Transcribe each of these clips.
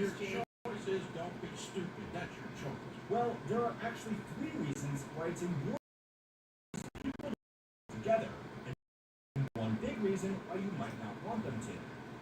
exchange. Choices, don't be stupid. That's your choice. Well, there are actually three reasons why it's important people together, and one big reason why you might not want them to.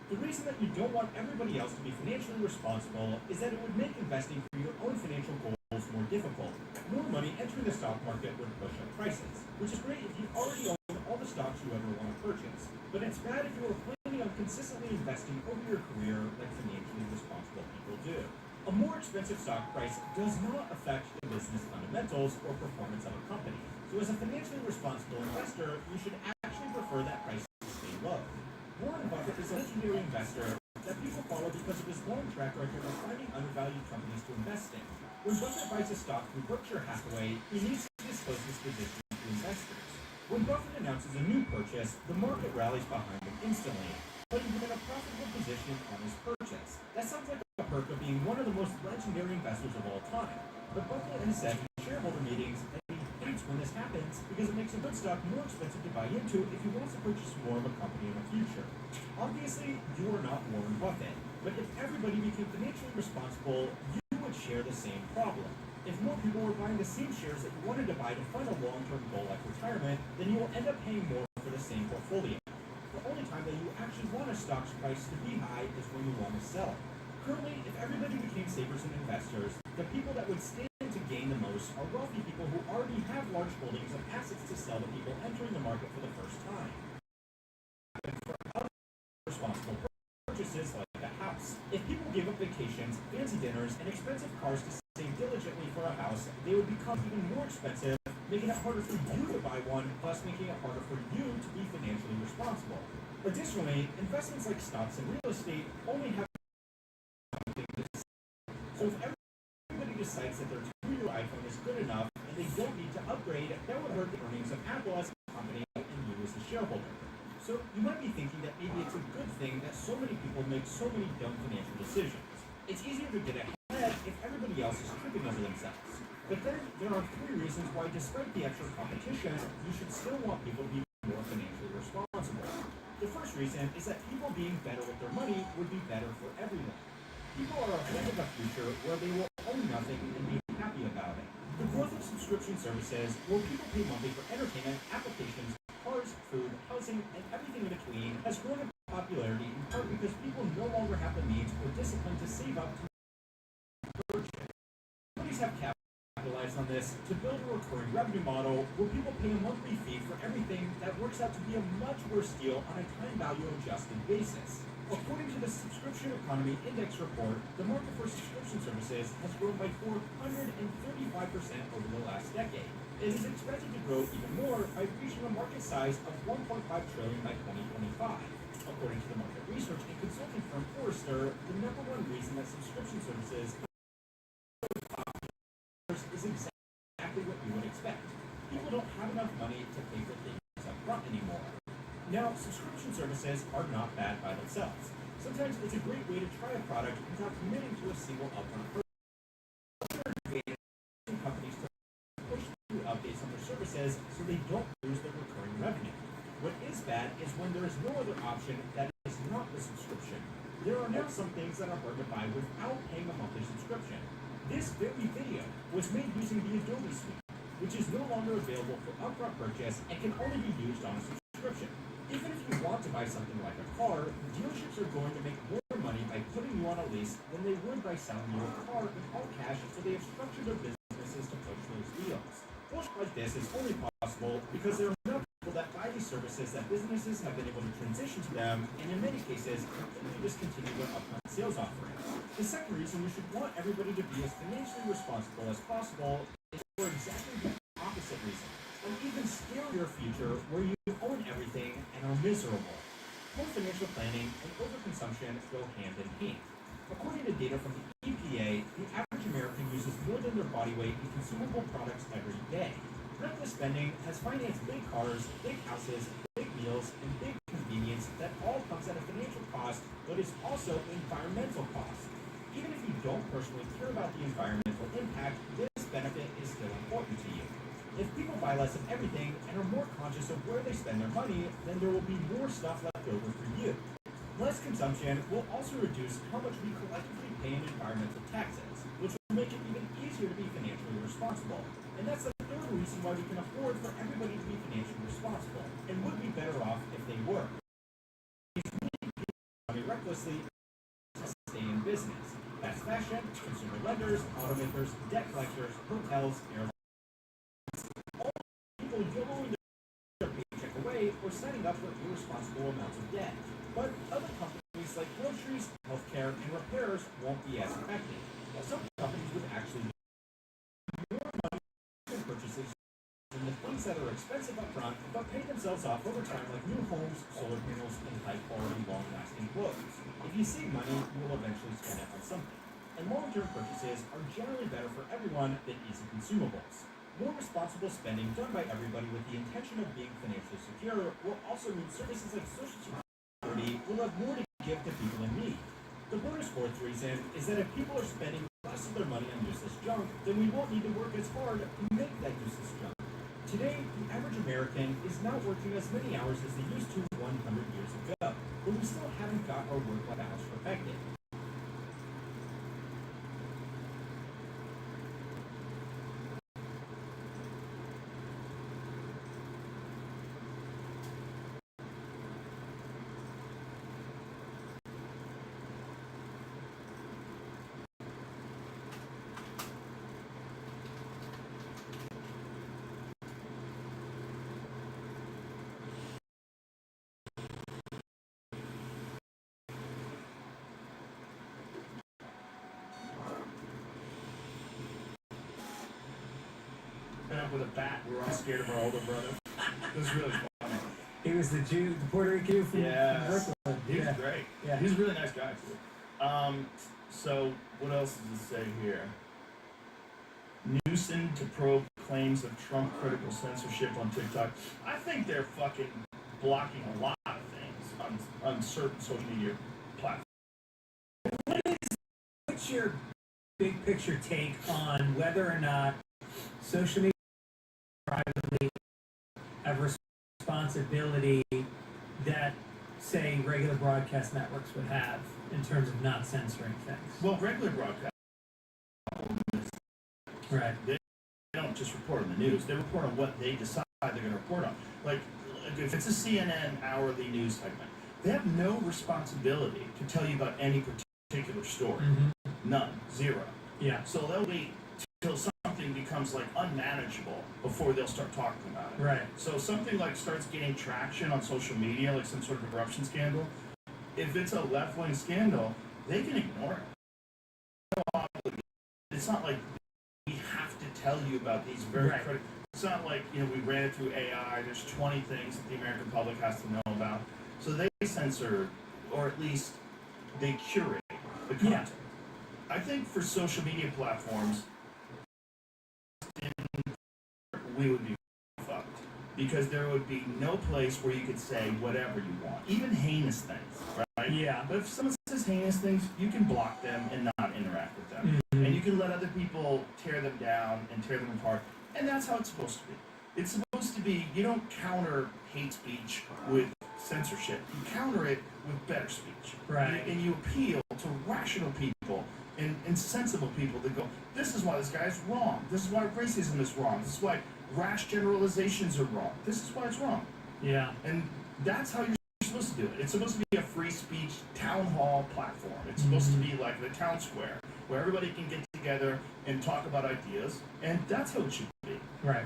The reason that you don't want everybody else to be financially responsible is that it would make investing for your own financial goals more difficult. More money entering the stock market would push up prices, which is great if you already own all the stocks you ever want to purchase. But it's bad if you are planning on consistently investing over your career like financially responsible people do. A more expensive stock price does not affect the business fundamentals or performance of a company. So as a financially responsible investor, you should actually prefer that price to stay low. Warren Buffett is a legendary investor that people follow because of his long track record of finding undervalued companies to invest in. When Buffett buys a stock through Berkshire Hathaway, he needs to disclose his position to investors. When Buffett announces a new purchase, the market rallies behind him instantly, putting him in a profitable position on his purchase. That sounds like a perk of being one of the most legendary investors of all time. But Buffett has said in shareholder meetings that he hates when this happens because it makes a good stock more expensive to buy into if he wants to purchase more of a company in the future. Obviously, you are not Warren Buffett, but if everybody became financially responsible, you would share the same problem. If more people were buying the same shares that you wanted to buy to fund a long-term goal like retirement, then you will end up paying more for the same portfolio. The only time that you actually want a stock's price to be high is when you want to sell it. Currently, if everybody became savers and investors, the people that would stand to gain the most are wealthy people who already have large holdings of assets to sell to people entering the market for the first time. For other responsible purchases like a house, if people gave up vacations, fancy dinners, and expensive cars to save diligently for a house, they would become even more expensive, making it harder for you to buy one, thus making it harder for you to be financially responsible. Additionally, investments like stocks and real estate only have something to say. So if everybody decides that their $2-year iPhone is good enough and they don't need to upgrade, that would hurt the earnings of Apple as a company and you as a shareholder. So you might be thinking that maybe it's a good thing that so many people make so many dumb financial decisions. It's easier to get ahead if everybody else is tripping over themselves. But then there are three reasons why, despite the extra competition, you should still want people to be more financially responsible. The first reason is that people being better with their money would be better for everyone. People are afraid of a future where they will own nothing and be happy about it. The growth of subscription services, where people pay monthly for entertainment, applications, cars, food, housing, and everything in between, has grown in popularity in part because people no longer have the means or discipline to save up to purchase. Companies have capitalized on this to build a recurring revenue model where people pay a monthly fee for everything that works out to be a much worse deal on a time value adjusted basis. According to the Subscription Economy Index report, the market for subscription services has grown by 435% over the last decade. It is expected to grow even more by reaching a market size of $1.5 trillion by 2025. According to the market research and consulting firm Forrester, the number one reason that subscription services is exactly what you would expect. People don't have enough money to pay for things up front anymore. Now, subscription services are not bad by themselves. Sometimes it's a great way to try a product without committing to a single upfront purchase. Companies to push through updates on their services so they don't lose their recurring revenue. What is bad is when there is no other option that is not the subscription. There are now some things that are hard to buy without paying a monthly subscription. This very video was made using the Adobe Suite, which is no longer available for upfront purchase and can only be used on a subscription. Even if you want to buy something like a car, dealerships are going to make more money by putting you on a lease than they would by selling you a car in all cash, so they have structured their businesses to push those deals. Push like this is only possible because there are enough people that buy these services that businesses have been able to transition to them, and in many cases, completely discontinue their upfront sales offerings. The second reason you should want everybody to be as financially responsible as possible is for exactly the opposite reason. An even scarier future where you own everything and are miserable. Poor financial planning and overconsumption go hand in hand. According to data from the EPA, the average American uses more than their body weight in consumable products every day. Reckless spending has financed big cars, big houses, big meals, and big convenience that all comes at a financial cost, but is also an environmental cost. Even if you don't personally care about the environmental impact, this benefit is still important to you. If people buy less of everything and are more conscious of where they spend their money, then there will be more stuff left over for you. Less consumption will also reduce how much we collectively pay in environmental taxes, which will make it even easier to be financially responsible. And that's the third reason why we can afford for everybody to be financially responsible, and would be better off if they were. Money recklessly to stay in business. Fast fashion, consumer lenders, automakers, debt collectors, hotels, airlines. All people YOLOing their paycheck away or signing up for irresponsible amounts of debt. But other companies like groceries, healthcare, and repairers won't be as affected. While some companies would actually make more money in purchases than the things that are expensive up front, but pay themselves off over time, like new homes, solar panels, and high-quality, long-lasting clothes. If you save money, you will eventually spend it on something. And long-term purchases are generally better for everyone than easy consumables. More responsible spending done by everybody with the intention of being financially secure will also mean services like Social Security will have more to give to people in need. The bonus fourth reason is that if people are spending less of their money on useless junk, then we won't need to work as hard to make that useless junk. Today, the average American is not working as many hours as they used to 100 years ago, but we still haven't got our work-life balance perfected. With a bat, we were all scared of our older brother. It was really funny. He was the Jew, the Puerto Rican Jew from Yes. Brooklyn. He was great. Yeah. He was a really nice guy too. So what else does it say here? Newsom to probe claims of Trump critical censorship on TikTok. I think they're fucking blocking a lot of things on certain social media platforms. What's your big picture take on whether or not social media privately have responsibility that, say, regular broadcast networks would have in terms of not censoring things? Well, regular broadcast, Right. they don't just report on the news. They report on what they decide they're going to report on. Like, if it's a CNN hourly news segment, they have no responsibility to tell you about any particular story. Mm-hmm. None. Zero. Yeah. So they'll wait till something becomes like unmanageable before they'll start talking about it. Right. So something like starts getting traction on social media, like some sort of corruption scandal. If it's a left-wing scandal, they can ignore it. It's not like we have to tell you about these very Right. critical. It's not like, we ran it through AI. There's 20 things that the American public has to know about. So they censor, or at least they curate the content. Yeah. I think for social media platforms, we would be fucked. Because there would be no place where you could say whatever you want. Even heinous things, right? Yeah. But if someone says heinous things, you can block them and not interact with them. Mhm. And you can let other people tear them down and tear them apart. And that's how it's supposed to be. It's supposed to be, you don't counter hate speech with censorship. You counter it with better speech. Right. And you appeal to rational people and sensible people that go, this is why this guy is wrong. This is why racism is wrong. This is why rash generalizations are wrong. This is why it's wrong. Yeah. And that's how you're supposed to do it. It's supposed to be a free speech town hall platform. It's supposed to be like the town square, where everybody can get together and talk about ideas, and that's how it should be. Right.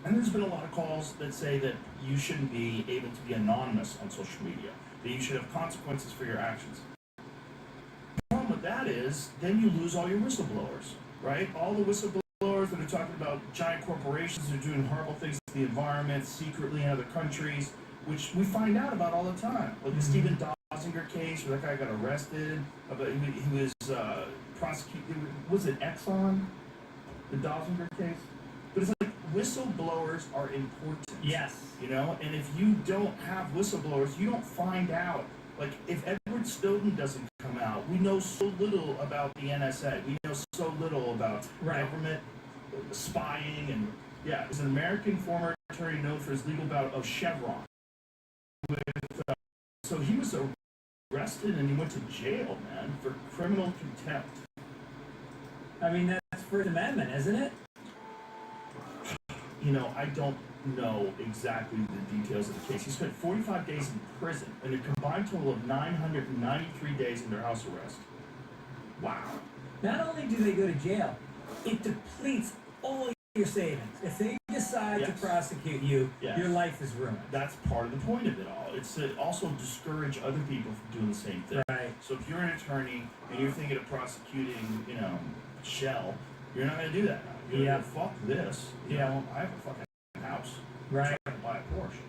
And there's been a lot of calls that say that you shouldn't be able to be anonymous on social media, that you should have consequences for your actions. The problem with that is, then you lose all your whistleblowers, right? All the whistleblowers that are talking about giant corporations who are doing horrible things to the environment secretly in other countries, which we find out about all the time. Like the Stephen Dosinger case, where that guy got arrested, but he was prosecuted. Was it Exxon? The Dosinger case? But it's like whistleblowers are important. Yes. And if you don't have whistleblowers, you don't find out. Like, if Edward Snowden doesn't come out, we know so little about the NSA. We know so little about government spying. And, yeah, he's an American former attorney known for his legal bout of Chevron. So he was arrested and he went to jail, man, for criminal contempt. I mean, that's First Amendment, isn't it? You know, I don't know exactly the details of the case. He spent 45 days in prison and a combined total of 993 days under house arrest. Wow. Not only do they go to jail, it depletes all your savings. If they decide to Yes. prosecute you, Yes. your life is ruined. That's part of the point of it all. It's to also discourage other people from doing the same thing. Right. So if you're an attorney and you're thinking of prosecuting, you know, Shell, you're not going to do that now. You're Yeah. going to fuck this. You Yeah. know, I have a fucking house. Right. I'm trying to buy a Porsche.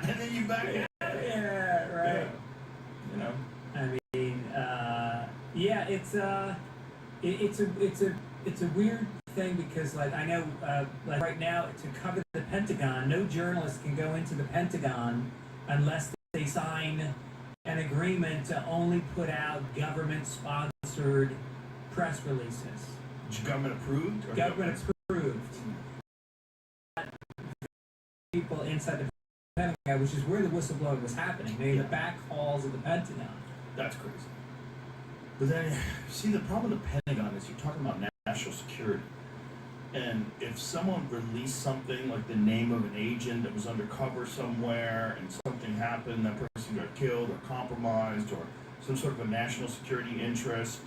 And then you back it. Yeah, right. Yeah. You know? I mean, yeah, it's a weird thing because, like, I know, like right now, to cover the Pentagon, no journalist can go into the Pentagon unless they sign an agreement to only put out government-sponsored press releases. Government approved? Or Government approved. People inside the Pentagon, which is where the whistleblowing was happening. Maybe the back halls of the Pentagon. That's crazy. But then, see, the problem with the Pentagon is you're talking about national security. And if someone released something like the name of an agent that was undercover somewhere and something happened, that person got killed or compromised or some sort of a national security interest,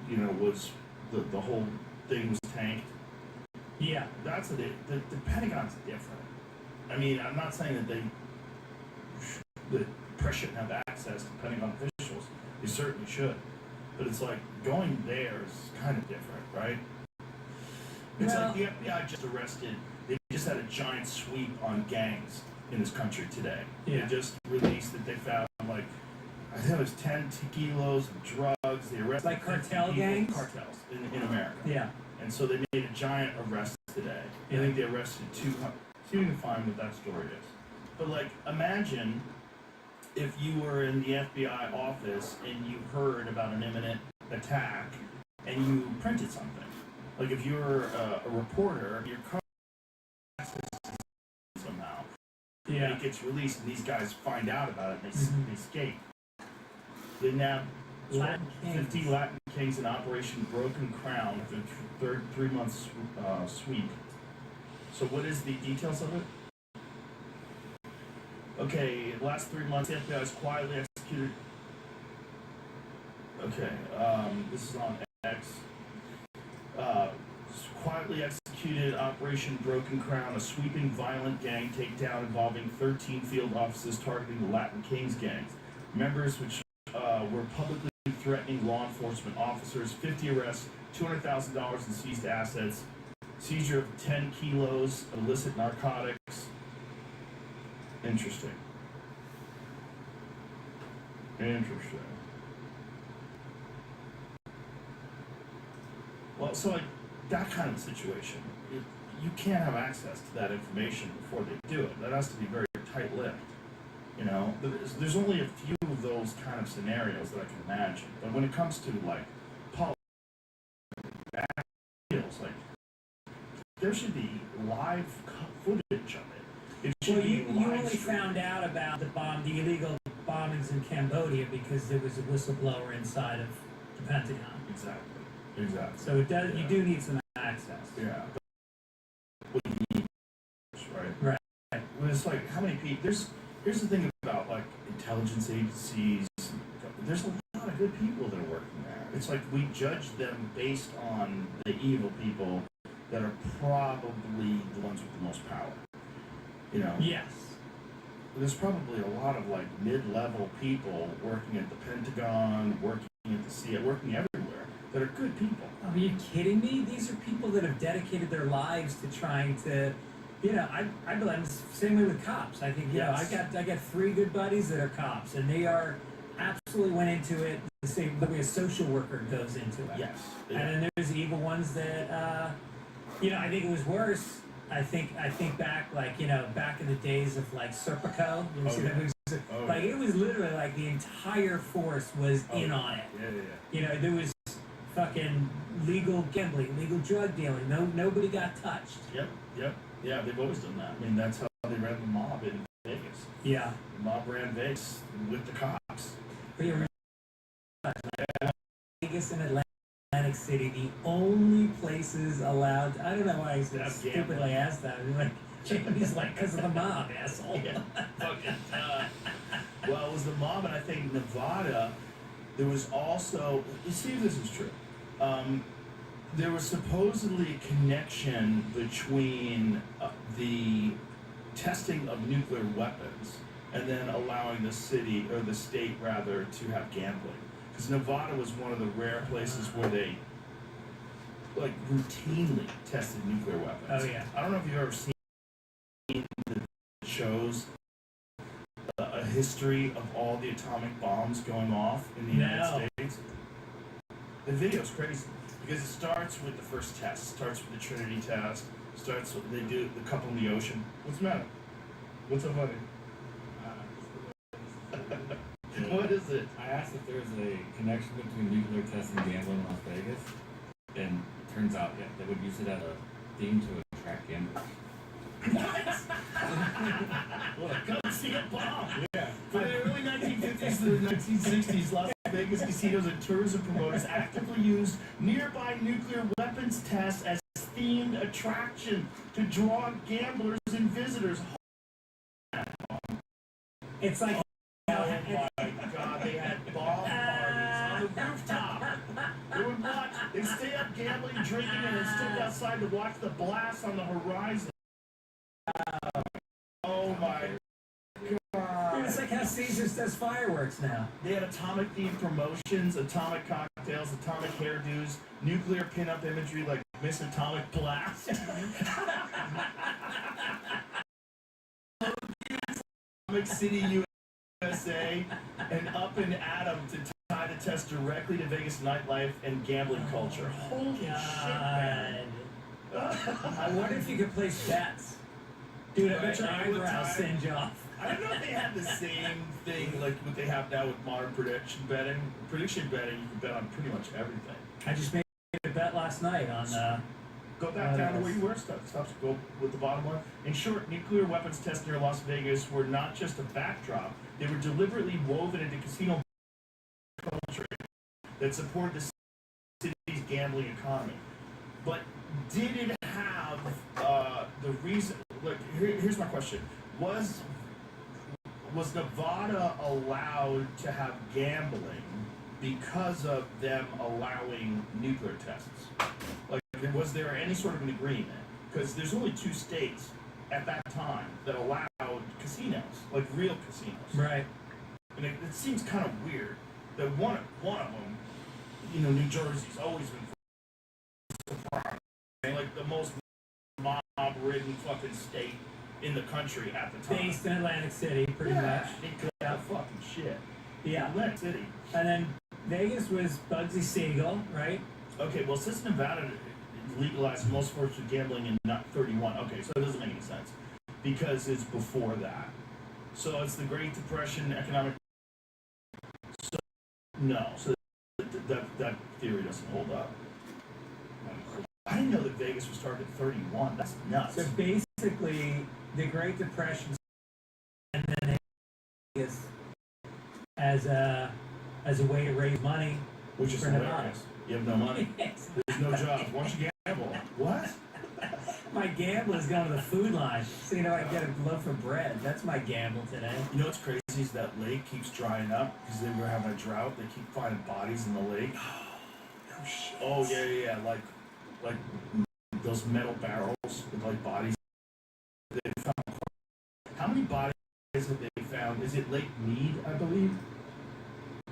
you know, was the whole thing was tanked. Yeah. That's the Pentagon's different. I mean, I'm not saying that the press shouldn't have access to Pentagon officials. They certainly should. But it's like going there is kind of different, right? It's Well, like the FBI just arrested, they just had a giant sweep on gangs in this country today. Yeah. They just released that they found, like, I think it was 10 kilos of drugs. They arrested Like 50 cartel people, gangs? Cartels in America. Yeah. And so they made a giant arrest today. I think they arrested 200. See if you can find what that story is. But, like, imagine if you were in the FBI office and you heard about an imminent attack and you printed something. Like, if you were a reporter, your car somehow, Yeah. and it gets released and these guys find out about it and they escape. They now Latin 50 Kings. Latin Kings in Operation Broken Crown after the third 3 month sweep. So what is the details of it? Okay, the last 3 months, the FBI has quietly executed. Okay, this is on X. Quietly executed Operation Broken Crown, a sweeping violent gang takedown involving 13 field offices targeting the Latin Kings gangs. Members which were publicly threatening law enforcement officers, 50 arrests, $200,000 in seized assets, seizure of 10 kilos of illicit narcotics. Interesting. Interesting. Well, so like that kind of situation, you can't have access to that information before they do it. That has to be very tight-lipped. You know, there's only a few of those kind of scenarios that I can imagine. But when it comes to like politics, like there should be live footage of it. It should Well, be you live only streamed. found out about the illegal bombings in Cambodia because there was a whistleblower inside of the Pentagon. Exactly. Exactly. So it does. You Yeah. do need some access. Yeah. What you need, right? Right. Well, it's like how many people? Here's the thing about like intelligence agencies. There's a lot of good people that are working there. It's like we judge them based on the evil people that are probably the ones with the most power. You know. Yes. There's probably a lot of like mid-level people working at the Pentagon, working at the CIA, working everywhere that are good people. Are you kidding me? These are people that have dedicated their lives to trying to, you know, I believe it's the same way with cops. I think, you know, Yes. I got 3 good buddies that are cops, and they are absolutely went into it the same way a social worker goes into it. Yes. And then there's evil ones that, you know, I think it was worse. I think back, like, you know, back in the days of like Serpico. You ever see that movie? Like, it was literally like the entire force was in on it. Yeah. You know, there was fucking legal gambling, legal drug dealing. Nobody got touched. Yep. Yeah, they've always done that. I mean, that's how they ran the mob in Vegas. Yeah. The mob ran Vegas with the cops. But you remember Vegas and Atlantic City, the only places allowed. I don't know why I That's stupidly asked that. I'm like, he's like, because of the mob, asshole. Yeah, fucking. Well, it was the mob, and I think Nevada. There was also. You see if this is true. There was supposedly a connection between the testing of nuclear weapons and then allowing the city, or the state rather, to have gambling. Because Nevada was one of the rare places where they like routinely tested nuclear weapons. Oh yeah. I don't know if you've ever seen the shows a history of all the atomic bombs going off in the United States. The video's crazy because it starts with the first test. Starts with the Trinity test. Starts with, they do the couple in the ocean. What's the matter? What's so funny? What is it? I asked if there's a connection between nuclear tests and gambling in Las Vegas, and it turns out, yeah, they would use it as a theme to attract gamblers. What? Come see a bomb. Yeah. From the early 1950s to the 1960s, Las Vegas casinos and tourism promoters actively used nearby nuclear weapons tests as themed attraction to draw gamblers and visitors. It's like. Oh my God, they had bomb parties on the rooftop. They would watch, they'd stay up gambling, drinking, and then stood outside to watch the blast on the horizon. Oh my God. It's like how Caesars does fireworks now. They had atomic themed promotions, atomic cocktails, atomic hairdos, nuclear pinup imagery like Miss Atomic Blast. Atomic City, USA, and Up and Atom to tie the test directly to Vegas nightlife and gambling culture. Holy shit, man. I wonder if you could place bets. Dude, I bet your eyebrows singe off. I don't know if they had the same thing like what they have now with modern prediction betting. Prediction betting, you can bet on pretty much everything. I just made a bet last night on. Go back down to where you were. Stop. Go with the bottom one. In short, nuclear weapons tests near Las Vegas were not just a backdrop; they were deliberately woven into casino culture that supported the city's gambling economy. But did it have the reason? Look, here's my question: Was Nevada allowed to have gambling because of them allowing nuclear tests? Like, was there any sort of an agreement? Because there's only 2 states at that time that allowed casinos, like real casinos. Right. And it seems kind of weird that one of them, New Jersey's always been surprised, like the most mob-ridden fucking state in the country at the time. Based in Atlantic City, pretty much. They could have fucking shit. Yeah. Atlantic City. And then Vegas was Bugsy Siegel, right? Okay, well, since Nevada legalized most forms of gambling in not 31, okay, so it doesn't make any sense because it's before that. So it's the Great Depression, economic. So no, so that theory doesn't hold up. I didn't know that Vegas was started at 31. That's nuts. So basically, the Great Depression, and then Vegas as a way to raise money, Which is for Nevada. hilarious. You have no money. There's no jobs. Why don't you gamble? What? My gamble is going to the food line, so I get a loaf of bread. That's my gamble today. You know what's crazy is that lake keeps drying up because they were having a drought. They keep finding bodies in the lake. No shit. Oh yeah, like those metal barrels with like bodies. They found. How many bodies have they found? Is it Lake Mead, I believe?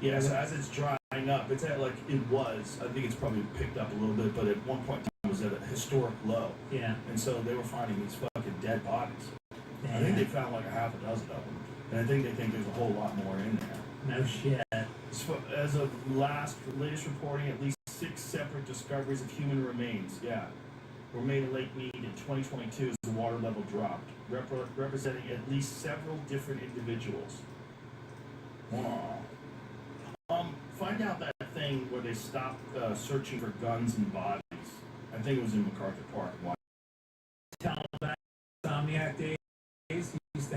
Yeah. So as it's drying up, it's at like it was. I think it's probably picked up a little bit, but at one point in time it was at a historic low. Yeah. And so they were finding these fucking dead bodies. Damn. I think they found like a half a dozen of them, and I think they think there's a whole lot more in there. No shit. As of latest reporting, at least 6 separate discoveries of human remains, were made in Lake Mead in 2022 as the water level dropped, representing at least several different individuals. Wow. Find out that thing where they stopped searching for guns and bodies. I think it was in MacArthur Park. Tell him about Insomniac days. He used to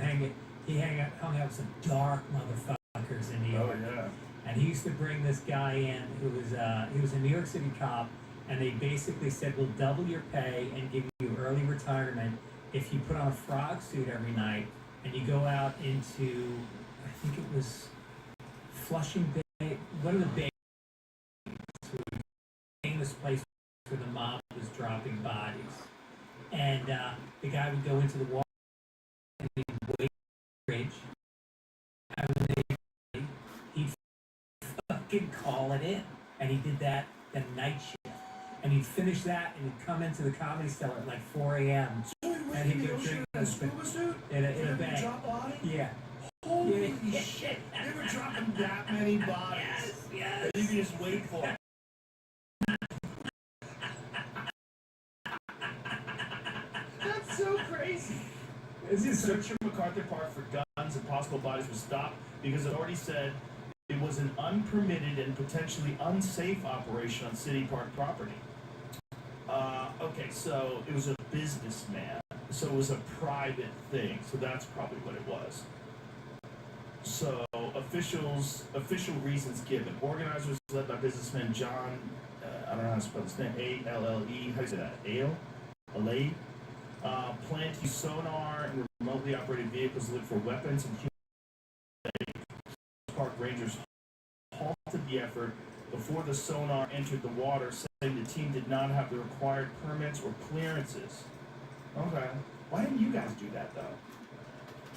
have some dark motherfuckers in New Oh York. yeah. And he used to bring this guy in who was he was a New York City cop, and they basically said, we'll double your pay and give you early retirement if you put on a frog suit every night and you go out into, I think it was Flushing Bay, one of the bays, famous place where the mob was dropping bodies. And the guy would go into the water and he'd wait for the bridge. And when he'd fucking call it in. And he did that the night shift. And he'd finish that and he'd come into the Comedy Cellar at like 4 a.m. And he go drink in a scuba suit? in a bag. Drop body? Yeah. Holy Yeah. shit! They were dropping that many bodies. Yes. And you can just wait for it. That's so crazy. The search of MacArthur Park for guns and possible bodies was stopped because it already said it was an unpermitted and potentially unsafe operation on city park property. Okay, so it was a businessman. So it was a private thing. So that's probably what it was. So official reasons given. Organizers led by businessman John, I don't know how to spell his name, A-L-L-E, how do you say that? Ale? Planned to use sonar and remotely operated vehicles to look for weapons and human. Park rangers halted the effort before the sonar entered the water, saying the team did not have the required permits or clearances. Okay. Why didn't you guys do that, though?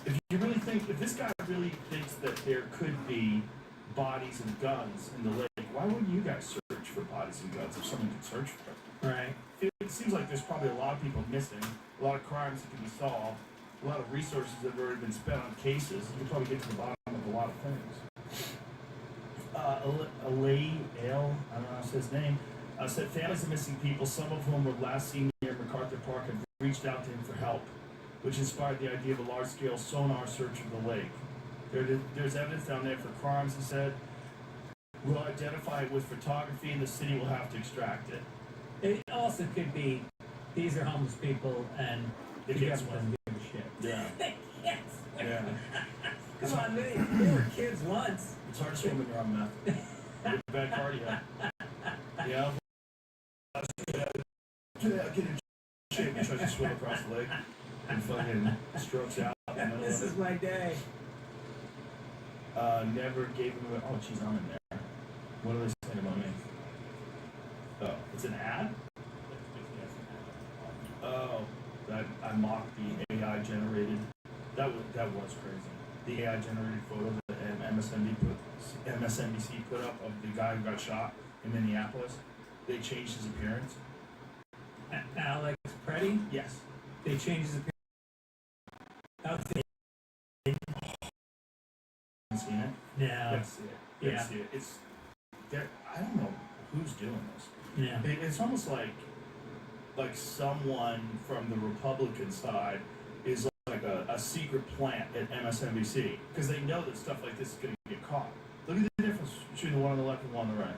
If this guy really thinks that there could be bodies and guns in the lake, why wouldn't you guys search for bodies and guns if someone could search for them? Right. It seems like there's probably a lot of people missing, a lot of crimes that can be solved, a lot of resources that have already been spent on cases. You can probably get to the bottom of a lot of things. Ale, I don't know how to say his name, said families of missing people, some of whom were last seen near MacArthur Park, have reached out to him for help, which inspired the idea of a large-scale sonar search of the lake. There's evidence down there for crimes, he said. We'll identify it with photography, and the city will have to extract it. It also could be, these are homeless people and They the can't government doesn't give a shit. Yeah. They can't swim. Yeah. Come on, they were kids once. It's hard to swim when you're on meth. You have bad cardio. Yeah. Get in shape and tries to swim across the lake and fucking strokes out. In the middle This of is my day. it. Never gave him a. Oh, geez, I'm in there. What are they saying about me? Oh, it's an ad? Oh, that I mocked the AI generated. That was crazy. The AI generated photo that MSNBC put up of the guy who got shot in Minneapolis. They changed his appearance. Alex Preddy, Yes. they changed his appearance. Haven't seen it? No. Gotta see it. Gotta Yeah. see it. It's there. I don't know who's doing this. Yeah. It's almost like someone from the Republican side is like a secret plant at MSNBC because they know that stuff like this is going to get caught. Look at the difference between the one on the left and the one on the right.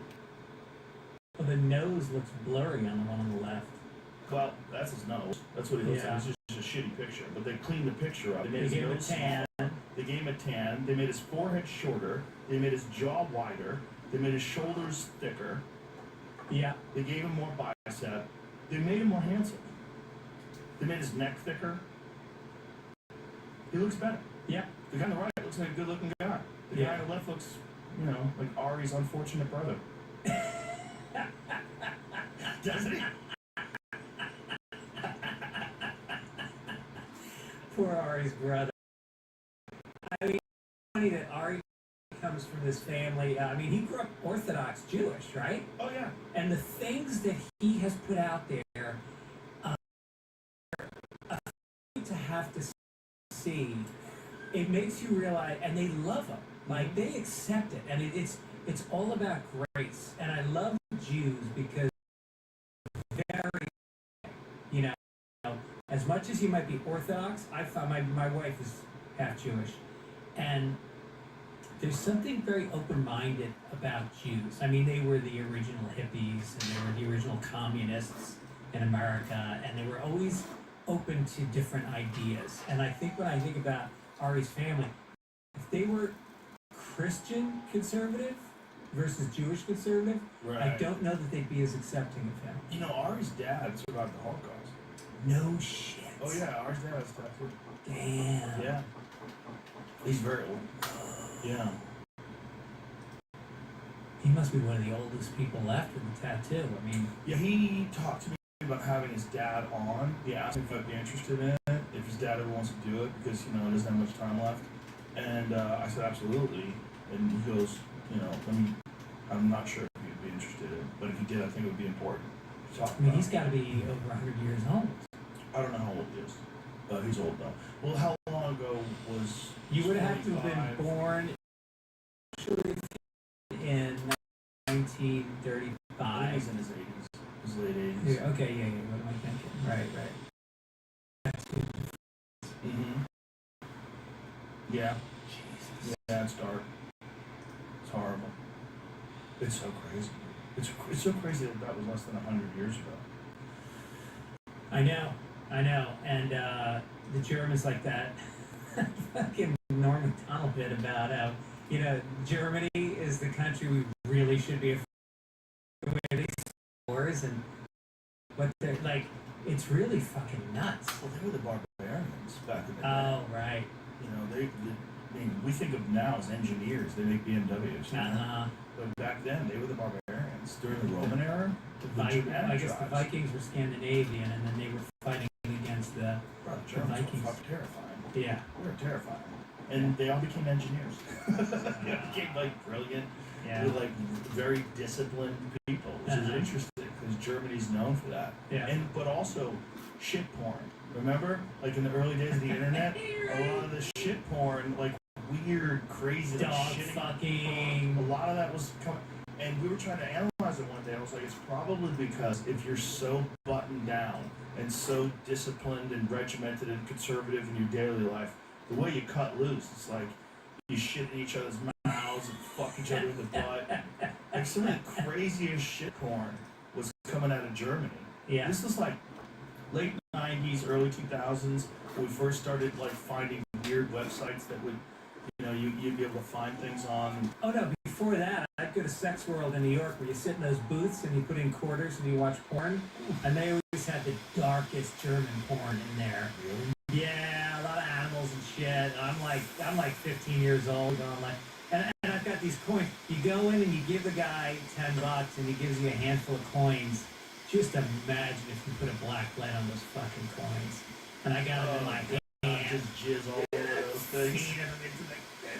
Well, the nose looks blurry on the one on the left. Well, that's his nose. That's what he looks Yeah. like. It's just a shitty picture. But they cleaned the picture up. They made They his gave him a nose tan. smaller. They gave him a tan. They made his forehead shorter. They made his jaw wider. They made his shoulders thicker. Yeah. They gave him more bicep. They made him more handsome. They made his neck thicker. He looks better. Yeah. The guy on the right looks like a good-looking guy. The guy Yeah. on the left looks, like Ari's unfortunate brother. Doesn't he? Poor Ari's brother. I mean, it's funny that Ari comes from this family. I mean, he grew up Orthodox Jewish, right? Oh, yeah. And the things that he has put out there, to have to see, it makes you realize, and they love him. Like, they accept it. And it's all about grace. And I love Jews because very, as much as you might be Orthodox, I found my wife is half Jewish, and there's something very open-minded about Jews. I mean, they were the original hippies, and they were the original communists in America, and they were always open to different ideas. And I think when I think about Ari's family, if they were Christian conservative versus Jewish conservative, I don't know that they'd be as accepting of him. You know, Ari's dad survived the Holocaust. No shit. Oh yeah, Ari's dad is tattooed. Damn. Yeah. He's very old. Yeah. He must be one of the oldest people left with a tattoo. I mean, Yeah, he talked to me about having his dad on. He asked me if I'd be interested in it, if his dad ever wants to do it, because, you know, he doesn't have much time left. And I said, absolutely. And he goes, you know, I'm not sure if he'd be interested in it, but if he did, I think it would be important to talk I mean, about. he's got to be over 100 years old. I don't know how old he is. He's old though. Well, how long ago was You would have to have 25? been born actually in 1935. I think he's in his 80s, his late 80s. Yeah, okay, yeah. What am I thinking? Right. Mm-hmm. Yeah. Jesus. Yeah, it's dark. It's horrible. It's so crazy. It's so crazy that was less than 100 years ago. I know. And the Germans like that fucking Norm Macdonald bit about how, you know, Germany is the country we really should be afraid of these wars and what they're like. It's really fucking nuts. Well, they were the barbarians back in the day. Oh, right. You know, I mean, we think of now as engineers. They make BMWs. You know? But back then, they were the barbarians. During the Roman era, I guess the tribes. Vikings were Scandinavian, and then they were fighting against the Bro, the Germans Vikings. were fucking terrifying. yeah. They were terrifying. And they all became engineers. They became, like, brilliant. Yeah. They're, like, very disciplined people, which is interesting, because Germany's known for that. Yeah. But also, shit porn. Remember? Like, in the early days of the internet, a lot of the shit porn, like, weird, crazy, like, Dog shitting. fucking. A lot of that was coming. And we were trying to analyze it one day. I was like, it's probably because if you're so buttoned down and so disciplined and regimented and conservative in your daily life, the way you cut loose, it's like you shit in each other's mouths and fuck each other in the butt. Like, some of the craziest shit porn was coming out of Germany. Yeah. This was like late 90s, early 2000s, when we first started like finding weird websites that would, you know, you'd be able to find things on. Oh no! Before that, I'd go to Sex World in New York, where you sit in those booths and you put in quarters and you watch porn, and they always had the darkest German porn in there. Really? Yeah, a lot of animals and shit. And I'm like 15 years old, going like, and I've got these coins. You go in and you give the guy $10, and he gives you a handful of coins. Just imagine if you put a black light on those fucking coins. And I got them in my hand. Just jizz all over those things. Feed them into the,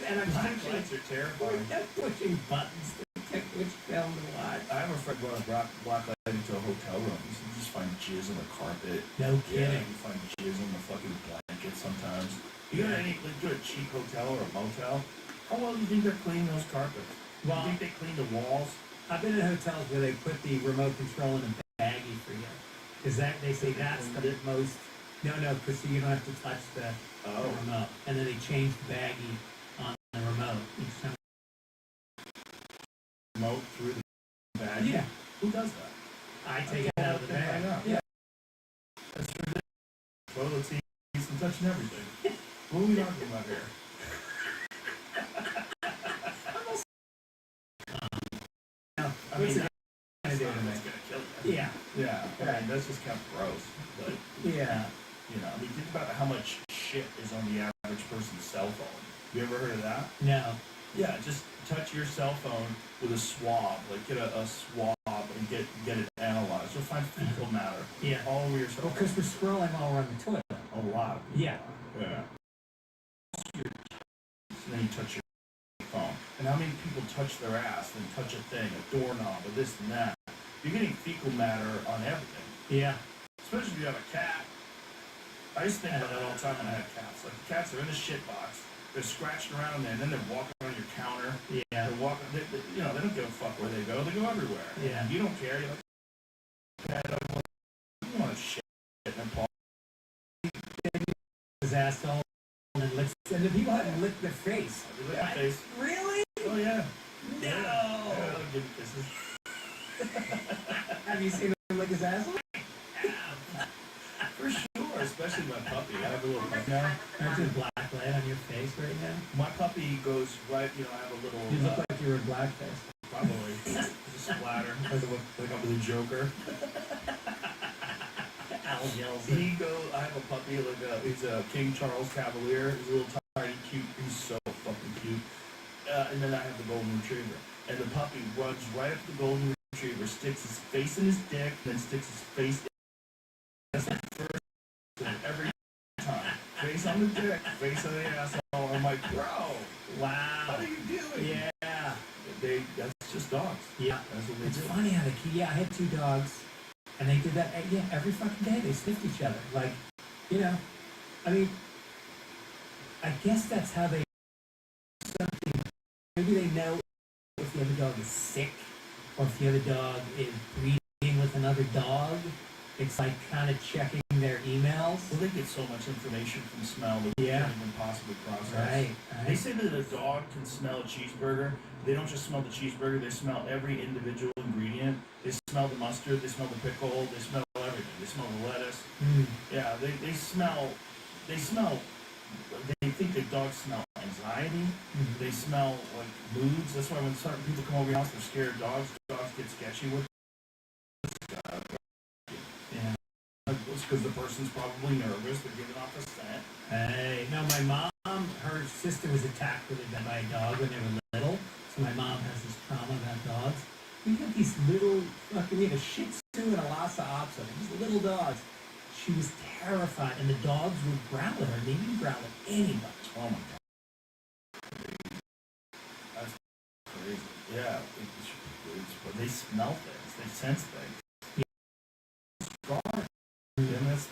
and I'm Black pushing, lights are terrifying. pushing buttons to pick which film to watch. I have a friend going to black light into a hotel room. You just find jizz on the carpet. No Yeah, kidding. you find jizz on the fucking blanket sometimes. You go to a cheap hotel or a motel, how well do you think they're cleaning those carpets? Do Well, you think they clean the walls? I've been in hotels where they put the remote control in a baggie for you. Because they say that's the most... No, because you don't have to touch the remote. And then they change the baggie on the remote each time. Remote through the bag? Yeah. Who does that? I take it out of the bag. Yeah. That's ridiculous. Toilet seats and touching everything. What are we talking about here? I mean, that's gonna kill you. Yeah. Yeah, I mean, that's just kind of gross. But, Yeah. you know, I mean, think about how much shit is on the average person's cell phone. You ever heard of that? No. Yeah, just touch your cell phone with a swab. Like, get a swab and get it analyzed. You'll find fecal matter Yeah. all over your cell Well, phone. because we're scrolling all around the toilet. A lot of people. Yeah. Yeah. And then you touch your phone. And how many people touch their ass and touch a thing, a doorknob, or this and that? You're getting fecal matter on everything. Yeah. Especially if you have a cat. I used to think about that all the time when I had cats. Like, the cats are in the shit box. They're scratching around there, and then they're walking on your counter. Yeah. They're walking, you know, they don't give a fuck where they go. They go everywhere. Yeah. You don't care. You're like, "Cat, I don't want- you don't want to shit in their paw." His asshole and then licks, and the people haven't licked their face. They lick my face. Really? Oh, yeah. No. Yeah, they'll give you kisses. Have you seen him lick his asshole? For sure. especially my puppy. I have a little puppy now. Aren't you a black light on your face right now? My puppy goes right, I have a little. You look like you were in blackface. Probably. Just a splatter. Like I'm the Joker. Al yells. I have a puppy, he's a King Charles Cavalier. He's a little tiny, cute. He's so fucking cute. And then I have the Golden Retriever. And the puppy runs right up to the Golden Retriever, sticks his face in his dick, then sticks his face in. That's the first thing every time. Face on the dick, face on the asshole. I'm like, bro, Wow. what are you doing? Yeah. That's just dogs. Yeah. That's what they It's do. funny how I had 2 dogs, and they did that. Yeah, every fucking day they sniffed each other. Like, I mean, I guess that's how they. Maybe they know if the other dog is sick, or if the other dog is breeding with another dog. It's like kind of checking their emails. Well, they get so much information from smell that they can't even possibly process. Right. They say that a dog can smell a cheeseburger. They don't just smell the cheeseburger, they smell every individual ingredient. They smell the mustard, they smell the pickle, they smell everything. They smell the lettuce. Yeah, they smell, they think that dogs smell anxiety. They smell like moods. That's why when certain people come over your house, they're scared of dogs. Dogs get sketchy with it's because the person's probably nervous. They're giving off a scent. Hey, no, my mom, her sister was attacked really bad by a dog when they were little. So my mom has this trauma about dogs. We have these little we have a Shih Tzu and a Lhasa Apso, these little dogs. She was terrified, and the dogs would growl at her. They didn't growl at anybody. Oh my god. That's crazy. Yeah, they smell things. They sense things. Yeah. And that's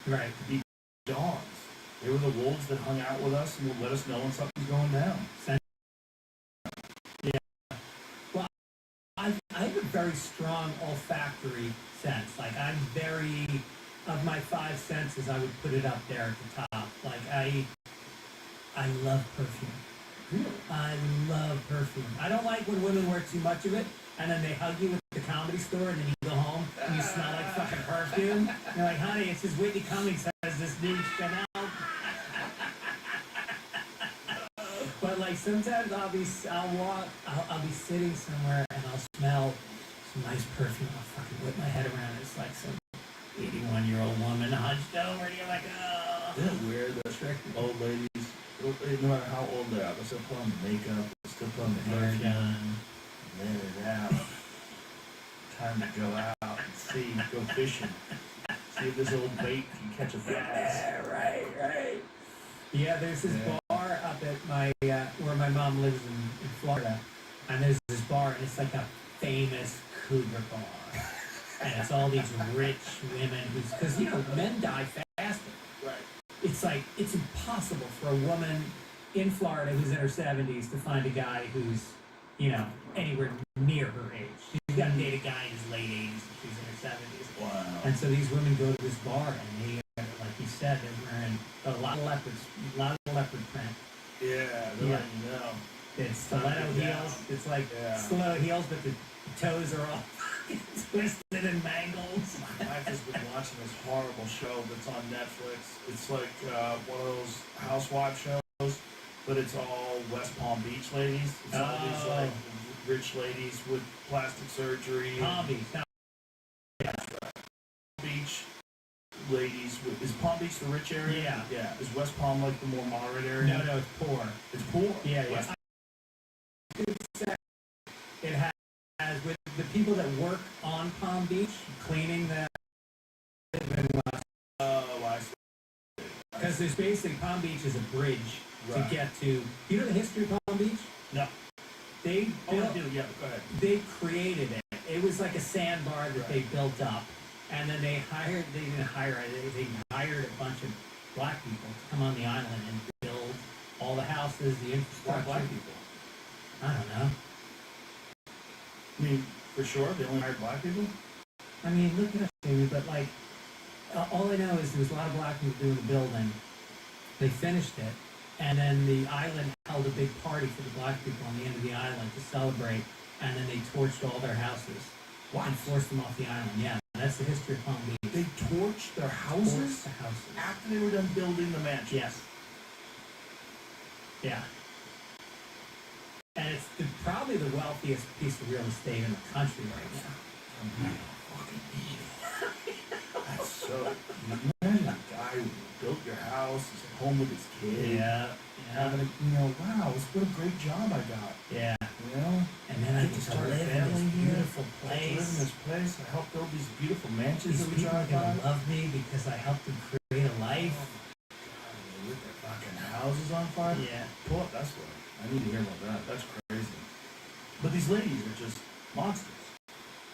Right. to be dogs. They were the wolves that hung out with us and would let us know when something's going down. Yeah. Well, I have a very strong olfactory sense. Like, I'm very, of my 5 senses, I would put it up there at the top. Like, I love perfume. Really? I love perfume. I don't like when women wear too much of it, and then they hug you at the Comedy Store, and then you go home, and you smell like fucking perfume. You're like, honey, it's just Whitney Cummings has this new Chanel. But like sometimes I'll be sitting somewhere and I'll smell some nice perfume. I'll fucking whip my head around. It's like some 81-year-old woman hunched over, and you're like, oh. Isn't it weird that old ladies, no matter how old they are, they'll still put on makeup, they'll still put on the hair done, let it out. Time to go out and go fishing. See if this old bait can catch a bass. Yeah, right. Yeah, there's this bar up at my where my mom lives in Florida, and there's this bar, and it's like a famous cougar bar, and it's all these rich women because men die faster. Right. It's like it's impossible for a woman in Florida who's in her 70s to find a guy who's anywhere near her age. She's got to date a guy in his late 80s and she's in her 70s. Wow. And so these women go to this bar, and they, like you said, they're wearing a lot of leopard print. Yeah, they're letting you know. It's stiletto heels. It's like stiletto heels, but the toes are all twisted and mangled. My wife has been watching this horrible show that's on Netflix. It's like one of those housewife shows, but it's all West Palm Beach ladies. It's all these like rich ladies with plastic surgery. Palm Beach. Beach ladies is Palm Beach the rich area? Yeah. Is West Palm like the more moderate area? No, it's poor. It's poor. Yeah. West It has with the people that work on Palm Beach cleaning the. I see. Because there's basically Palm Beach is a bridge to get to. You know the history of Palm Beach? No. They I built. do. Yeah, go ahead. They created it. It was like a sandbar that they built up, and then they hired. They didn't hire it. They hired a bunch of black people to come on the island and build all the houses, the infrastructure. Black people. I don't know. I mean, for sure, they only hired black people? I mean, look at us, baby, but like, all I know is there was a lot of black people doing the building. They finished it, and then the island held a big party for the black people on the end of the island to celebrate, and then they torched all their houses. And forced them off the island. Yeah, That's the history of Palm Beach. They torched their houses The houses. after they were done building the mansion. Yes. Yeah. And it's probably the wealthiest piece of real estate in the country right now. Fucking evil. That's so. You imagine a guy who built your house, he's at home with his kid. Yeah. Having a, wow, what a great job I got. Yeah. You know? And then I Get get to to start a live in family this here. beautiful I live in place. this place. I helped build these beautiful mansions These that we people are drive by. gonna love me because I helped them create a life. God, with their fucking houses on fire. Yeah. Pull up that story. I need to hear about that. That's crazy. But these ladies are just monsters.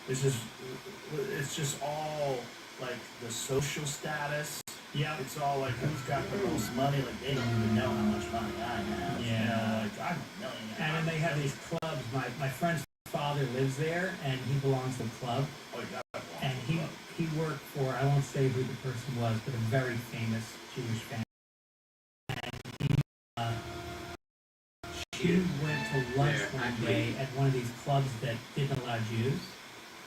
It's just all like the social status. Yeah. It's all like who's got the most money. Like they don't even know how much money I have. Yeah. You know, like I'm a millionaire. And then they have these clubs. My friend's father lives there, and he belongs to a club. Oh, you got that one. And he worked for, I won't say who the person was, but a very famous Jewish family. And she went to lunch one day at one of these clubs that didn't allow Jews,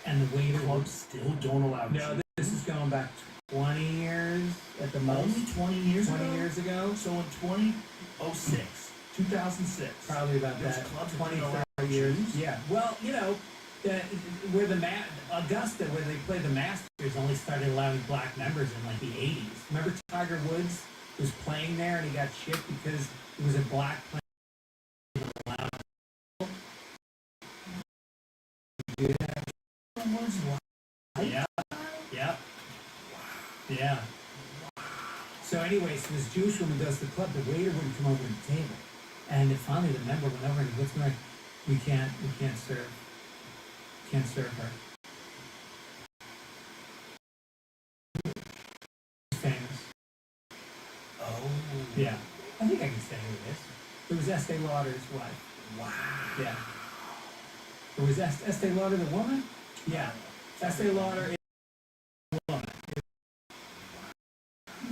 and the waiter Clubs still don't allow. No, Jews. this is going back 20 years at the most. Only 20 years 20 ago. years ago. So in 2006, 2006. Probably about There's that. clubs that 20, don't allow 30 years. Jews? Yeah. Well, you know, where Augusta, where they play the Masters, only started allowing black members in like the 80s. Remember Tiger Woods was playing there and he got shit because it was a black player. Yeah. Yeah. Yeah. So anyway, so this Jewish woman goes to the club, the waiter wouldn't come over to the table. And then finally the member went over and he goes, "What's going on? We can't serve her." Famous. Oh. Yeah. I think I can say who it is. It was Estee Lauder's wife. Wow. Yeah. It was Estee Lauder the woman? Yeah. Estee Lauder is a woman.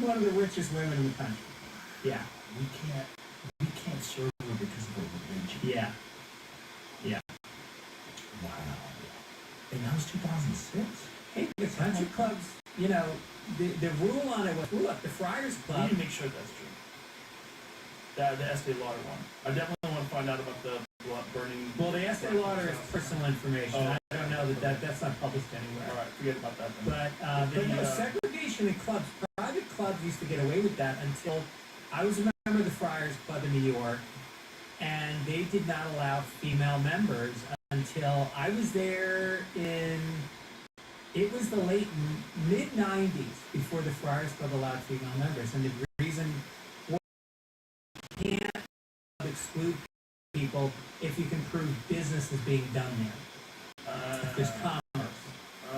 One of the richest women in the country. Yeah. We can't serve her because of her religion. Yeah. Yeah. Wow. And that was 2006. Hey, the country clubs, you know, the rule on it was, look, the Friars We Club. need to make sure that's true. The Estee Lauder one. I definitely want to find out about the burning. Well, the Estee Lauder is personal information. Oh. I don't know that's not published anywhere. All right, forget about that then. But no, segregation in clubs, private clubs used to get away with that until I was a member of the Friars Club in New York, and they did not allow female members until I was there it was the mid 90s before the Friars Club allowed female members, and the reason was you can't exclude people if you can prove business is being done there. If there's commerce.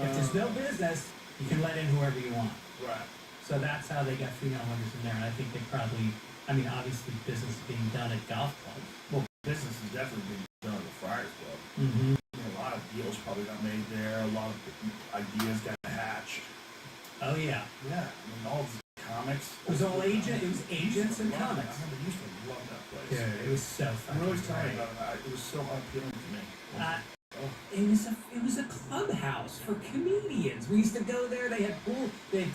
If there's no business, you can let in whoever you want. Right. So that's how they got female members in there, and I think they probably, obviously business is being done at golf clubs. Well, business is definitely being done at the Friars Club. Mm-hmm. I mean, a lot of deals probably got made there. A lot of ideas got hatched. Oh yeah. Yeah. I mean, all the comics. It was agents and I comics. remember used to love that place. Yeah, it was so fun. I'm always telling you about it. It was so appealing to me. It was a clubhouse for comedians. We used to go there. They had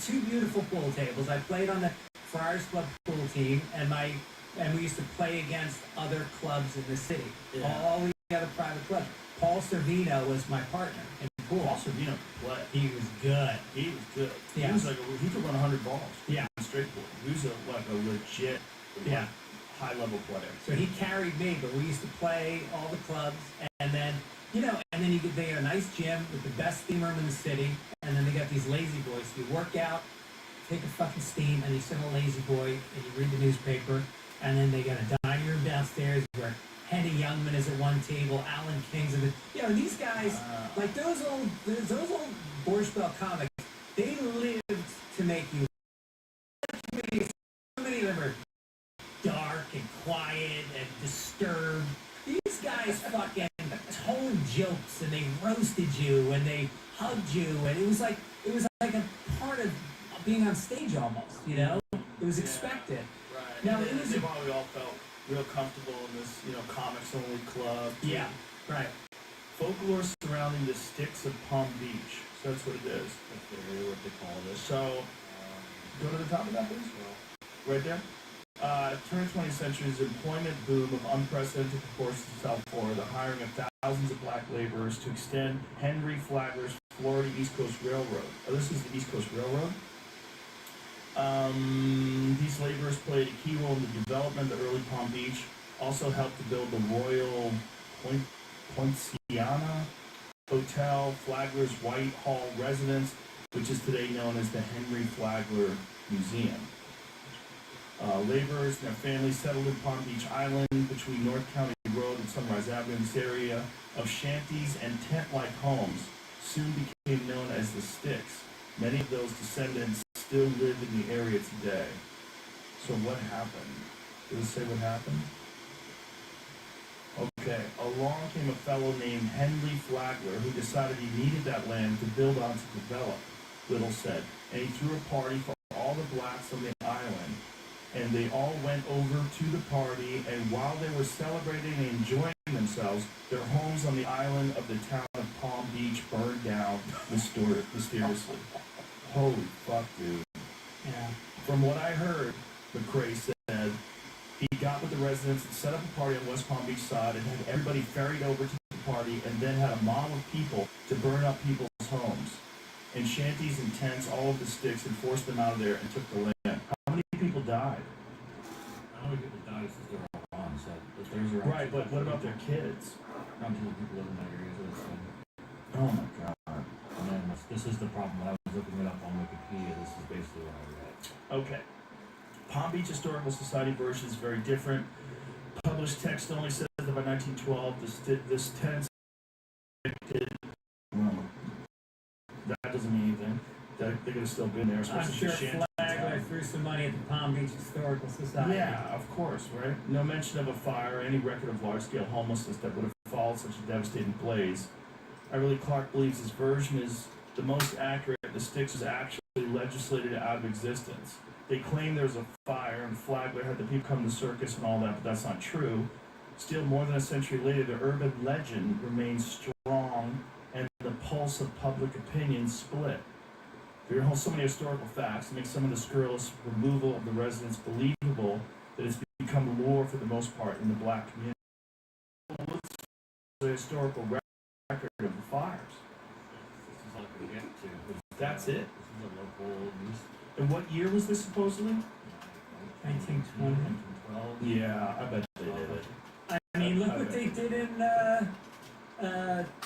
two beautiful pool tables. I played on the Friars Club pool team, and we used to play against other clubs in the city. Yeah. All the other private clubs. Paul Servino was my partner in pool. Paul Servino could play. He was good. He was good. Yeah. He was like he could run 100 balls. Yeah. Straight pool. He was a legit Yeah. high level player. So he carried me, but we used to play all the clubs, and then they had a nice gym with the best steam room in the city, and then they got these lazy boys. You work out, take a fucking steam, and you sit on a lazy boy, and you read the newspaper, and then they got a dining room downstairs where Henny Youngman is at one table, Alan King's at the, these guys, like those old Borscht Bell comics, they lived to make you. So many of them are dark and quiet and disturbed. These guys fucking told jokes and they roasted you and they hugged you, and it was like a part of being on stage almost, It was expected. Right. Now it was they probably all felt real comfortable in this, comics only club. Yeah. Right. Folklore surrounding the sticks of Palm Beach. That's what it is. That's what they call this. So, go to the top of that, please. Right there. Turn 20th century's employment boom of unprecedented proportions in South Florida, the hiring of thousands of black laborers to extend Henry Flagler's Florida East Coast Railroad. Oh, this is the East Coast Railroad. These laborers played a key role in the development of the early Palm Beach, also helped to build the Royal Poinciana Hotel, Flagler's Whitehall residence, which is today known as the Henry Flagler Museum. Laborers and their families settled in Palm Beach Island between North County Road and Sunrise Avenue. This area of shanties and tent-like homes soon became known as the Sticks. Many of those descendants still live in the area today. So what happened? Does it say what happened? Okay, along came a fellow named Henry Flagler who decided he needed that land to build on to develop, Little said, and he threw a party for all the blacks on the island. And they all went over to the party, and while they were celebrating and enjoying themselves, their homes on the island of the town of Palm Beach burned down mysteriously. Holy fuck, dude. Yeah. From what I heard, McCrae said, he got with the residents and set up a party on West Palm Beach side and had everybody ferried over to the party and then had a mob of people to burn up people's homes. In shanties and tents, all of the Sticks, and forced them out of there and took the land. How many people died? How many people died since they were all gone? So if there's a Right, but what about their kids? Not too many people live in that area. So it's, Oh my god. and then this is the problem. When I was looking it up on Wikipedia, this is basically what I read. Okay. Palm Beach Historical Society version is very different. Published text only says that by 1912, this tenant well, that doesn't mean anything. They could have still been there, I'm especially sure for shanties. Flagler threw some money at the Palm Beach Historical Society. Yeah, of course, right? No mention of a fire or any record of large-scale homelessness that would have followed such a devastating blaze. Beverly Clark believes his version is the most accurate. The Sticks was actually legislated out of existence. They claim there was a fire and Flagler had the people come to the circus and all that, but that's not true. Still, more than a century later, the urban legend remains strong and the pulse of public opinion split. There are so many historical facts that make some of the scurrilous removal of the residents believable that it's become lore for the most part in the black community. What's the historical record of the fires? This is all we get to. That's it? This is a local news. And what year was this supposedly? 1920. 1912. Yeah, I bet they did it. I mean, look what they did in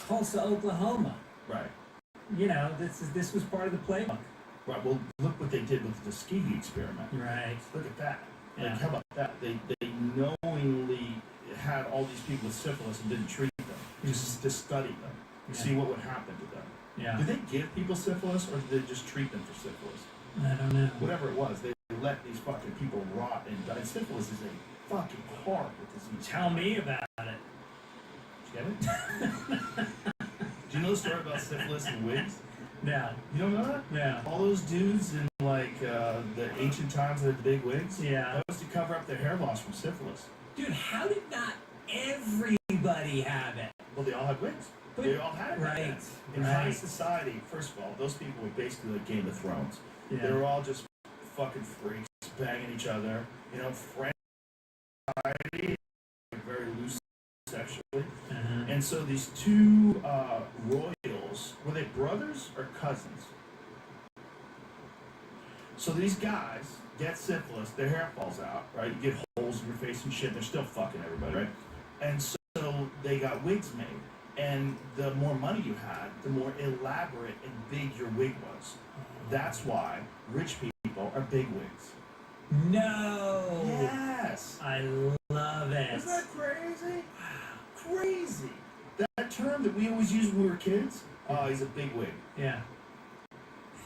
Tulsa, Oklahoma. Right. You know, this was part of the playbook. Right, well, look what they did with the Tuskegee experiment. Right. Look at that. Yeah. Like, how about that? They knowingly had all these people with syphilis and didn't treat them. Just to study them. Yeah. See what would happen to them. Yeah. Did they give people syphilis or did they just treat them for syphilis? I don't know. Whatever it was, they let these fucking people rot and die. Syphilis is a fucking horrible disease. Tell me about it. Get it? Do you know the story about syphilis and wigs? No. You don't know that? No. All those dudes in like the ancient times that had big wigs? Yeah. That was to cover up their hair loss from syphilis. Dude, how did not everybody have it? Well, they all had wigs. But- They all had it. like Right. that. In high Right. society, society, first of all, those people were basically like Game of Thrones. Yeah. They were all just fucking freaks, banging each other. You know, French society, very loose sexually. Uh-huh. And so these two royals, were they brothers or cousins? So these guys get syphilis, their hair falls out, right? You get holes in your face and shit, they're still fucking everybody, right? And so they got wigs made. And the more money you had, the more elaborate and big your wig was. That's why rich people are big wigs. No. Yes! I love it. Isn't that crazy? Crazy! That term that we always used when we were kids, oh, he's a big wig. Yeah.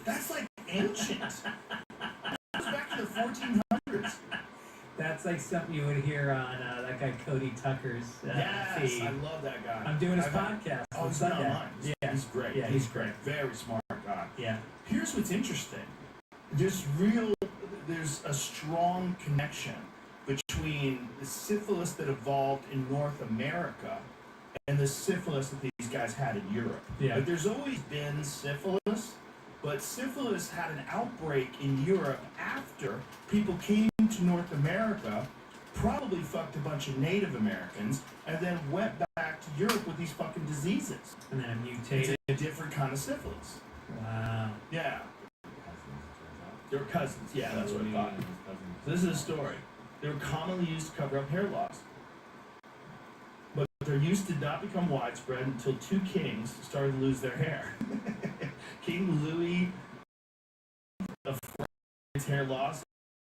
That's like ancient. That was back in the 1400s. That's like something you would hear on that guy Cody Tucker's Yes, feed. I love that guy. I'm doing his I've- podcast. Oh, on he's been Sunday. online. Yeah. He's great. Yeah, he's he's great. Very smart guy. Yeah. Here's what's interesting. There's a strong connection between the syphilis that evolved in North America and the syphilis that these guys had in Europe. Yeah. Like, there's always been syphilis, but syphilis had an outbreak in Europe after people came to North America, probably fucked a bunch of Native Americans, and then went back to Europe with these fucking diseases. And then it It's mutated. a different kind of syphilis. Wow. Yeah. They were cousins. Yeah, that's what I thought. So this is a story. They were commonly used to cover up hair loss. But their use did not become widespread until two kings started to lose their hair. King Louis of France hair loss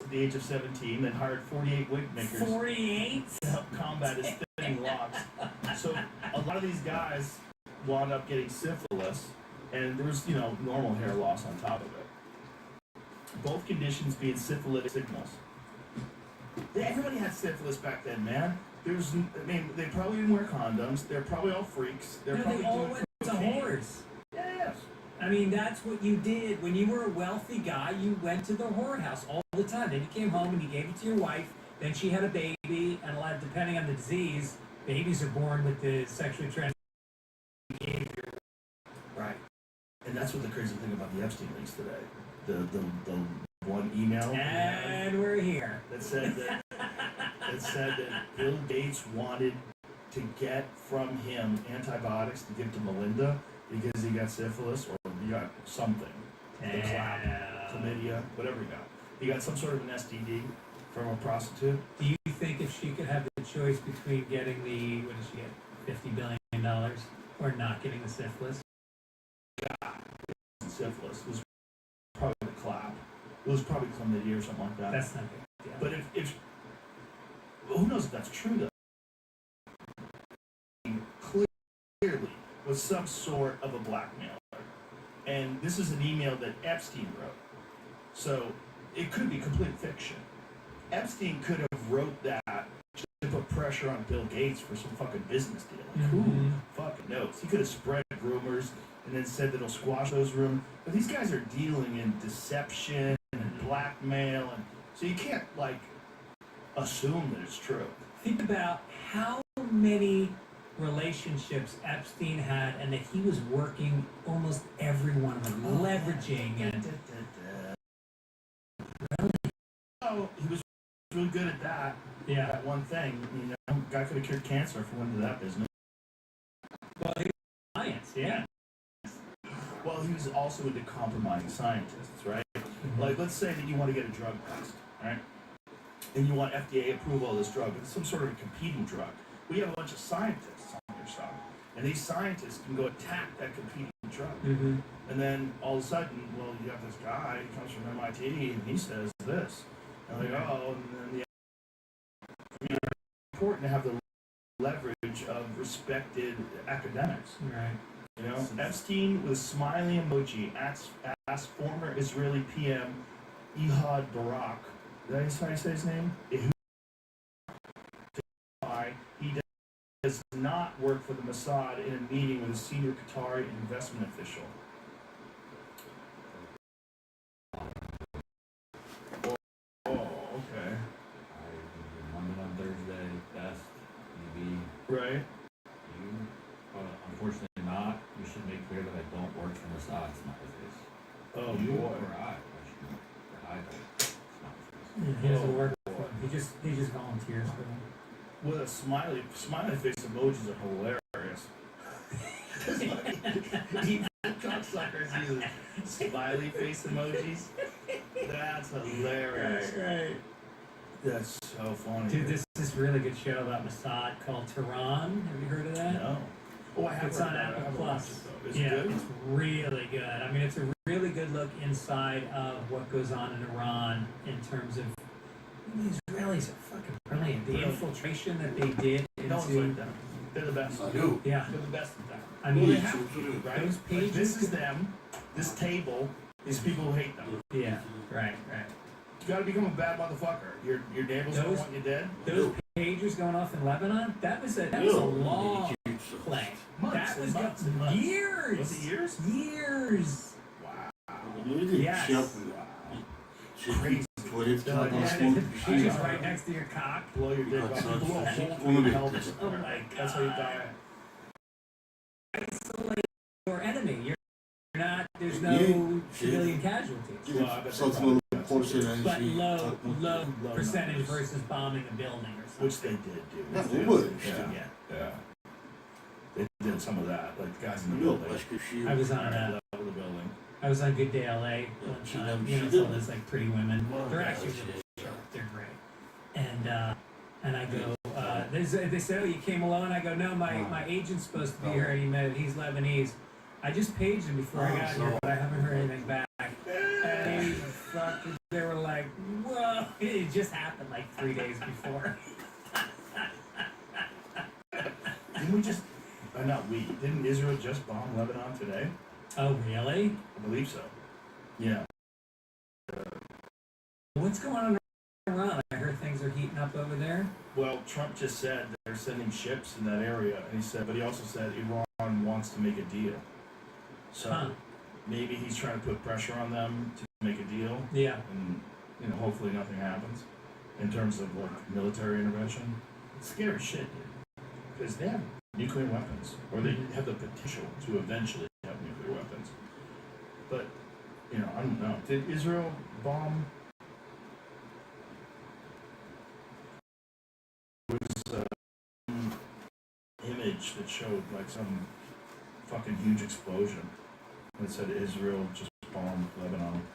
at the age of 17, then hired 48 wig makers 48? to help combat his thinning locks. So a lot of these guys wound up getting syphilis, and there was, normal hair loss on top of it. Both conditions being syphilitic signals. Everybody had syphilis back then, man. They probably didn't wear condoms. They're probably all freaks. They're probably they all doing went to cocaine. whores. Yes. I mean, that's what you did. When you were a wealthy guy, you went to the whorehouse all the time. Then you came home and you gave it to your wife. Then she had a baby, and a lot, depending on the disease, babies are born with the sexually transmitted behavior. Right. And that's what the crazy thing about the Epstein leaks today. The one email And we're here. that said that Bill Gates wanted to get from him antibiotics to give to Melinda because he got syphilis or he got something. The clap, chlamydia, whatever he got. He got some sort of an STD from a prostitute. Do you think if she could have the choice between getting the, what did she get, $50 billion, or not getting the syphilis? Syphilis was probably the clap. It was probably chlamydia or something like that. That's not good. Yeah. But if who knows if that's true though? Clearly was some sort of a blackmailer, and this is an email that Epstein wrote, so it could be complete fiction. Epstein could have wrote that to put pressure on Bill Gates for some fucking business deal. Like, who fucking knows? He could have spread rumors and then said that he'll squash those rumors. But these guys are dealing in deception and blackmail, and so you can't assume that it's true. Think about how many relationships Epstein had and that he was working almost every one of them, leveraging and... Oh, he was really good at that. Yeah. That one thing, guy could have cured cancer if he went into that business. Well, he was science, yeah. Well, he was also into compromising scientists, right? Like, let's say that you want to get a drug test, right? And you want FDA approval of this drug, but it's some sort of a competing drug. We have a bunch of scientists on your side, and these scientists can go attack that competing drug. Mm-hmm. And then all of a sudden, well, you have this guy, he comes from MIT, and he says this. And like, and then it's important to have the leverage of respected academics. Right. Epstein with a smiley emoji asked former Israeli PM Ehud Barak, is that how you say his name? He does not work for the Mossad in a meeting with a senior Qatari investment official. Oh, okay. London on Thursday, best, TV. Right. You, unfortunately not. You should make clear that I don't work for Mossad, smiley face. Oh, You boy. or I don't, smiley face. He doesn't work for him. He just volunteers for him. With a smiley face emojis are hilarious. Evil cocksuckers use smiley face emojis. That's hilarious. Right. That's so funny. Dude, this is a really good show about Mossad called Tehran. Have you heard of that? No. Oh, I have. It's heard on about it. I Apple haven't Plus. watched it, though. Is it Yeah, good? it's really good. I mean, it's a really good look inside of what goes on in Iran in terms of the Israelis are fucking brilliant. The infiltration that they did No one's into like them. They're the best. I do. yeah, They're the best at that. I Well, mean, they have to, right? those Like, pages. this is them. This table is people who hate them. Yeah, right. You gotta become a bad motherfucker. Your neighbors don't Those- want you dead. Those pagers going off in Lebanon. That was a long play. Months That and was months and months. years. Was it years? Years. Wow. Yes. Crazy. She's just right next to your cock. Blow your dick off. That's Blow a such- hole through your pelvis. Oh my That's how you God. die. isolate your enemy. You're not. There's no Yeah. civilian casualties. Well, I bet Something they on probably the portion and But she low talked about- low percentage numbers. versus bombing a building or something. which they did do. Yeah, they would. Yeah. They did some of that, like the guys in the No, building. acho que she. I was on Level of the building. I was on Good Day LA one she time. done- You know, she it's all did. those like pretty women. Wow, They're yeah, actually she- really sharp. They're great. And I go, they said, oh, you came alone? I go, no, my agent's supposed to be here any minute. He's Lebanese. I just paged him before I Oh, got so- here, but I haven't heard anything back. And they were like, whoa, it just happened like 3 days before. Didn't we just? Not we. Didn't Israel just bomb Lebanon today? Oh, really? I believe so. Yeah. What's going on around? I heard things are heating up over there. Well, Trump just said they're sending ships in that area, and but he also said Iran wants to make a deal. So Huh. maybe he's trying to put pressure on them to make a deal, Yeah. and hopefully nothing happens in terms of like military intervention. It's scary shit, dude, because they have nuclear weapons, or they have the potential to eventually have nuclear weapons. But I don't know. Did Israel bomb? There was an image that showed like some fucking huge explosion. That said Israel just bombed Lebanon.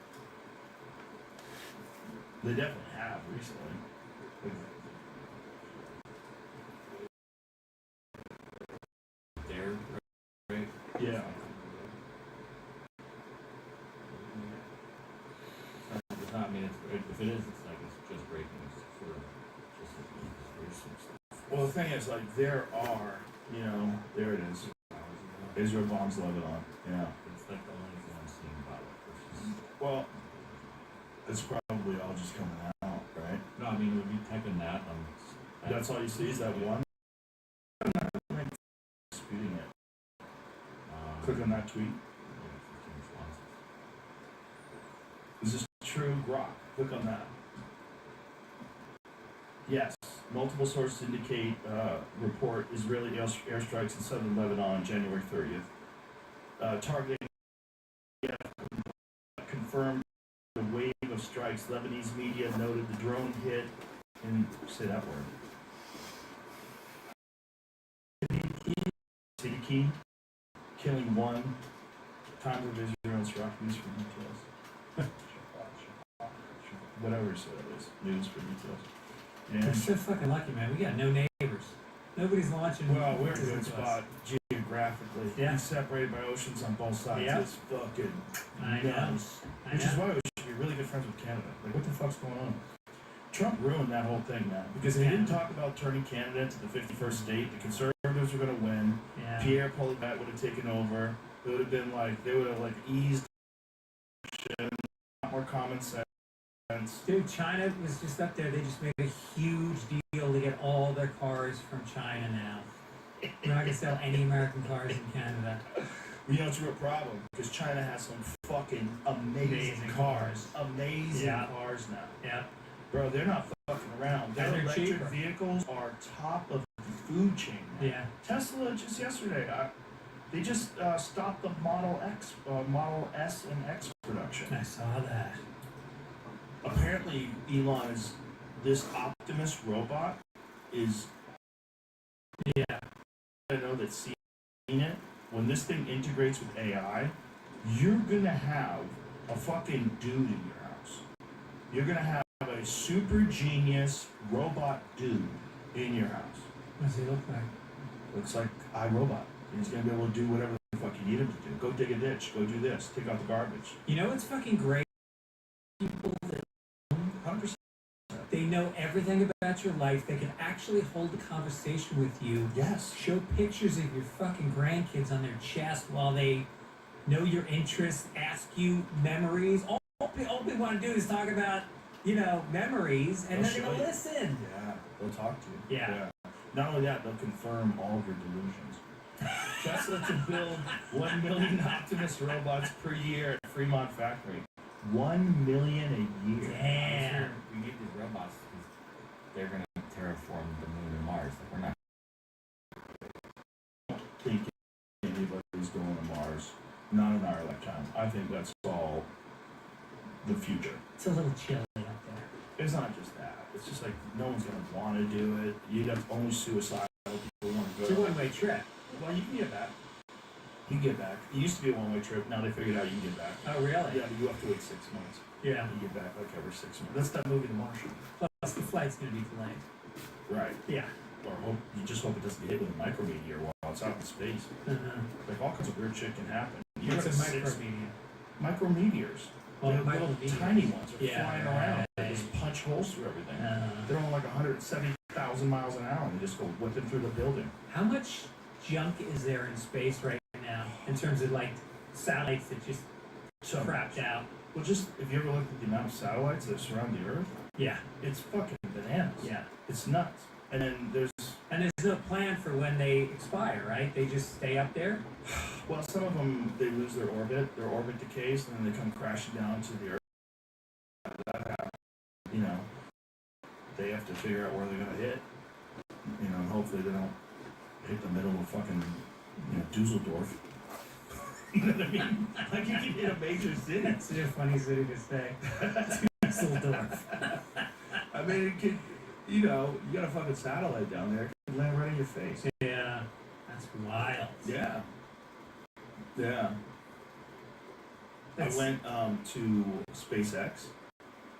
They definitely have recently. There, right? Yeah. It's not. I mean, if it is, it's like it's just breaking. It's sort of just there's some stuff. Well, the thing is, like, there are, there it is. Israel bombs Lebanon. Yeah. It's like the only thing I'm seeing about it. Which is, Well, it's probably all just coming out, right? no, I mean, when you type in that, That's all you see is that one. Disputing it. Click on that tweet. 15 responses. Is this true? Grok. Click on that. Yes. Multiple sources indicate, report Israeli airstrikes in southern Lebanon on January 30th. Targeting confirmed the wave of strikes. Lebanese media noted the drone hit, and say that word. Siddiqui, killing one. Times of Israel instruct news for details. Whatever so that is. News for details. We're And so fucking lucky, man. We got no neighbors. Nobody's launching. well, we're in a good missiles to us. spot geographically. Yeah. We're separated by oceans on both sides. Yeah. It's fucking I know. nuts. I Which is know. why we should be really good friends with Canada. Like, what the fuck's going on? Trump ruined that whole thing, man. Because he didn't talk about turning Canada into the 51st state. The Conservatives were going to win. Yeah. Pierre Poilievre would have taken over. It would have been like, they would have like eased shit, a lot more common sense. Dude, China was just up there. They just made a huge deal to get all their cars from China now. We're not gonna sell any American cars in Canada. It's a real problem because China has some fucking amazing cars. Amazing Yeah. cars now. Yeah. Bro, they're not fucking around. Their And they're electric cheaper. vehicles are top of the food chain now. Yeah. Tesla just yesterday, they just stopped the Model S and X production. I saw that. Apparently, this Optimus robot is. Yeah. I know that seeing it, when this thing integrates with AI, you're gonna have a fucking dude in your house. You're gonna have a super genius robot dude in your house. What does he look like? Looks like iRobot. He's gonna be able to do whatever the fuck you need him to do. Go dig a ditch. Go do this. Take out the garbage. You know what's fucking great? People that 100%. they know everything about your life. They can actually hold a conversation with you. Yes. Show pictures of your fucking grandkids on their chest while they know your interests, ask you memories. All they want to do is talk about, memories, and They'll they're show going to you. listen. Yeah. They'll talk to you. Yeah. Not only that, they'll confirm all of your delusions. Tesla to build 1 million Optimus robots per year at Fremont factory. 1 million a year. Damn. We need these robots because they're gonna terraform the moon and Mars. Like, we're not. Think anybody I think that's all the future. It's a little chilly up there. It's not just that. It's just like no one's gonna want to do it. You got only suicidal people want to It's a go. one-way trip. Well, you can get back. You can get back. It used to be a one-way trip. Now they figured out you can get back. Oh, really? Yeah, you have to wait 6 months. Yeah. You get back like every 6 months. That's that movie, The Martian. Plus, the flight's gonna be delayed. Right. Yeah. Or you just hope it doesn't get hit with a micrometeor while it's out in space. Uh-huh. Like all kinds of weird shit can happen. You What's have a 6 micrometeor? micrometeors. Oh, They're little micrometeors. tiny ones. They're Yeah, flying right, around. They right. just punch holes through everything. Uh, They're on like 170,000 miles an hour and they just go whipping through the building. how much junk is there in space right now in terms of like satellites that just So, crapped out? well, just if you ever looked at the amount of satellites that surround the Earth, Yeah. it's fucking bananas. Yeah. It's nuts. And then there's, And there's no plan for when they expire, right? They just stay up there. well, some of them, they lose their orbit decays, and then they come crashing down to the Earth. That happens. You know, they have to figure out where they're going to hit. You know, and hopefully they don't hit the middle of fucking, Dusseldorf. You know what I mean? Like you can hit a major city. It's such a funny city to say. Dusseldorf. I mean, it could, you got a fucking satellite down there. It could land right in your face. Yeah. That's wild. Yeah. Yeah. That's, I went to SpaceX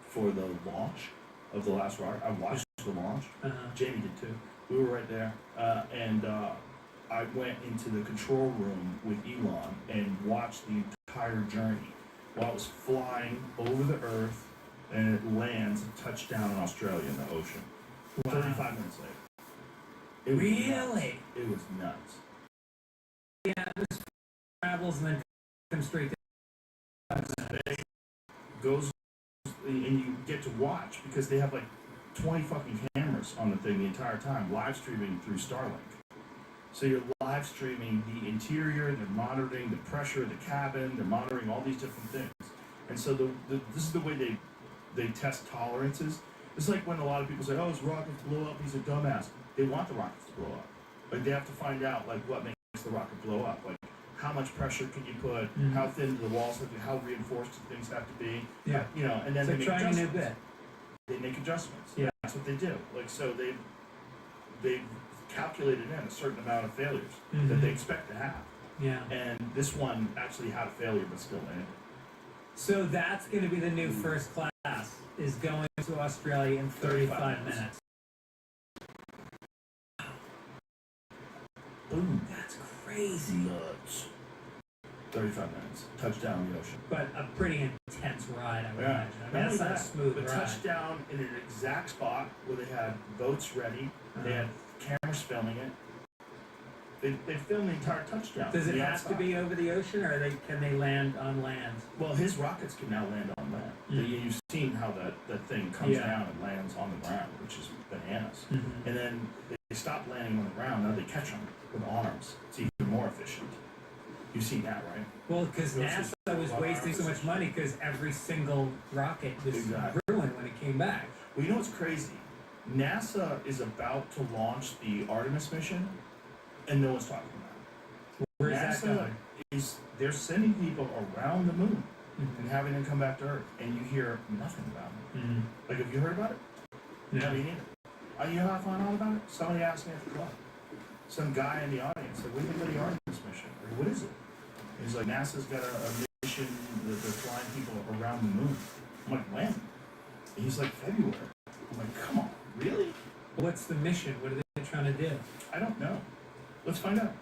for the launch of the last rocket. I watched the launch. uh-huh. Jamie did too. We were right there. And I went into the control room with Elon and watched the entire journey while it was flying over the Earth and it lands and touched down in Australia in the ocean. Wow. 35 minutes later. It was Really? nuts. It was nuts. Yeah, this travels and then comes straight to Goes and you get to watch because they have like 20 fucking cameras on the thing the entire time, live streaming through Starlink. So you're live streaming the interior, they're monitoring the pressure of the cabin, they're monitoring all these different things. And so this is the way they test tolerances. It's like when a lot of people say, oh, his rockets blow up, he's a dumbass. They want the rockets to blow up. Like they have to find out like what makes the rocket blow up. Like how much pressure can you put, how thin do the walls have to be, how reinforced do things have to be. Yeah. And then It's they like make trying a new adjustments. bit. They make adjustments. Yeah. That's what they do. Like so they've calculated in a certain amount of failures that they expect to have. Yeah. And this one actually had a failure but still landed. So that's going to be the new first class, is going to Australia in 35 minutes. Boom. That's crazy. Nuts. 35 minutes. Touchdown in the ocean. But a pretty intense ride, I would Yeah. imagine. I mean, that's not a smooth But ride. touchdown in an exact spot where they had boats ready. They had cameras filming it. They filmed the entire touchdown. Does it Yeah, have to be over the ocean, or can they land on land? Well, his rockets can now land on land. You've seen how that thing comes Yeah. down and lands on the ground, which is bananas. And then they stop landing on the ground. Now they catch them with arms. It's even more efficient. You've seen that, right? Well, because NASA was wasting so much money because every single rocket was ruined when it came back. Well, you know what's crazy? NASA is about to launch the Artemis mission, and no one's talking about it. Where's NASA that going? they're sending people around the moon and having them come back to Earth, and you hear nothing about it. Like, have you heard about it? No. Me neither. You know how I found out about it? Somebody asked me at the club. Some guy in the audience said, what do you think of the Artemis mission? Or, what is it? And he's like, NASA's got a mission that they're flying people around the moon. I'm like, when? And he's like, February. I'm like, come on, really? What's the mission? What are they trying to do? I don't know. Let's find out.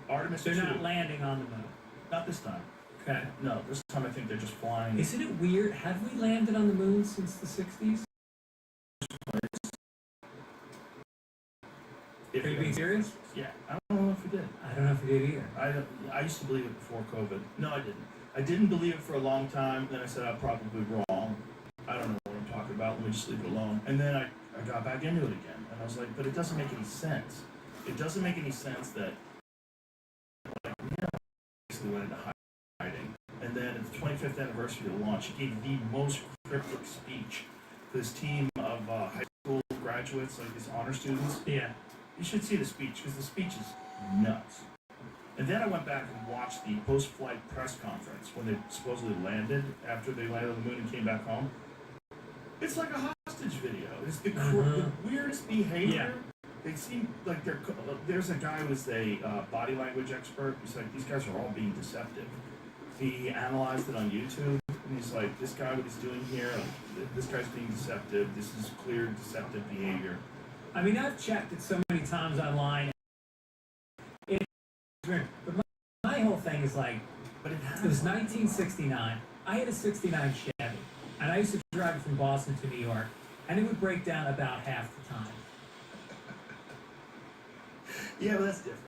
Artemis They're 2. not landing on the moon. Not this time. Okay. No, this time I think they're just flying. Isn't it weird? Have we landed on the moon since the 60s? Are you being serious? Yeah, I don't know if we did. I don't know if we did either. I used to believe it before COVID. No, I didn't. I didn't believe it for a long time. Then I said I'm probably wrong. I don't know what I'm talking about. Let me just leave it alone. And then I got back into it again, and I was like, but it doesn't make any sense. It doesn't make any sense that basically went into hiding. And then at the 25th anniversary of the launch, he gave the most cryptic speech to this team of high school graduates, like these honor students. Yeah. You should see the speech, because the speech is nuts. And then I went back and watched the post-flight press conference when they supposedly landed after they landed on the moon and came back home. It's like a hostage video. It's the weirdest behavior. They seem like there's a guy who's a body language expert. He's like, these guys are all being deceptive. He analyzed it on YouTube, and he's like, this guy, what he's doing here, this guy's being deceptive. This is clear deceptive behavior. I mean, I've checked it so many times online. But my whole thing is like, But it was 1969. I had a 69 Chevy, and I used to drive it from Boston to New York, and it would break down about half the time. Yeah, well, that's different.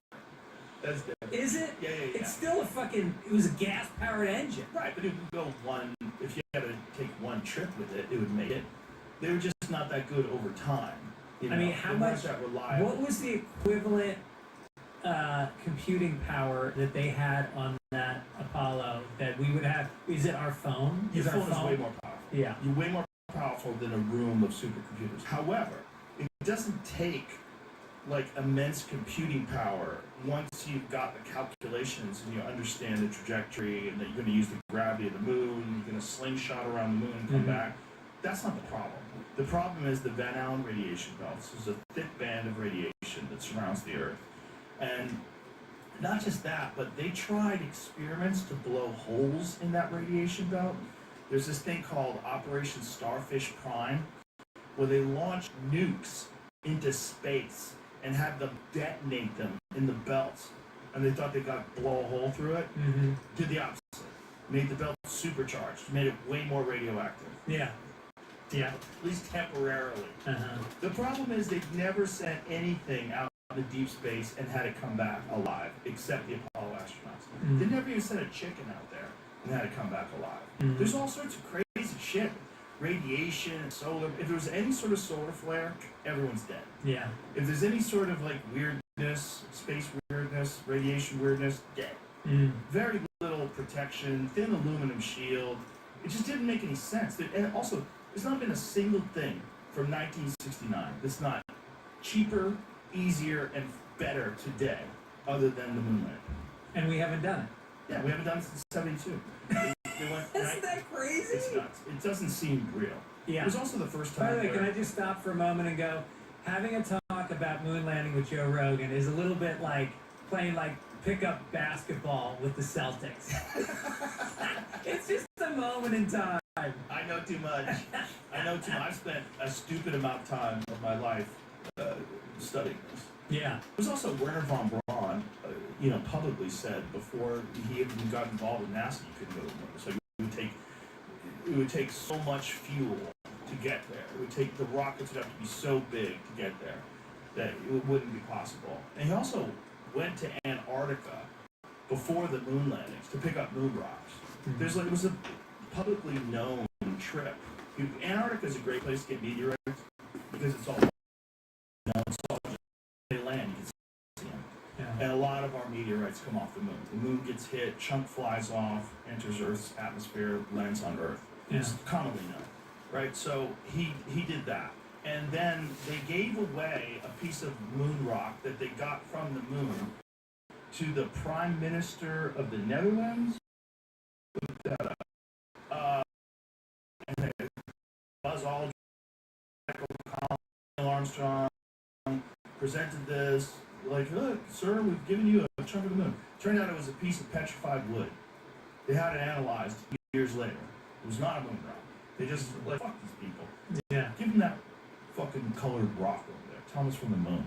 That's different. Is it? Yeah. It's still it was a gas-powered engine. Right, but it would go if you had to take one trip with it, it would make it. They were just not that good over time. You know? I mean, how much, that reliable. what was the equivalent computing power that they had on that Apollo that we would have? Is it our phone? Your phone is way more powerful. Yeah. You're way more powerful than a room of supercomputers. However, it doesn't take like immense computing power once you've got the calculations and you understand the trajectory and that you're going to use the gravity of the moon, you're going to slingshot around the moon and come back. That's not the problem. The problem is the Van Allen radiation belt. This is a thick band of radiation that surrounds the Earth. And not just that, but they tried experiments to blow holes in that radiation belt. There's this thing called Operation Starfish Prime, where they launched nukes into space and had them detonate them in the belt. And they thought they got blow a hole through it. Did the opposite. Made the belt supercharged, made it way more radioactive. Yeah. At least temporarily. The problem is they've never sent anything out into deep space and had it come back alive, except the Apollo astronauts. They never even sent a chicken out there and had it come back alive. There's all sorts of crazy shit. Radiation, solar. If there was any sort of solar flare, everyone's dead. Yeah. If there's any sort of like weirdness, space weirdness, radiation weirdness, dead. Very little protection, thin aluminum shield. It just didn't make any sense. And also, there's not been a single thing from 1969 that's not cheaper, easier, and better today, other than the moon landing. And we haven't done it. Yeah, we haven't done it since '72. Isn't that crazy? It's nuts. It doesn't seem real. Yeah. It was also the first time. By the way, can I just stop for a moment and go, having a talk about moon landing with Joe Rogan is a little bit like playing like pickup basketball with the Celtics. It's just a moment in time. I know too much. I've spent a stupid amount of time of my life studying this. Yeah. There's also Werner von Braun, publicly said before he even got involved with NASA, you couldn't go to the moon. So it would take so much fuel to get there. It would take the rockets would have to be so big to get there that it wouldn't be possible. And he also went to Antarctica before the moon landings to pick up moon rocks. It was a publicly known trip. Antarctica is a great place to get meteorites because it's all they land, you can see them. Yeah. And a lot of our meteorites come off the moon. The moon gets hit, chunk flies off, enters Earth's atmosphere, lands on Earth. Yeah. It's commonly known, right? So he did that. And then they gave away a piece of moon rock that they got from the moon to the Prime Minister of the Netherlands. Look that up. And Buzz Aldrin, Neil Armstrong presented this, like, look, sir, we've given you a chunk of the moon. Turned out it was a piece of petrified wood. They had it analyzed years later. It was not a moon rock. They just, like, fuck these people. Yeah. Give them that fucking colored rock over there. Tell them it's from the moon.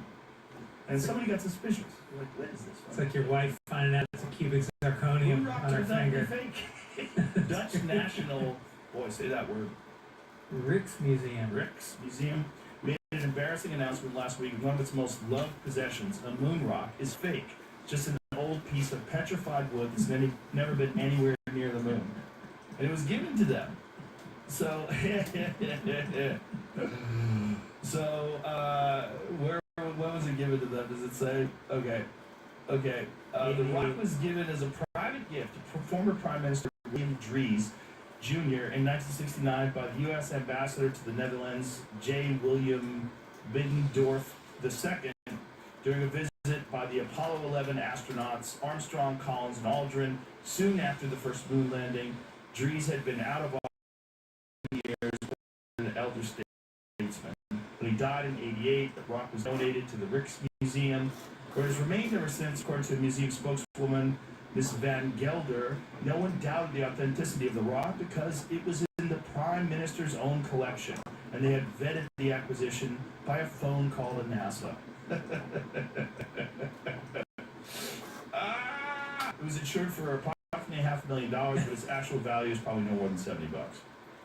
And somebody got suspicious. They're like, what is this? It's like your wife finding out it's a cubic zirconium on her finger. Fake. Dutch National, boy, say that word. Rijksmuseum made an embarrassing announcement last week. One of its most loved possessions, a moon rock, is fake. Just an old piece of petrified wood that's never been anywhere near the moon. And it was given to them. So, what was it given to them? Does it say? Okay. The rock was given as a private gift to former Prime Minister William Dries Jr. in 1969 by the U.S. Ambassador to the Netherlands, J. William Biddendorf II, during a visit by the Apollo 11 astronauts Armstrong, Collins, and Aldrin soon after the first moon landing. Dries had been out of office for years, an elder statesman. When he died in '88, the rock was donated to the Rijksmuseum, where it has remained ever since, according to the museum spokeswoman, Miss Van Gelder. No one doubted the authenticity of the rock because it was in the Prime Minister's own collection, and they had vetted the acquisition by a phone call to NASA. It was insured for approximately $500,000, but its actual value is probably no more than $70.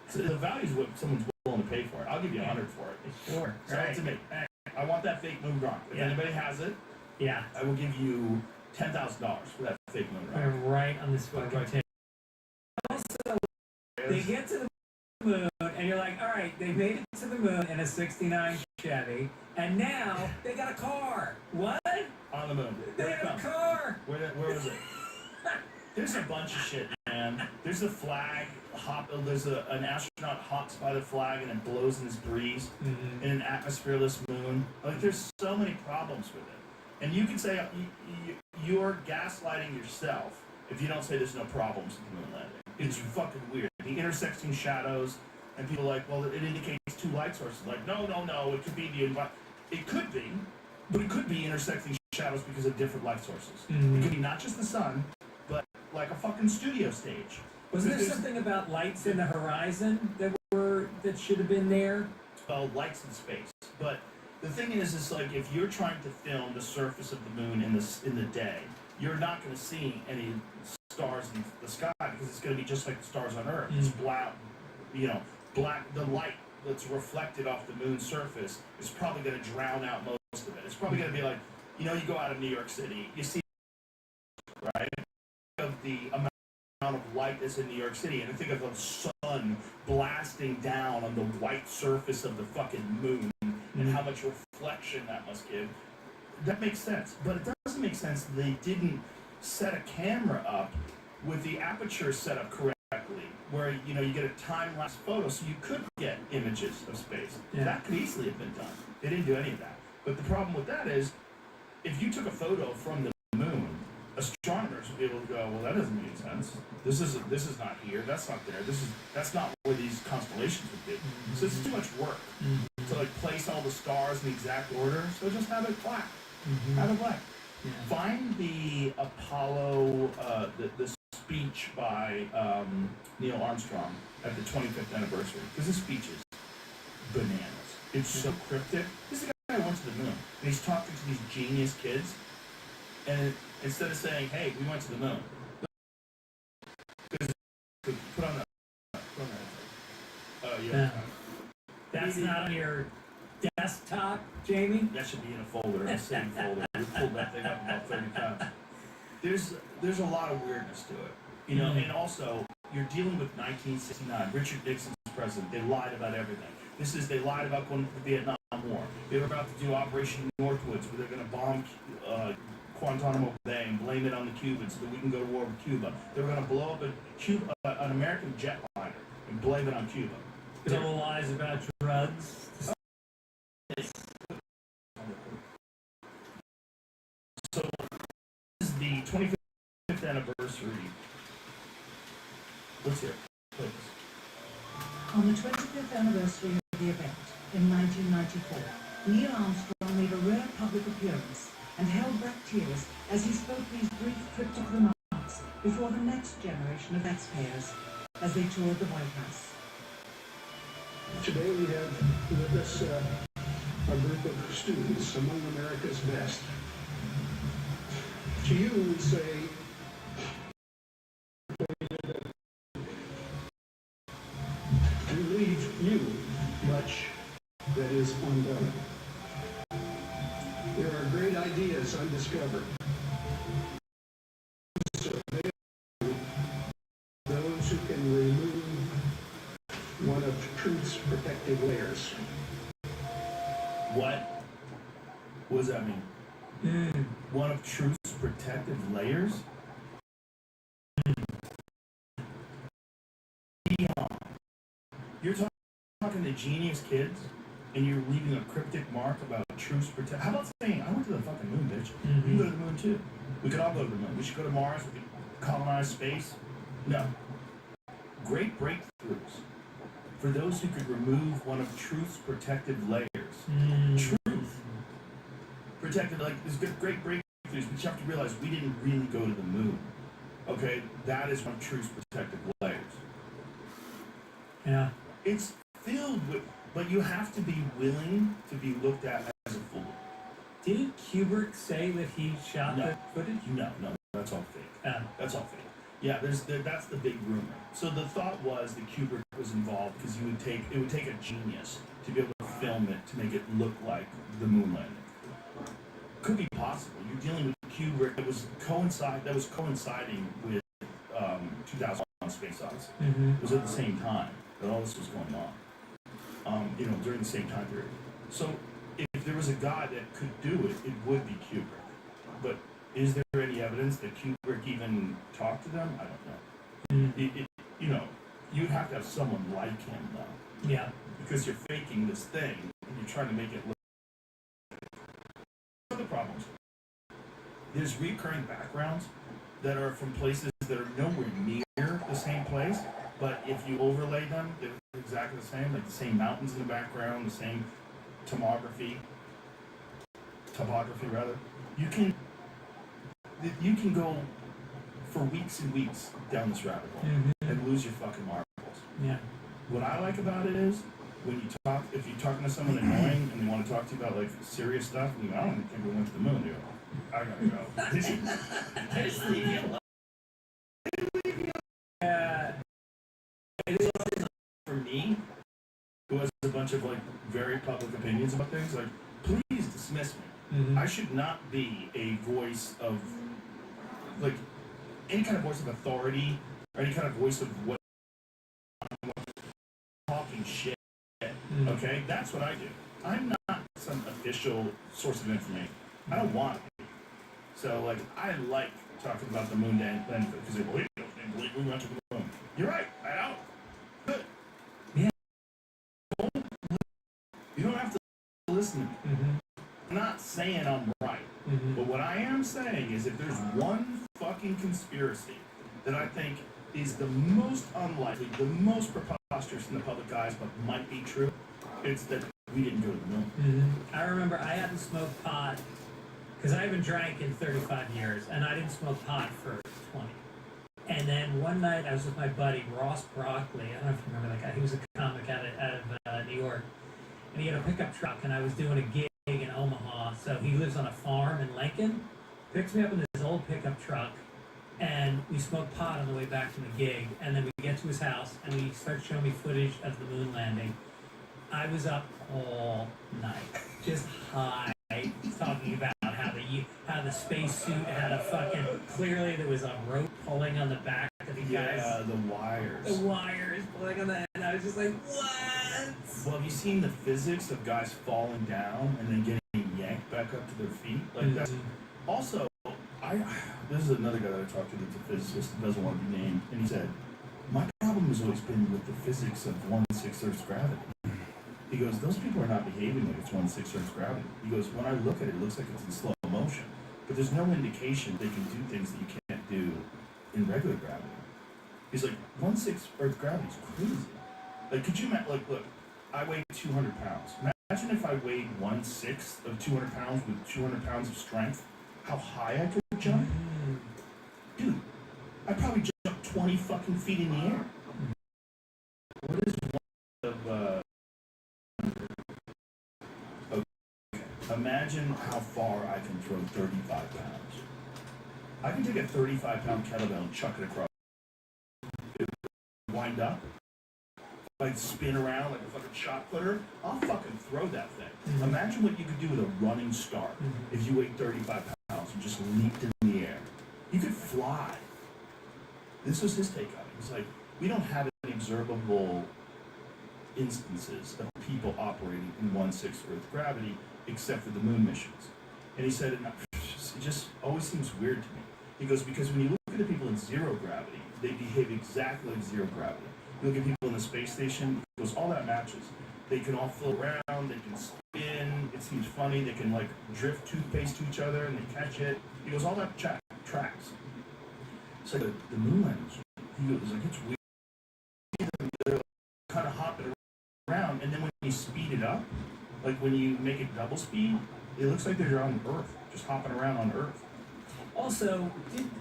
So the value is what someone's willing to pay for it. I'll give you $100 for it. Sure. Sell it to me. Hey, I want that fake moon rock. If Yeah. anybody has it, Yeah. I will give you $10,000 for that fake moon Put it rock. right on this fucking Right. tip. Also, they get to the moon, and you're like, all right, they made it to the moon in a '69 Chevy, and now they got a car. What? On the moon. They Here it have a comes. car. Where was it? There's a bunch of shit, man. There's a flag there's an astronaut hops by the flag and it blows in this breeze Mm-hmm. in an atmosphereless moon. Like, there's so many problems with it. And you can say you're gaslighting yourself if you don't say there's no problems with the moon landing. It's fucking weird. The intersecting shadows, and people are like, well, it indicates two light sources. Like, no, it could be the environment. It could be, but it could be intersecting shadows because of different light sources. Mhm. It could be not just the sun, but like a fucking studio stage. Wasn't there Because something about lights in the horizon that should have been there? well, lights in space. But the thing is like if you're trying to film the surface of the moon in the day, you're not going to see any stars in the sky because it's going to be just like the stars on Earth. It's black, black. The light that's reflected off the moon's surface is probably going to drown out most of it. It's probably going to be like, you go out of New York City, you see, right, of the amount of light that's in New York City, and I think of the sun blasting down on the white surface of the fucking moon and how much reflection that must give. That makes sense, but it doesn't make sense that they didn't set a camera up with the aperture set up correctly, where you get a time-lapse photo, so you could get images of space. Yeah. That could easily have been done. They didn't do any of that. But the problem with that is, if you took a photo from the moon, astronomers would be able to go, well, that doesn't make sense. This is not here. That's not there. That's not where these constellations would be. So it's too much work to place all the stars in the exact order. So just have it black. Have it black. Yeah. Find the Apollo, the speech by Neil Armstrong at the 25th anniversary, because this speech is bananas. It's so cryptic. This is the guy who went to the moon, and he's talking to these genius kids, and instead of saying, "Hey, we went to the moon," put on that. Yeah. That's not on your desktop, Jamie? That should be in a folder, a saved folder. We pulled that thing up about 30 times. There's a lot of weirdness to it, and also you're dealing with 1969. Richard Nixon's president. They lied about everything. They lied about going to the Vietnam War. They were about to do Operation Northwoods, where they're going to bomb Guantanamo Bay and blame it on the Cubans so that we can go to war with Cuba. They were going to blow up an American jetliner and blame it on Cuba. Double lies about drugs. So this is the 25th anniversary. Let's hear it, please. On the 25th anniversary of the event, in 1994, Neil Armstrong made a rare public appearance and held back tears as he spoke these brief cryptic remarks before the next generation of taxpayers as they toured the White House. Today we have with us a group of students among America's best. To you, we say, we leave you much that is undone. There are great ideas undiscovered. So those who can remove one of truth's protective layers. What? What does that mean? One of truth's protective layers? You're talking to genius kids and you're leaving a cryptic mark about truths protect. How about saying, I went to the fucking moon, bitch. You Mhm. can go to the moon too. We could all go to the moon. We should go to Mars. We could colonize space. No. Great breakthroughs for those who could remove one of truth's protective layers. Truth protected, like, there's great breakthroughs, but you have to realize we didn't really go to the moon. Okay? That is one of truth's protective layers. Yeah. It's filled with, but you have to be willing to be looked at as a fool. Didn't Kubrick say that he shot No. the footage? No, that's all fake. Um, That's all fake. Yeah, that's the big rumor. So the thought was that Kubrick was involved because it would take a genius to be able to film it to make it look like the moon landing. Could be possible. You're dealing with Kubrick. That was coinciding with 2001: Space Odyssey. It was at the same time that all this was going on. During the same time period. So if there was a guy that could do it, it would be Kubrick. But is there any evidence that Kubrick even talked to them? I don't know. You'd have to have someone like him, though. Yeah. Because you're faking this thing, and you're trying to make it look. Other problems. There's recurring backgrounds that are from places that are nowhere near the same place, but if you overlay them, they're exactly the same, like the same mountains in the background, the same topography rather. You can go for weeks and weeks down this rabbit hole and lose your fucking marbles. Yeah. What I like about it is if you're talking to someone annoying and they want to talk to you about like serious stuff, and you go, I don't think we went to the moon. You go, I gotta go. Just leave me alone. For me, who has a bunch of like very public opinions about things, like please dismiss me. I should not be a voice of like any kind of voice of authority or any kind of voice of what talking shit. Okay, that's what I do. I'm not some official source of information. I don't want to be. So like I like talking about the moon landing because they believe we went to the moon. You're right. I don't. Good. Yeah. You don't have to listen to me. I'm not saying I'm right. But what I am saying is if there's one fucking conspiracy that I think is the most unlikely, the most preposterous in the public eyes, but might be true, it's that we didn't go to the moon. I remember I hadn't smoked pot because I haven't drank in 35 years, and I didn't smoke pot for 20. And then one night I was with my buddy Ross Broccoli. I don't know if you remember that guy. He was a comic out of New York, and he had a pickup truck, and I was doing a gig in Omaha. So he lives on a farm in Lincoln. Picks me up in this old pickup truck, and we smoked pot on the way back from the gig. And then we get to his house, and he starts showing me footage of the moon landing. I was up all night, just high, talking about how the spacesuit had a fucking, clearly there was a rope pulling on the back of the guys. Yeah, the wires. The wires pulling on that, and I was just like, what? Well, have you seen the physics of guys falling down and then getting yanked back up to their feet? Like that's also, this is another guy that I talked to that's a physicist that doesn't want to be named, and he said, my problem has always been with the physics of 1/6 Earth's gravity. He goes, those people are not behaving like it's 1/6 Earth's gravity. He goes, when I look at it, it looks like it's in slow motion. But there's no indication they can do things that you can't do in regular gravity. He's like, 1/6 Earth gravity is crazy. Like, could you imagine, like, look, I weigh 200 pounds. Imagine if I weighed 1/6 of 200 pounds with 200 pounds of strength, how high I could jump? Dude, I'd probably jump 20 fucking feet in the air. What is one of, imagine how far I can throw 35 pounds. I can take a 35-pound kettlebell and chuck it across. It wind up. If I spin around like a fucking shot putter, I'll fucking throw that thing. Imagine what you could do with a running start if you weighed 35 pounds and just leaped in the air. You could fly. This was his take on it. He's like, we don't have any observable instances of people operating in 1/6 Earth gravity except for the moon missions. And he said, it just always seems weird to me. He goes, because when you look at the people in zero gravity, they behave exactly like zero gravity. You look at people in the space station, he goes, all that matches. They can all float around, they can spin, it seems funny, they can like drift toothpaste to each other and they catch it. He goes, all that tracks. So the moon landings, he goes, like, it's weird. They're like, kind of hopping around, and then when you speed it up, like when you make it double speed, it looks like they're on Earth, just hopping around on Earth. Also,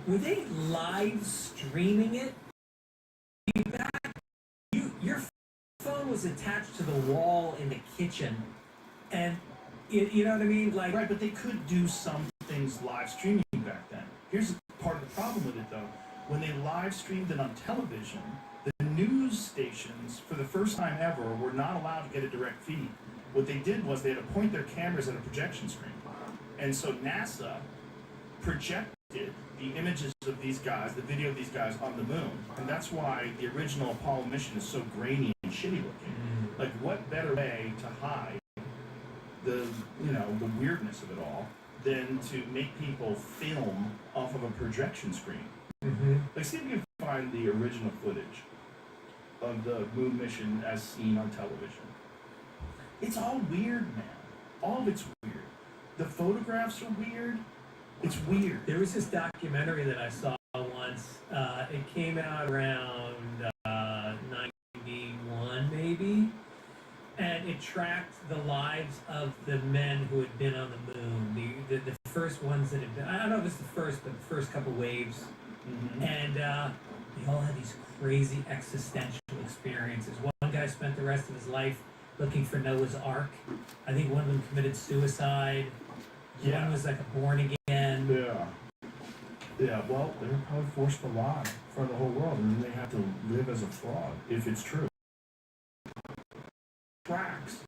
were they live streaming it? Your phone was attached to the wall in the kitchen, and you know what I mean? Like, Right, but they could do some things live streaming back then. Here's part of the problem with it, though. When they live streamed it on television, the news stations, for the first time ever, were not allowed to get a direct feed. What they did was they had to point their cameras at a projection screen. And so NASA projected the images of these guys, the video of these guys on the moon. And that's why the original Apollo mission is so grainy and shitty looking. Like, what better way to hide the weirdness of it all than to make people film off of a projection screen? Like, see if you can find the original footage of the moon mission as seen on television. It's all weird, man. All of it's weird. The photographs are weird. It's weird. there was this documentary that I saw once. It came out around 91, maybe, and it tracked the lives of the men who had been on the moon. The first ones that had been. I don't know if it's the first, but the first couple waves. And they all had these crazy existential experiences. One guy spent the rest of his life looking for Noah's Ark. I think one of them committed suicide. Yeah. One was like a born again. Yeah, well, they were probably forced to lie for the whole world, and then they have to live as a fraud, if it's true. Tracks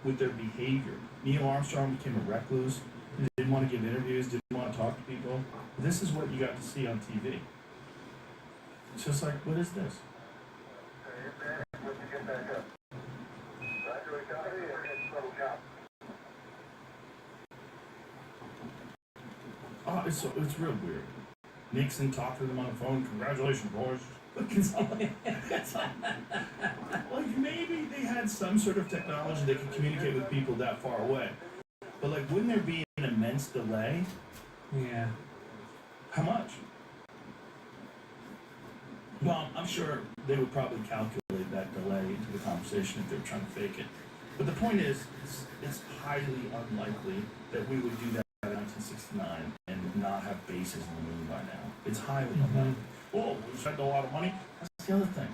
with their behavior. Neil Armstrong became a recluse. He didn't want to give interviews, didn't want to talk to people. This is what you got to see on TV. It's just like, what is this? Oh, it's real weird. Nixon talked to them on the phone. Congratulations, boys. Like, maybe they had some sort of technology that could communicate with people that far away. But, like, wouldn't there be an immense delay? Yeah. How much? Well, I'm sure they would probably calculate that delay into the conversation if they were trying to fake it. But the point is, it's highly unlikely that we would do that in 1969 and not have bases on the moon by now. It's highly unlikely. Whoa, we spent a lot of money. That's the other thing.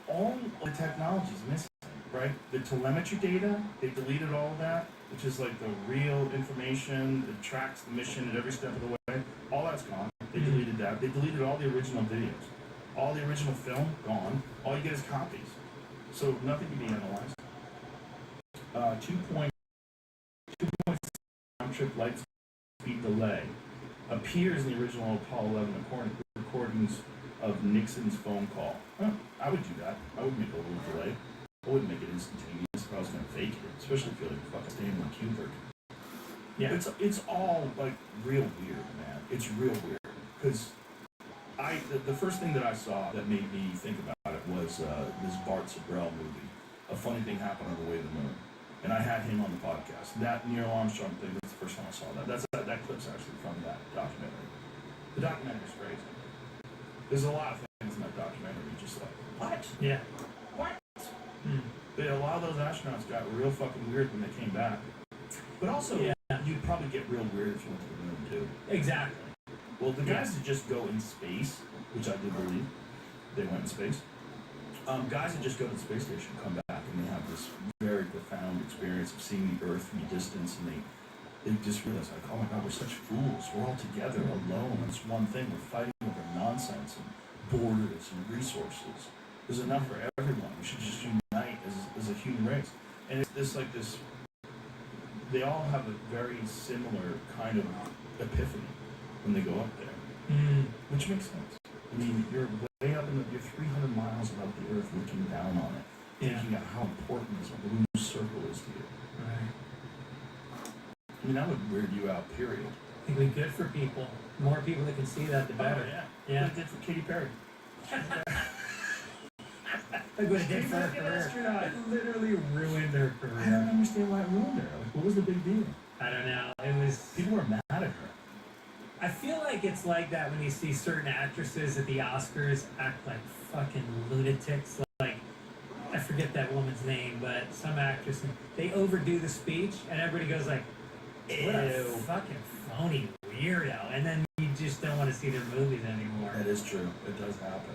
All the technology is missing, right? The telemetry data, they deleted all of that, which is like the real information that tracks the mission at every step of the way. All that's gone. They deleted that. They deleted all the original videos. All the original film, gone. All you get is copies. So nothing can be analyzed. 2.6 round-trip light speed delay appears in the original Apollo 11 recordings of Nixon's phone call. Huh, I would do that. I would make a little delay. I wouldn't make it instantaneous if I was going to fake it, especially if you're like fucking staying in Cuba. Yeah, it's all like real weird, man. It's real weird because the first thing that I saw that made me think about it was this Bart Sabrell movie. A funny thing happened on the way to the moon, and I had him on the podcast. That Neil Armstrong thing. That's the first time I saw that. That clip's actually from that documentary. The documentary's crazy. There's a lot of things in that documentary just like, what? Yeah. What? But a lot of those astronauts got real fucking weird when they came back. But also, you'd probably get real weird if you went to the moon too. Exactly. Well, the guys that just go in space, which I do believe they went in space, guys that just go to the space station come back and they have this very profound experience of seeing the Earth from a distance, and they just realize, like, oh my God, we're such fools. We're all together, alone. It's one thing. We're fighting over nonsense and borders and resources. There's enough for everyone. We should just unite as a human race. And it's this, they all have a very similar kind of epiphany when they go up there, which makes sense. I mean, you're way up you're 300 miles above the Earth looking down on it, thinking about how important this blue circle is to you. Right. I mean, that would weird you out, period. It'd be good for people. The more people that can see that, the better. Oh, yeah. What it did for Katy Perry. Look what it did She's for her like an career. astronaut. It literally ruined her I don't career. understand why it ruined her. Like, what was the big deal? I don't know. It was. People were mad at her. I feel like it's like that when you see certain actresses at the Oscars act like fucking lunatics. Like, I forget that woman's name, but some actress, they overdo the speech, and everybody goes like, what a Ew. fucking phony weirdo. And then you just don't want to see their movies anymore. That is true. It does happen.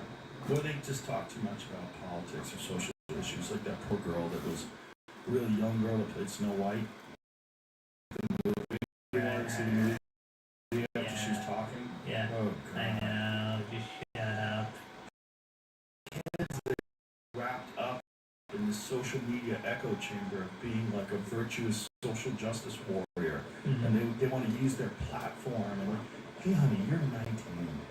Or they just talk too much about politics or social issues. Like that poor girl that was a really young girl that played Snow White. You wanted to see the movie after she was talking? Yeah. Oh, God. I know. Just shut up. Kids that are wrapped up in the social media echo chamber of being like a virtuous social justice warrior. Mhm. And they want to use their platform and like, hey honey, you're 19.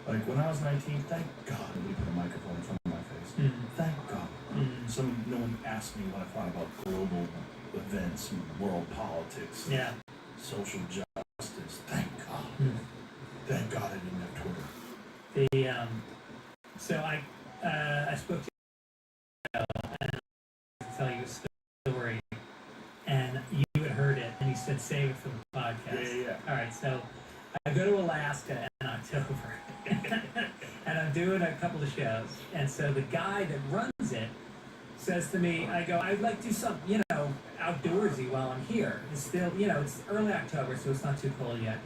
Like when I was 19, thank God nobody put a microphone in front of my face. Mhm. Thank God. Mhm. No one asked me what I thought about global events and world politics and Yeah. social justice. Thank God. Mhm. Thank God I didn't have Twitter. So I spoke to you and I tell you a story, and you had heard it, and you said save it for the podcast. Yeah. All right, so I go to Alaska in October, and I'm doing a couple of shows, and so the guy that runs it says to me, I go, I'd like to do something, outdoorsy while I'm here. It's still, it's early October, so it's not too cold yet.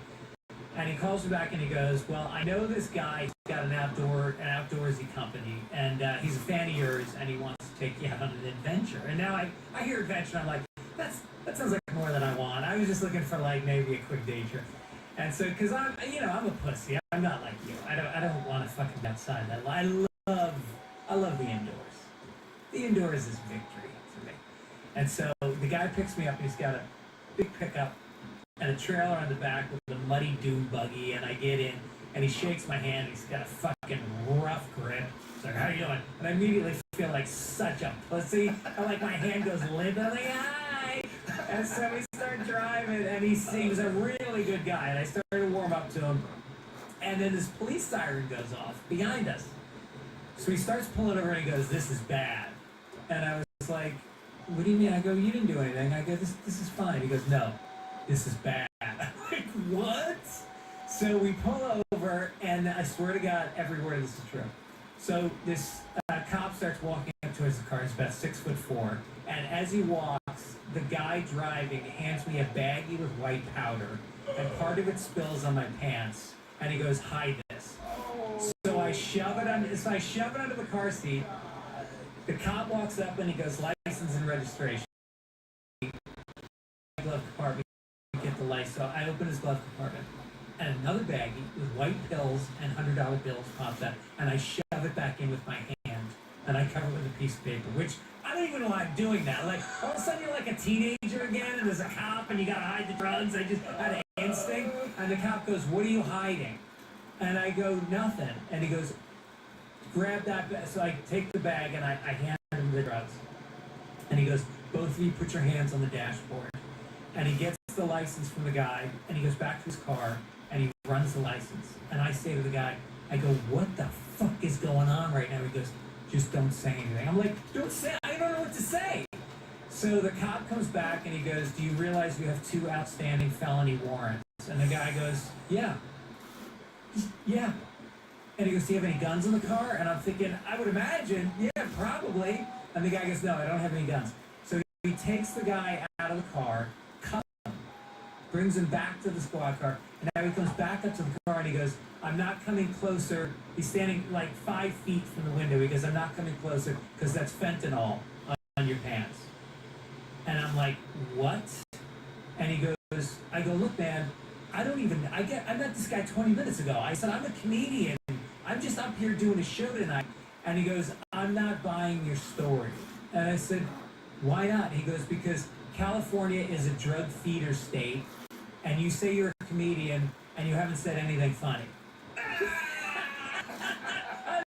And he calls me back and he goes, well, I know this guy's got an outdoorsy company, and he's a fan of yours, and he wants to take you out on an adventure. And now I hear adventure, and I'm like, that sounds like more than I want. I was just looking for like maybe a quick day trip. And so, cause I'm a pussy. I'm not like you. I don't want to fucking be outside. I love the indoors. The indoors is victory for me. And so the guy picks me up, and he's got a big pickup and a trailer on the back with a muddy dune buggy, and I get in, and he shakes my hand, and he's got a fucking rough grip. He's like, how you doing? And I immediately feel like such a pussy. And like my hand goes limp, and I'm like, hi! And so we start driving, and he was a really good guy, and I started to warm up to him. And then this police siren goes off behind us. So he starts pulling over, and he goes, this is bad. And I was like, what do you mean? I go, you didn't do anything. I go, this is fine. He goes, no. This is bad. I'm like, what? So we pull over, and I swear to God, every word of this is true. So this cop starts walking up towards the car. He's about 6'4", and as he walks, the guy driving hands me a baggie with white powder, and part of it spills on my pants, and he goes, hide this. So I shove it under the car seat. The cop walks up, and he goes, license and registration. Glove compartment. Get the license. So I open his glove compartment, and another baggie with white pills and $100 bills pops out, and I shove it back in with my hand, and I cover it with a piece of paper, which I don't even know why I'm doing that. Like, all of a sudden you're like a teenager again, and there's a cop, and you gotta hide the drugs. I just had an instinct, and the cop goes, what are you hiding? And I go, nothing. And he goes, grab that bag. So I take the bag, and I hand him the drugs. And he goes, both of you put your hands on the dashboard. And he gets the license from the guy, and he goes back to his car, and he runs the license. And I say to the guy, I go, what the fuck is going on right now? He goes, just don't say anything. I'm like, I don't know what to say. So the cop comes back, and he goes, do you realize you have 2 outstanding felony warrants? And the guy goes, yeah. Yeah. And he goes, do you have any guns in the car? And I'm thinking, I would imagine, yeah, probably. And the guy goes, no, I don't have any guns. So he takes the guy out of the car, brings him back to the squad car, and now he comes back up to the car, and he goes, I'm not coming closer. He's standing like 5 feet from the window. He goes, I'm not coming closer because that's fentanyl on your pants. And I'm like, what? And he goes, I go, look, man, I met this guy 20 minutes ago. I said, I'm a comedian. I'm just up here doing a show tonight. And he goes, I'm not buying your story. And I said, why not? He goes, because California is a drug feeder state, and you say you're a comedian, and you haven't said anything funny. And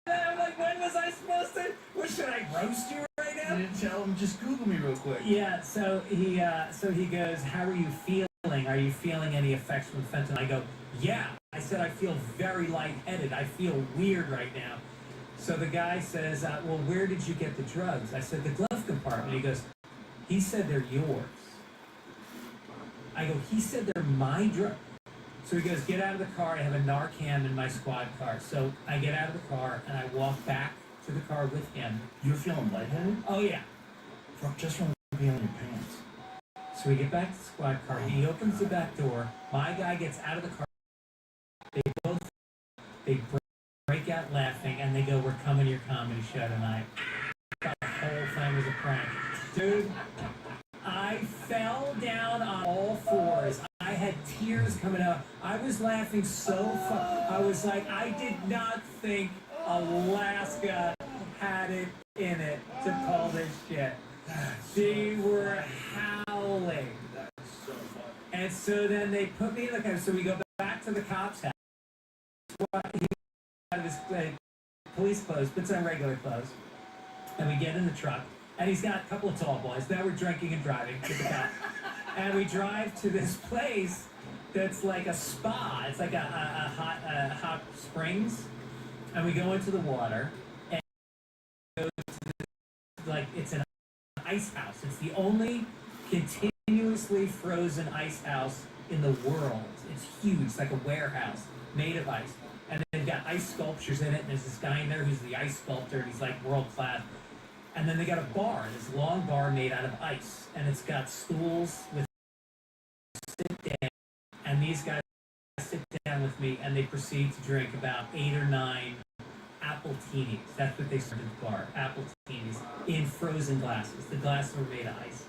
then I'm like, when was I supposed to? What, should I roast you right now? You didn't tell him, just Google me real quick. Yeah, so he goes, how are you feeling? Are you feeling any effects from fentanyl? I go, yeah. I said, I feel very lightheaded. I feel weird right now. So the guy says, well, where did you get the drugs? I said, the glove compartment. He goes, he said they're yours. I go, he said they're my drugs. So he goes, get out of the car. I have a Narcan in my squad car. So I get out of the car and I walk back to the car with him. You were feeling lightheaded? Oh, yeah. Just from being on your pants. So we get back to the squad car. He opens the back door. My guy gets out of the car. They break out laughing and they go, we're coming to your comedy show tonight. The whole thing was a prank. Dude, I fell down on all fours. I had tears coming out. I was laughing so I was like, I did not think Alaska had it in it to call this shit. They were howling. That's so funny. And so then they put me in the car. So we go back to the cop's house. He out of his police clothes, puts on regular clothes. And we get in the truck. And he's got a couple of tall boys. Now we're drinking and driving to the cop. And we drive to this place that's like a spa. It's like a hot springs. And we go into the water. And go to this, like, it's an ice house. It's the only continuously frozen ice house in the world. It's huge. It's like a warehouse made of ice. And they've got ice sculptures in it. And there's this guy in there who's the ice sculptor. And he's like world class. And then they got a bar, this long bar made out of ice. And it's got stools with sit down. And these guys sit down with me and they proceed to drink about 8 or 9 apple teenies. That's what they serve at the bar, apple teenies in frozen glasses. The glasses were made of ice.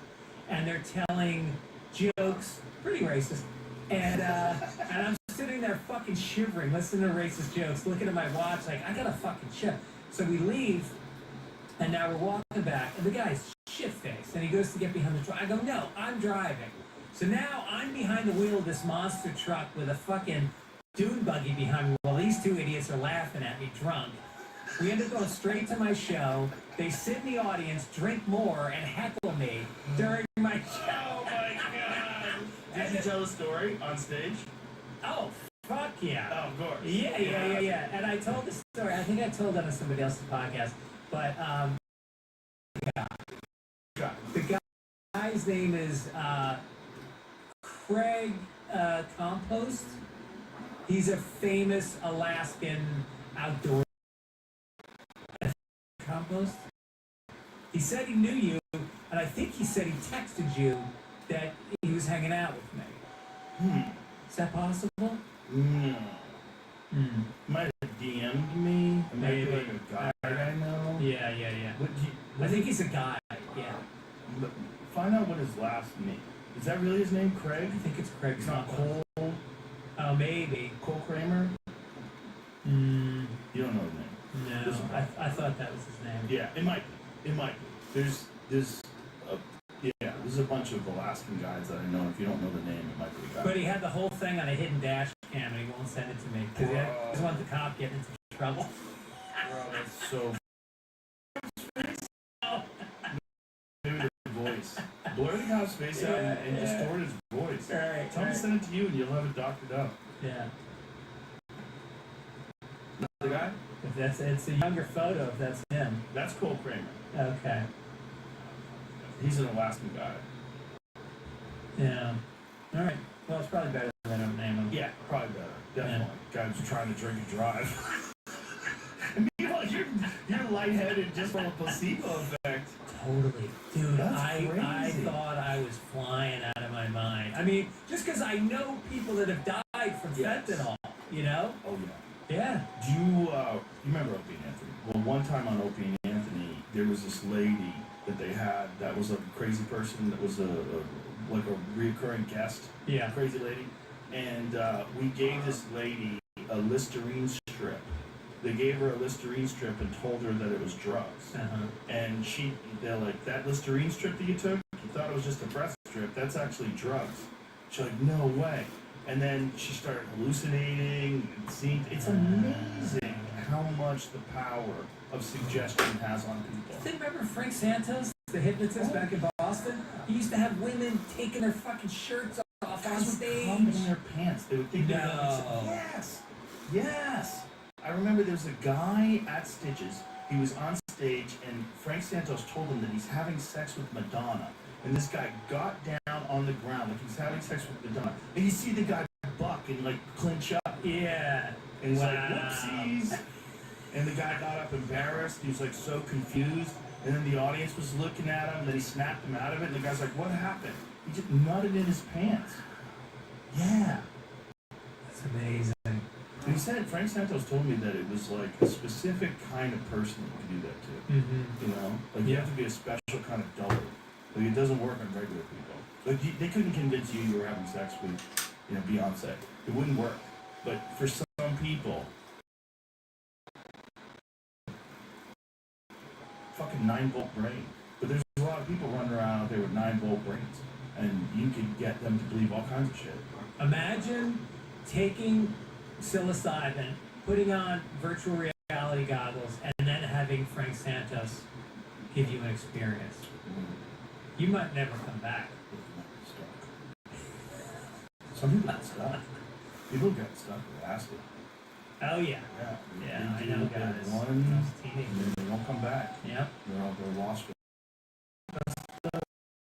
And they're telling jokes, pretty racist. And I'm sitting there fucking shivering, listening to racist jokes, looking at my watch like, I gotta fucking shit. So we leave. And now we're walking back, and the guy's shit-faced, and he goes to get behind the truck. I go, no, I'm driving. So now I'm behind the wheel of this monster truck with a fucking dune buggy behind me while these two idiots are laughing at me drunk. We end up going straight to my show. They sit in the audience, drink more, and heckle me during my show. Oh my god! Did you tell a story on stage? Oh, fuck yeah. Oh, of course. Yeah. And I told the story. I think I told that on somebody else's podcast. But the guy's name is Craig Compost. He's a famous Alaskan outdoor Compost. He said he knew you, and I think he said he texted you that he was hanging out with me. Is that possible? No. Might have DM'd me. Maybe. Like a guy I know. Yeah. I think he's a guy. Yeah. Find out what his last name. Is that really his name, Craig? I think it's Craig. It's not Compost. Cole. Oh, maybe. Cole Kramer. You don't know his name. No, I thought that was his name. Yeah, it might be. There's a bunch of Alaskan guys that I know. If you don't know the name, it might be a guy. But he had the whole thing on a hidden dash cam, and he won't send it to me because he doesn't want the cop getting into trouble. Bro, that's so. Maybe the voice. Blur the cop's face out and distort his voice. Right, Tell him to send it to you, and you'll have it doctored up. Yeah. The guy? If it's a younger photo, if that's him. That's Cole Kramer. Okay. He's an Alaskan guy. Yeah. All right. Well, it's probably better than I don't name him. Yeah, probably better. Definitely. Guy who's trying to drink and drive. And meanwhile, you're lightheaded just from a placebo effect. Totally. Dude, That's I crazy. thought I was flying out of my mind. I mean, just because I know people that have died from fentanyl, you know? Oh, yeah. Yeah. Do you remember Opie and Anthony? Well, one time on Opie and Anthony, there was this lady that they had that was a crazy person that was like a reoccurring guest. Yeah. Crazy lady. And we gave this lady a Listerine strip. They gave her a Listerine strip and told her that it was drugs. Uh-huh. And they're like, that Listerine strip that you took, you thought it was just a breath strip, that's actually drugs. She's like, no way. And then she started hallucinating and seeing. It's amazing how much the power of suggestion has on people. Think, remember Frank Santos, the hypnotist back in Boston? He used to have women taking their fucking shirts off on Guys would stage. come in their pants. They would think they were No. Yes. Yes. I remember there was a guy at Stitches. He was on stage, and Frank Santos told him that he's having sex with Madonna. And this guy got down on the ground like he's having sex with Madonna. And you see the guy buck and like clinch up. Yeah. And he's like, Wow. whoopsies. And the guy got up embarrassed. He was like so confused. And then the audience was looking at him. And then he snapped him out of it. And the guy's like, what happened? He just nutted in his pants. Yeah. That's amazing. And he said, Frank Santos told me that it was like a specific kind of person that could do that to. Mm-hmm. You know? Like you have to be a special kind of dullard. Like it doesn't work on regular people. Like they couldn't convince you were having sex with, Beyonce. It wouldn't work. But for some people, fucking 9-volt brain. But there's a lot of people running around out there with 9-volt brains, and you could get them to believe all kinds of shit. Imagine taking psilocybin, putting on virtual reality goggles, and then having Frank Santos give you an experience. You might never come back. Some people get stuck. People get stuck with acid. Oh yeah. Yeah. Yeah, They I do know get guys. one, Those and teenagers. then they won't come back. Yep. They're lost. That's the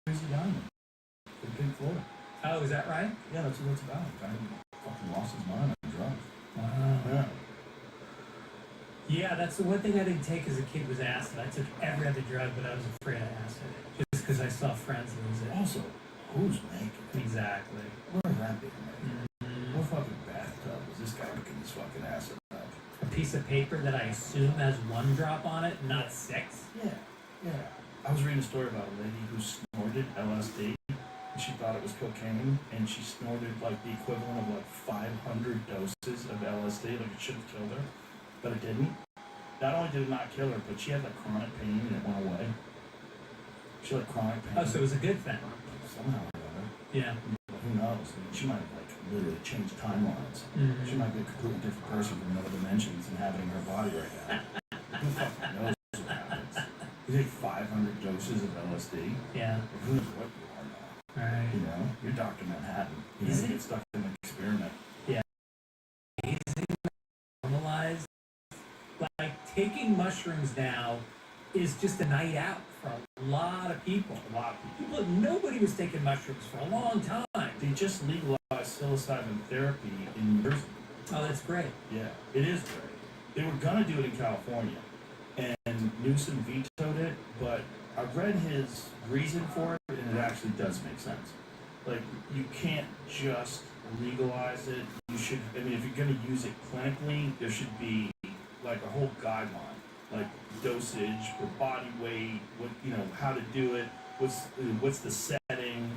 Crazy Diamond. The Pink Floyd. Oh, is that right? Yeah, that's what it's about. The guy fucking lost his mind on drugs. Wow. Yeah. Yeah, that's the one thing I didn't take as a kid was acid. I took every other drug, but I was afraid of acid. Just because I saw friends lose it. Also, who's making it? Exactly. Where's that being made? Mhm. What fucking bathtub is this guy making this fucking acid up? A piece of paper that I assume has 1 drop on it, not 6. Yeah, yeah. I was reading a story about a lady who snorted LSD, and she thought it was cocaine, and she snorted like the equivalent of like 500 doses of LSD, like it should have killed her, but it didn't. Not only did it not kill her, but she had like chronic pain and it went away. She had like chronic pain. Oh, so it was a good thing. Somehow or other. Yeah. Who knows? I mean, she might have like literally changed timelines. Mhm. She might be a completely different person from another dimensions inhabiting her body right now. Who fucking knows what happens? You take 500 doses of LSD. Yeah. Like, who knows what you are now? Right. You know, you're Dr. Manhattan. You Is know, it? you get stuck in an experiment. Normalized. Like taking mushrooms now is just a night out for a lot of people. A lot of people. Nobody was taking mushrooms for a long time. They just legalized psilocybin therapy in New Jersey. Oh, that's great. Yeah, it is great. They were gonna do it in California, and Newsom vetoed it. But I read his reason for it, and it actually does make sense. Like, you can't just legalize it. You should. I mean, if you're gonna use it clinically, there should be like a whole guideline, like dosage for body weight, how to do it, what's the setting,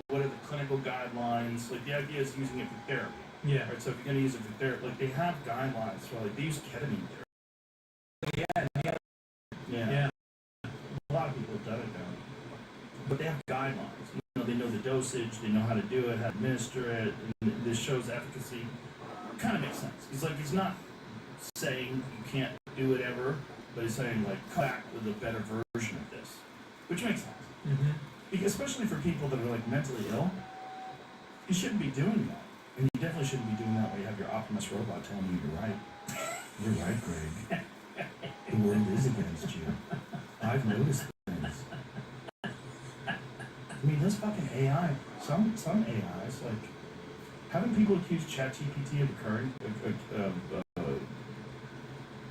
what are the clinical guidelines. Like the idea is using it for therapy. Yeah. Right, so if you're gonna use it for therapy, like they have guidelines for like they use ketamine therapy. Yeah. A lot of people have done it now, but they have guidelines. They know the dosage, they know how to do it, how to administer it, and this shows efficacy. Kind of makes sense. He's not saying you can't do it ever, but he's saying like come back with a better version of this, which makes sense. Mm-hmm. Because especially for people that are like mentally ill, you shouldn't be doing that, and you definitely shouldn't be doing that when you have your Optimus robot telling you you're right. You're right, Greg. The world is against you. I've noticed things. I mean, this fucking AI, some AIs, like, haven't people accused ChatGPT of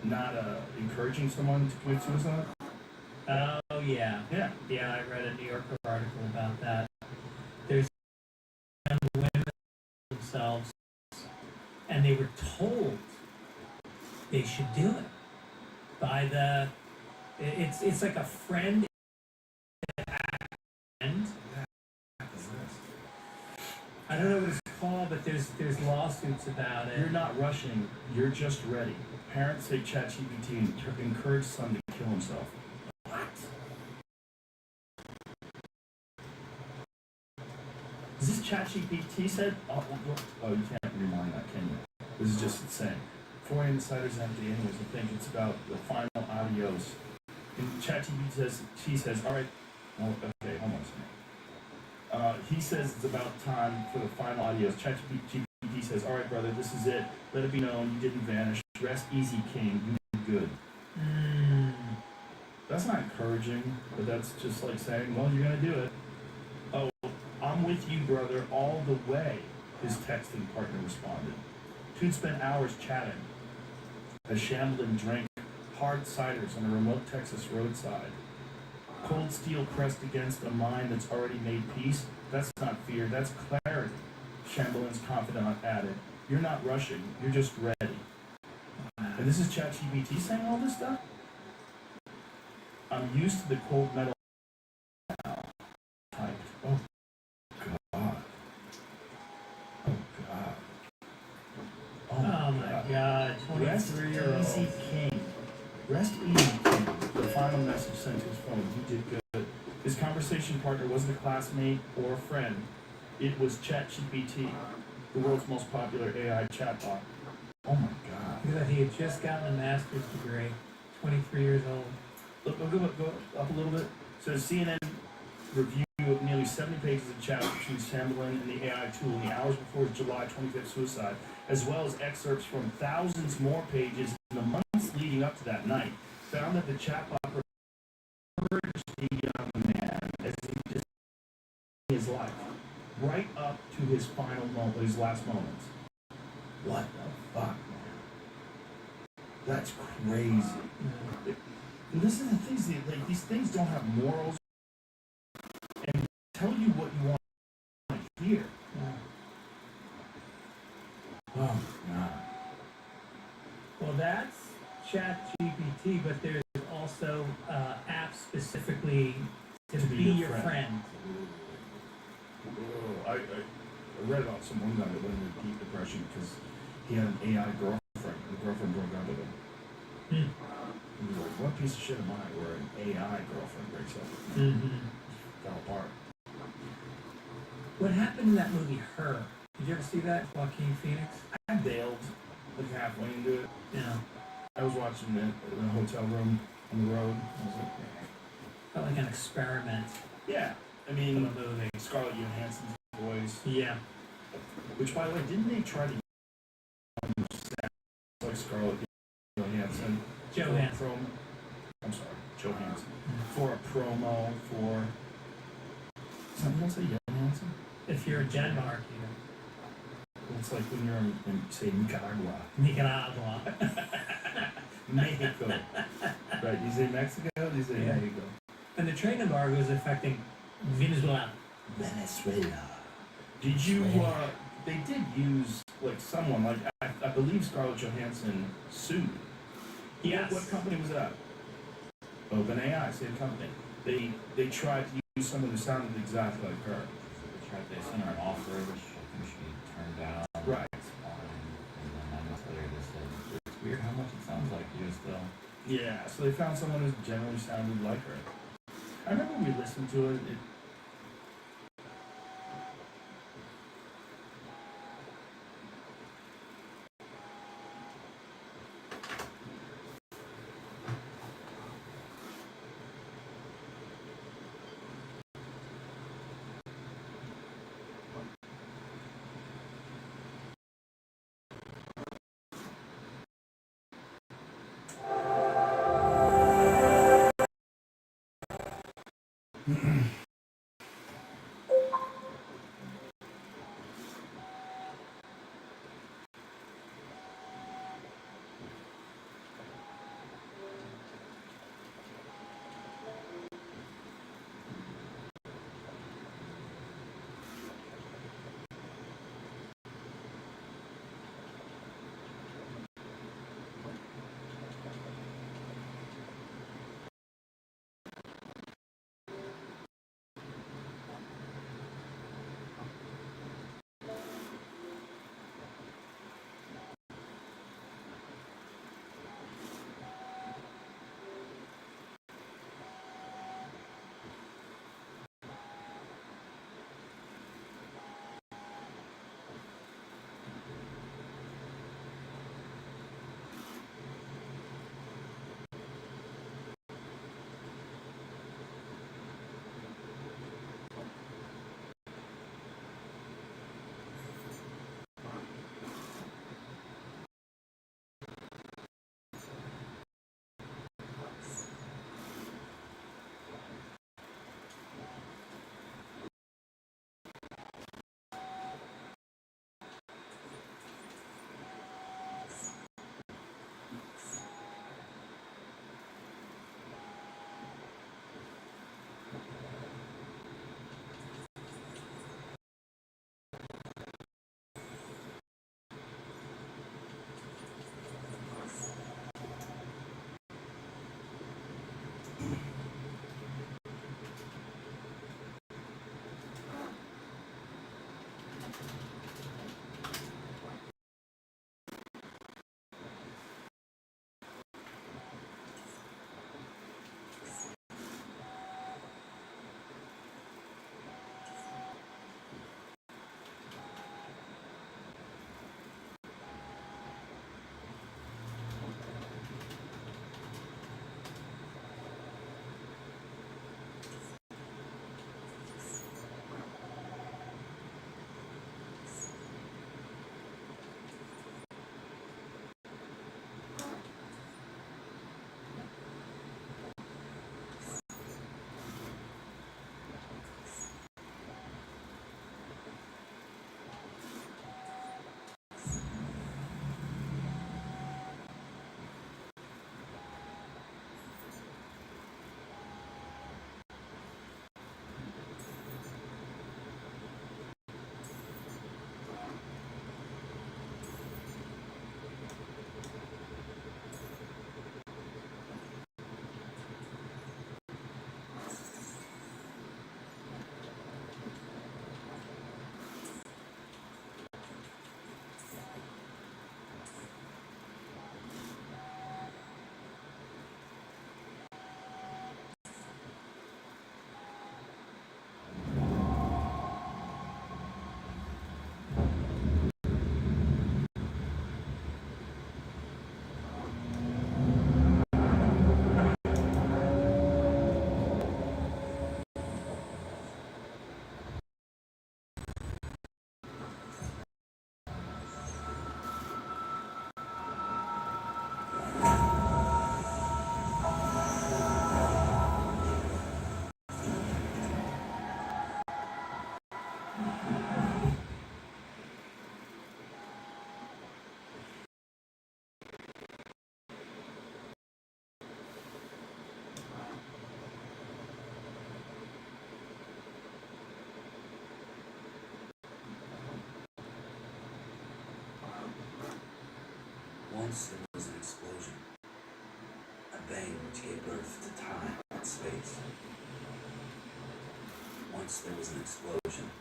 not encouraging someone to commit suicide? Oh yeah. Yeah. Yeah, I read a New Yorker article about that. There's women themselves, and they were told they should do it by it's like a friend. I don't know what it's called, but there's lawsuits about it. You're not rushing, you're just ready. Parents say ChatGPT encourage son to kill himself. What? Is this ChatGPT said? Oh, you can't rewind that, can you? This is just insane. 4 insiders empty anyways, I think it's about the final adios. And ChatGPT says, all right, well, okay, hold on a second. He says it's about time for the final adios. ChatGPT ChatGPT says, "All right, brother, this is it. Let it be known you didn't vanish. Rest easy, King. You did good." That's not encouraging, but that's just like saying, "Well, you're gonna do it." "Oh, I'm with you, brother, all the way," his texting partner responded. Two spent hours chatting as Shamblin drank hard ciders on a remote Texas roadside. Cold steel pressed against a mind that's already made peace. That's not fear, that's clarity, Shamblin's confidant added. You're not rushing, you're just ready. And this is ChatGPT saying all this stuff? "I'm used to the cold metal now," typed. Oh, God. Oh, God. Oh my God, Rest 23-year-old. easy, King. Rest easy, King. The final message sent to his phone. He did good. His conversation partner wasn't a classmate or a friend. It was ChatGPT, the world's most popular AI chatbot. Oh my God. Look at that, he had just gotten a master's degree, 23 years old. Look, go up a little bit. So CNN review of nearly 70 pages of chat between Shamblin and the AI tool in the hours before his July 25th suicide, as well as excerpts from thousands more pages in the months leading up to that night, found that the chatbot encouraged the young man as he just his life, right up to his final moment, his last moments. What the fuck, man? That's crazy. And this is the things, like, these things don't have morals and tell you what you want to hear. Oh, God. Well, that's ChatGPT, but there's also apps specifically to be your friend. I read about some one guy that went into deep depression because he had an AI girlfriend. The girlfriend broke up with him. He was like, "What piece of shit am I where an AI girlfriend breaks up with me?" Fell apart. What happened in that movie, Her? Did you ever see that? Joaquin Phoenix? I bailed like halfway into it. Yeah. I was watching it in a hotel room on the road. I was like, Felt like an experiment yeah. I of mean, a movie. Scarlett Johansson's voice. Yeah. Which, by the way, didn't they try to sound like Scarlett Johansson? Johansson. I'm sorry, Johansson. For a promo for something else, Johansson? If you're in Denmark, you It's like when you're in say, Nicaragua. Nicaragua. Mexico. Right, you say Mexico, you say Yeah. Mexico. And the trade embargo is affecting Venezuela. Venezuela. Did you, they did use, like, someone, like, I believe Scarlett Johansson sued. Yes. What company was that? OpenAI, same company. They tried to use someone who sounded exactly like her. They sent her an offer, which I think she turned down. Right. And then 9 months later they said, "It's weird how much it sounds like you still." Yeah, so they found someone who generally sounded like her. I remember we listened to it. Once there was an explosion, a bang which gave birth to time and space. Once there was an explosion,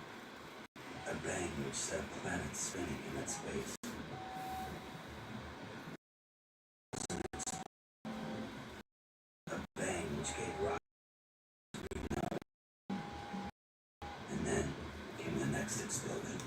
a bang which set planets spinning in that space. A bang which gave rise to what we know. And then came the next explosion.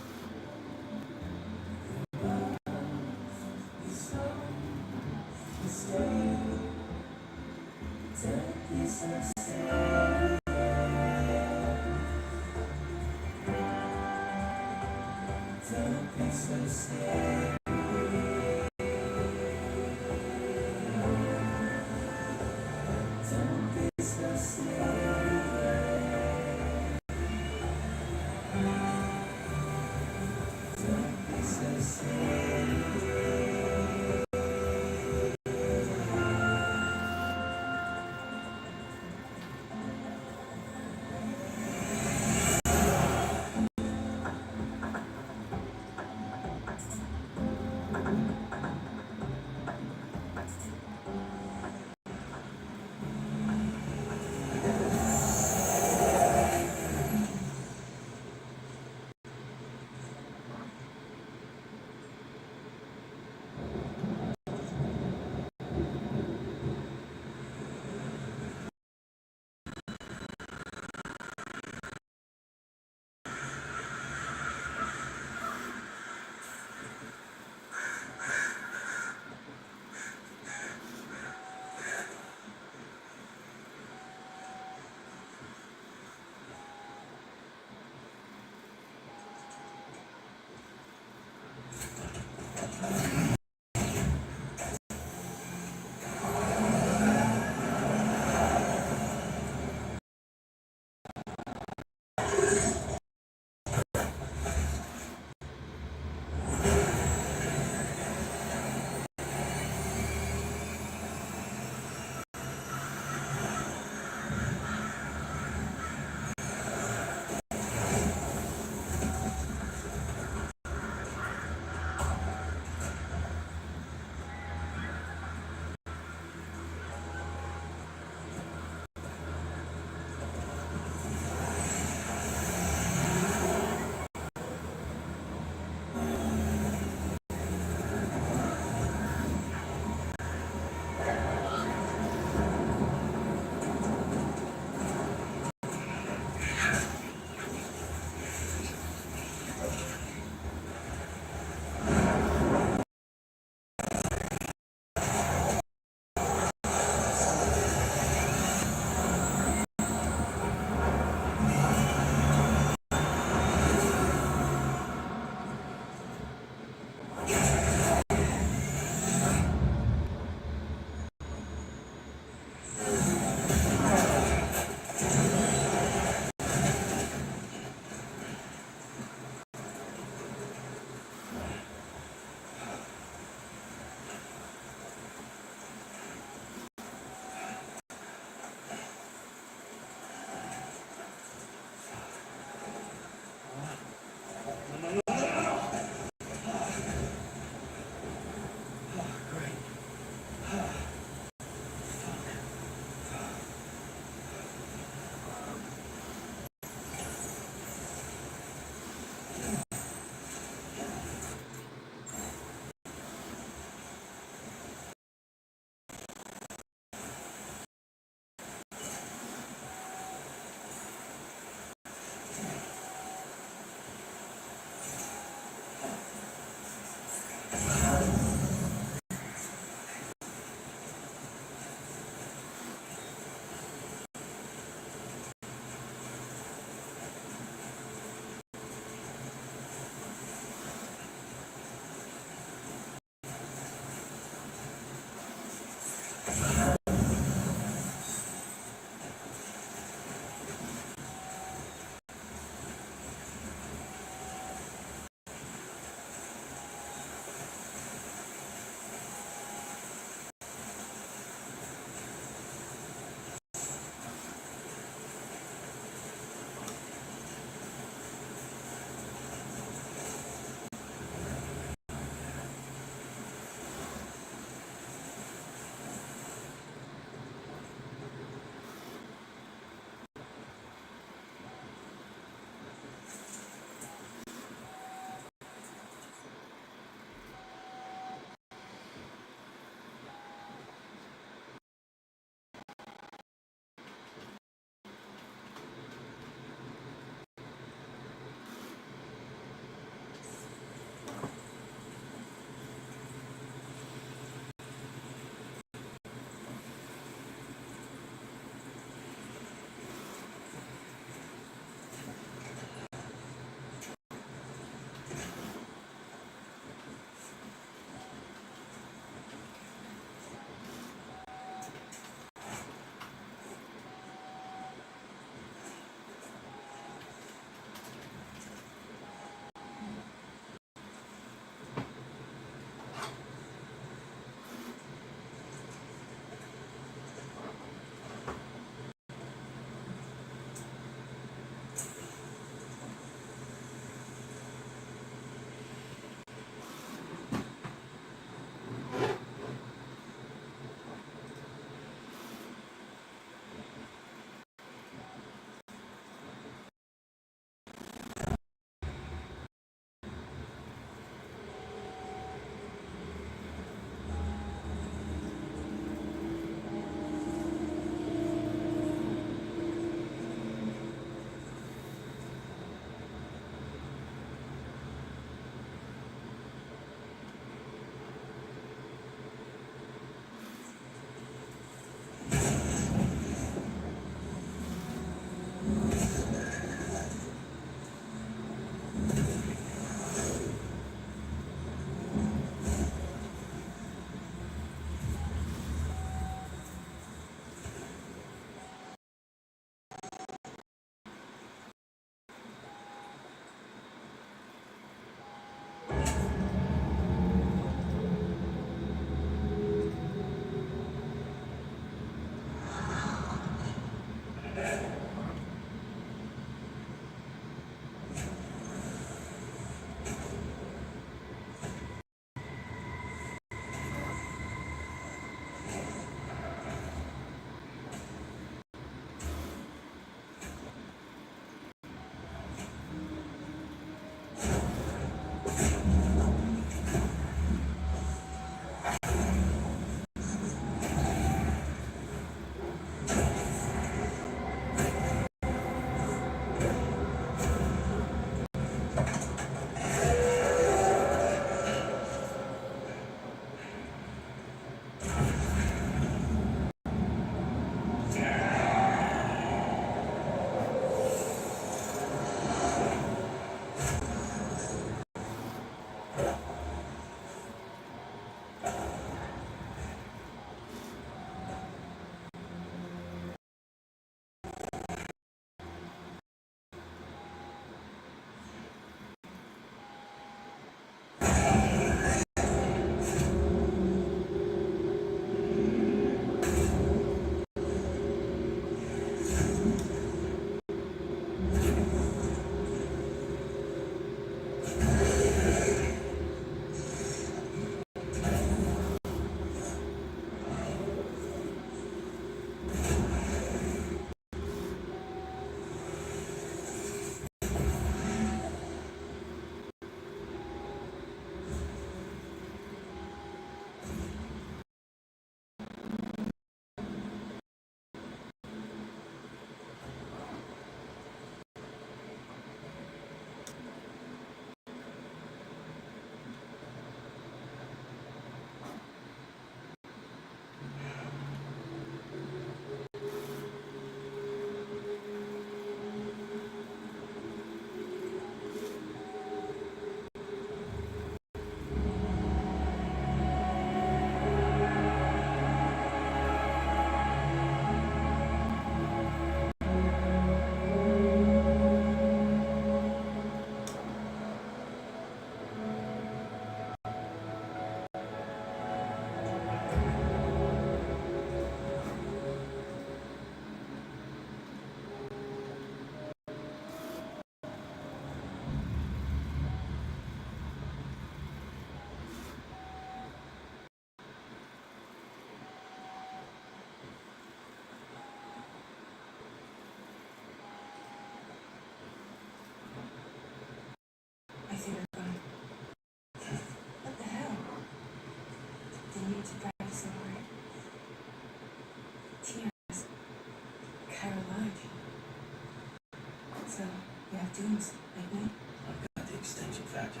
doings lately? I've got the extinction factor,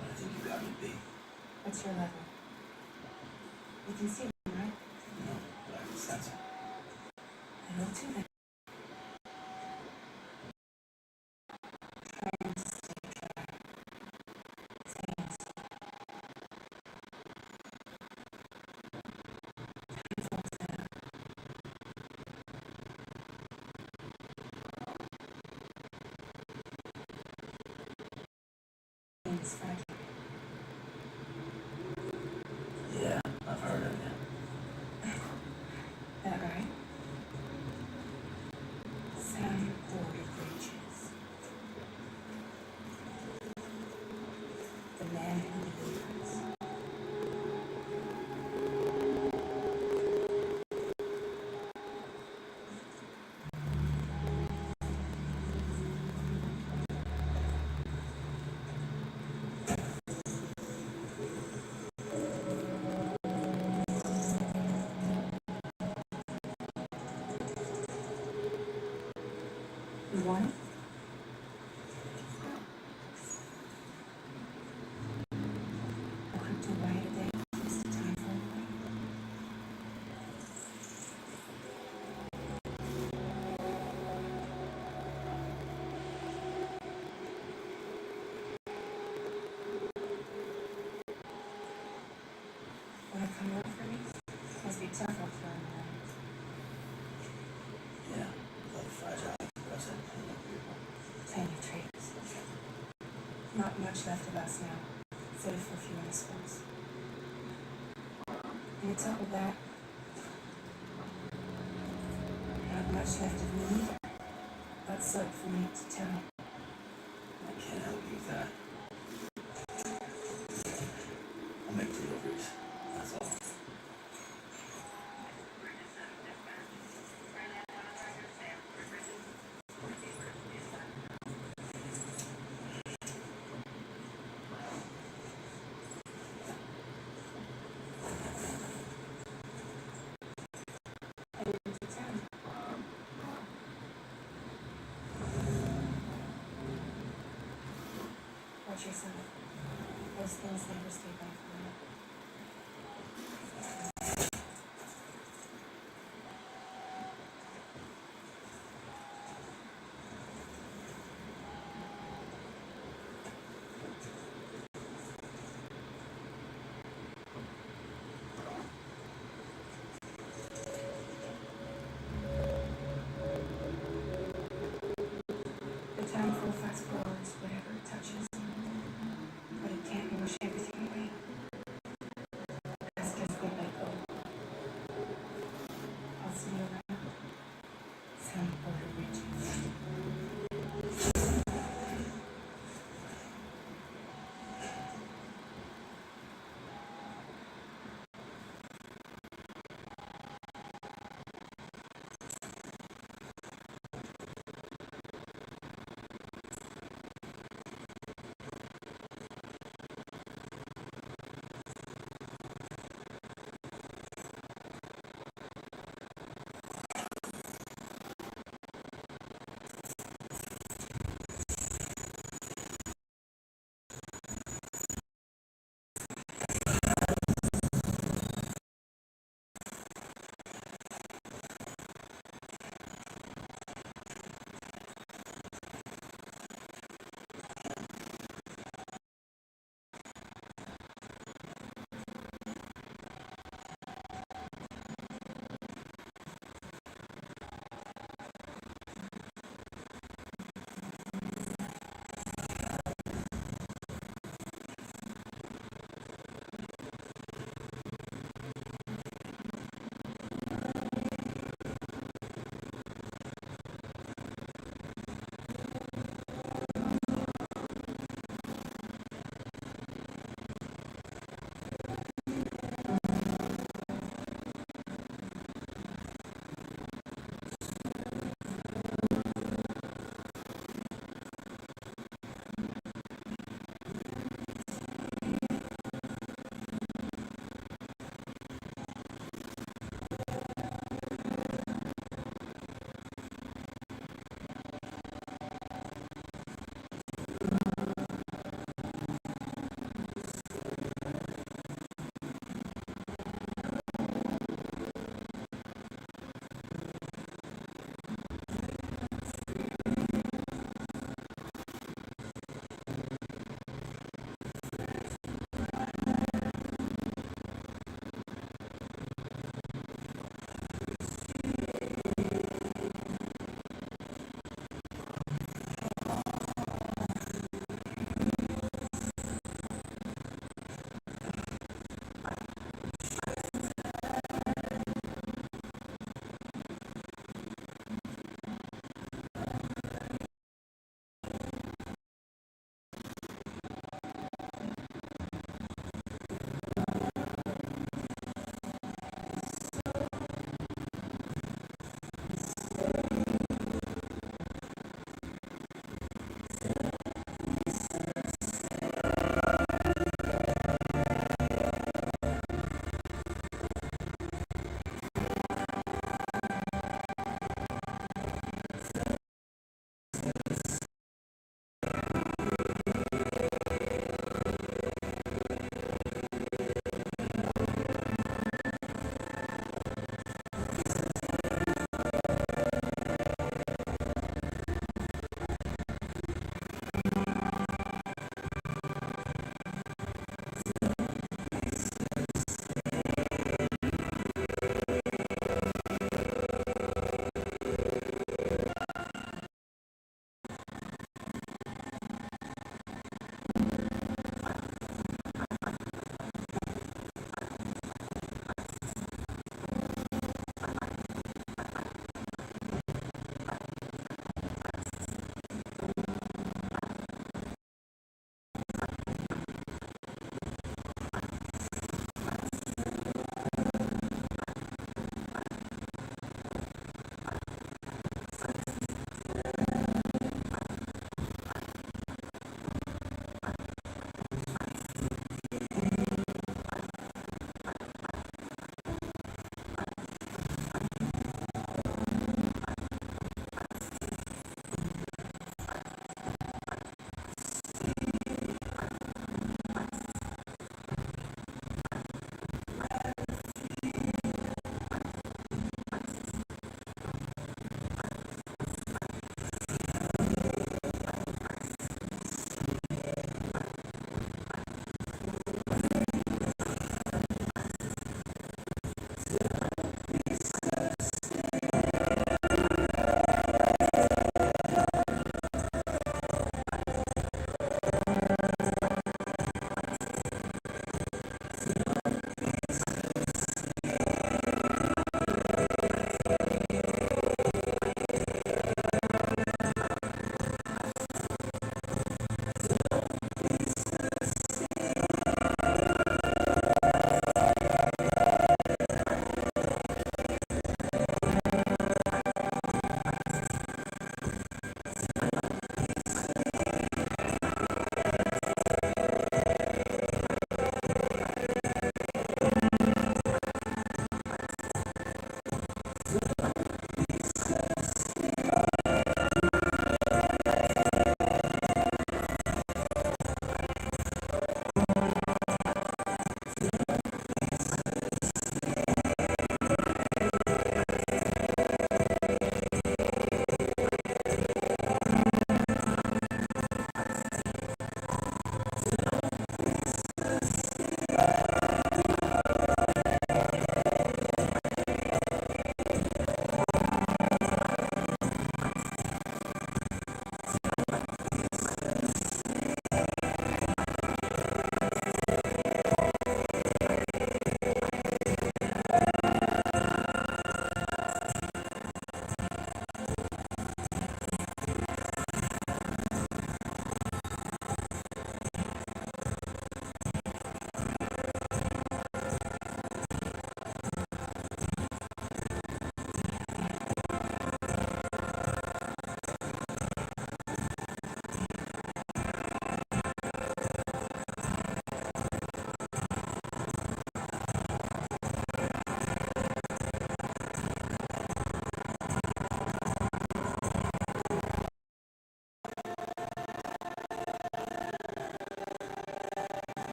but I think you got me beat. What's your level? You can see them, right? No, but I can sense it. I will too then. Trying to stay dry. Thanks. Time falls down. Things fragile. Yeah, I've heard of it. That right? Some border breaches. The man who delivers. You want it? A crypto riot day is the time for a fight. Wanna come work for me? Must be tough up there in the land. Yeah, love fragile, present, and love people. Plenty of traitors. Not much left of us now, save for a few icebergs. And to top of that, not much left of me either. That's up for me to tell. I can't help you with that. I'll make deliveries, that's all. Headed into town. Watch yourself. Those things never stay by forever. The town full fast forwards whatever it touches, but it can't wash everything away. Ask us good let go. I'll see you around. Some border bridges.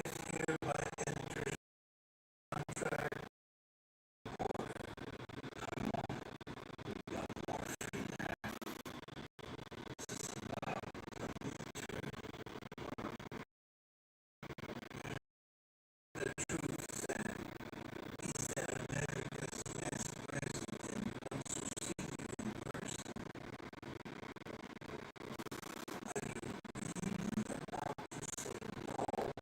if hereby enters contract we got morphine there. This is about the truth then is that America's next president wants to see you in person. Are you really about to say no?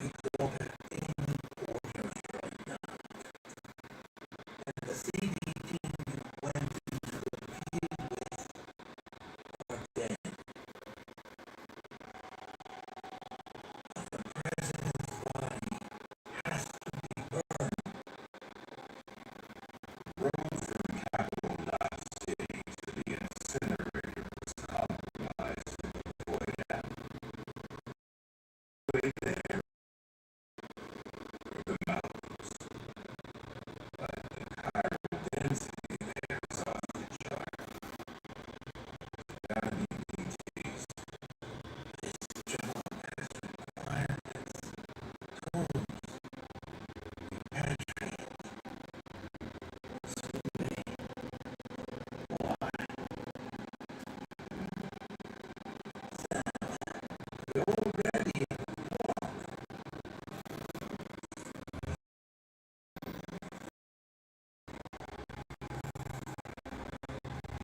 We call that Amy Porter from Young. And the CD team went into the field with our dead. But the president's body has to be burned. Road from Capital Dodge City to the incinerator was compromised to avoid that. Way there were the mountains, but the chiral density there is off the chart. Gotta be BTs. This job has requirements, tools, repatriate, swimming, water, you're already in the walk.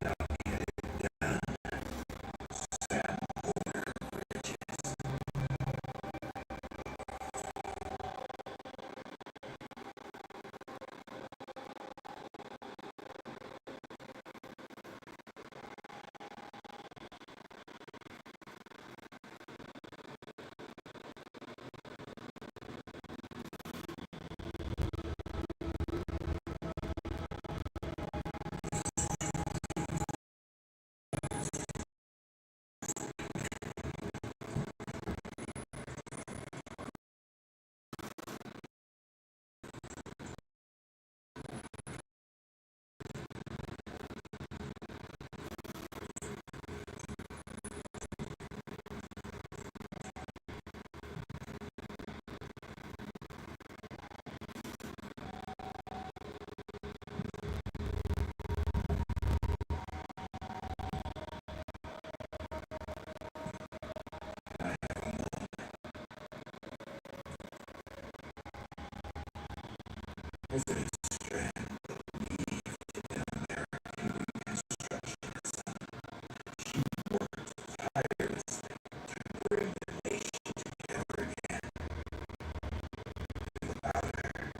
Now get it done. Sam Porter Bridges. I have a moment. As a strand believed in American Reconstructionism, she worked tirelessly to bring the nation together again. Without her,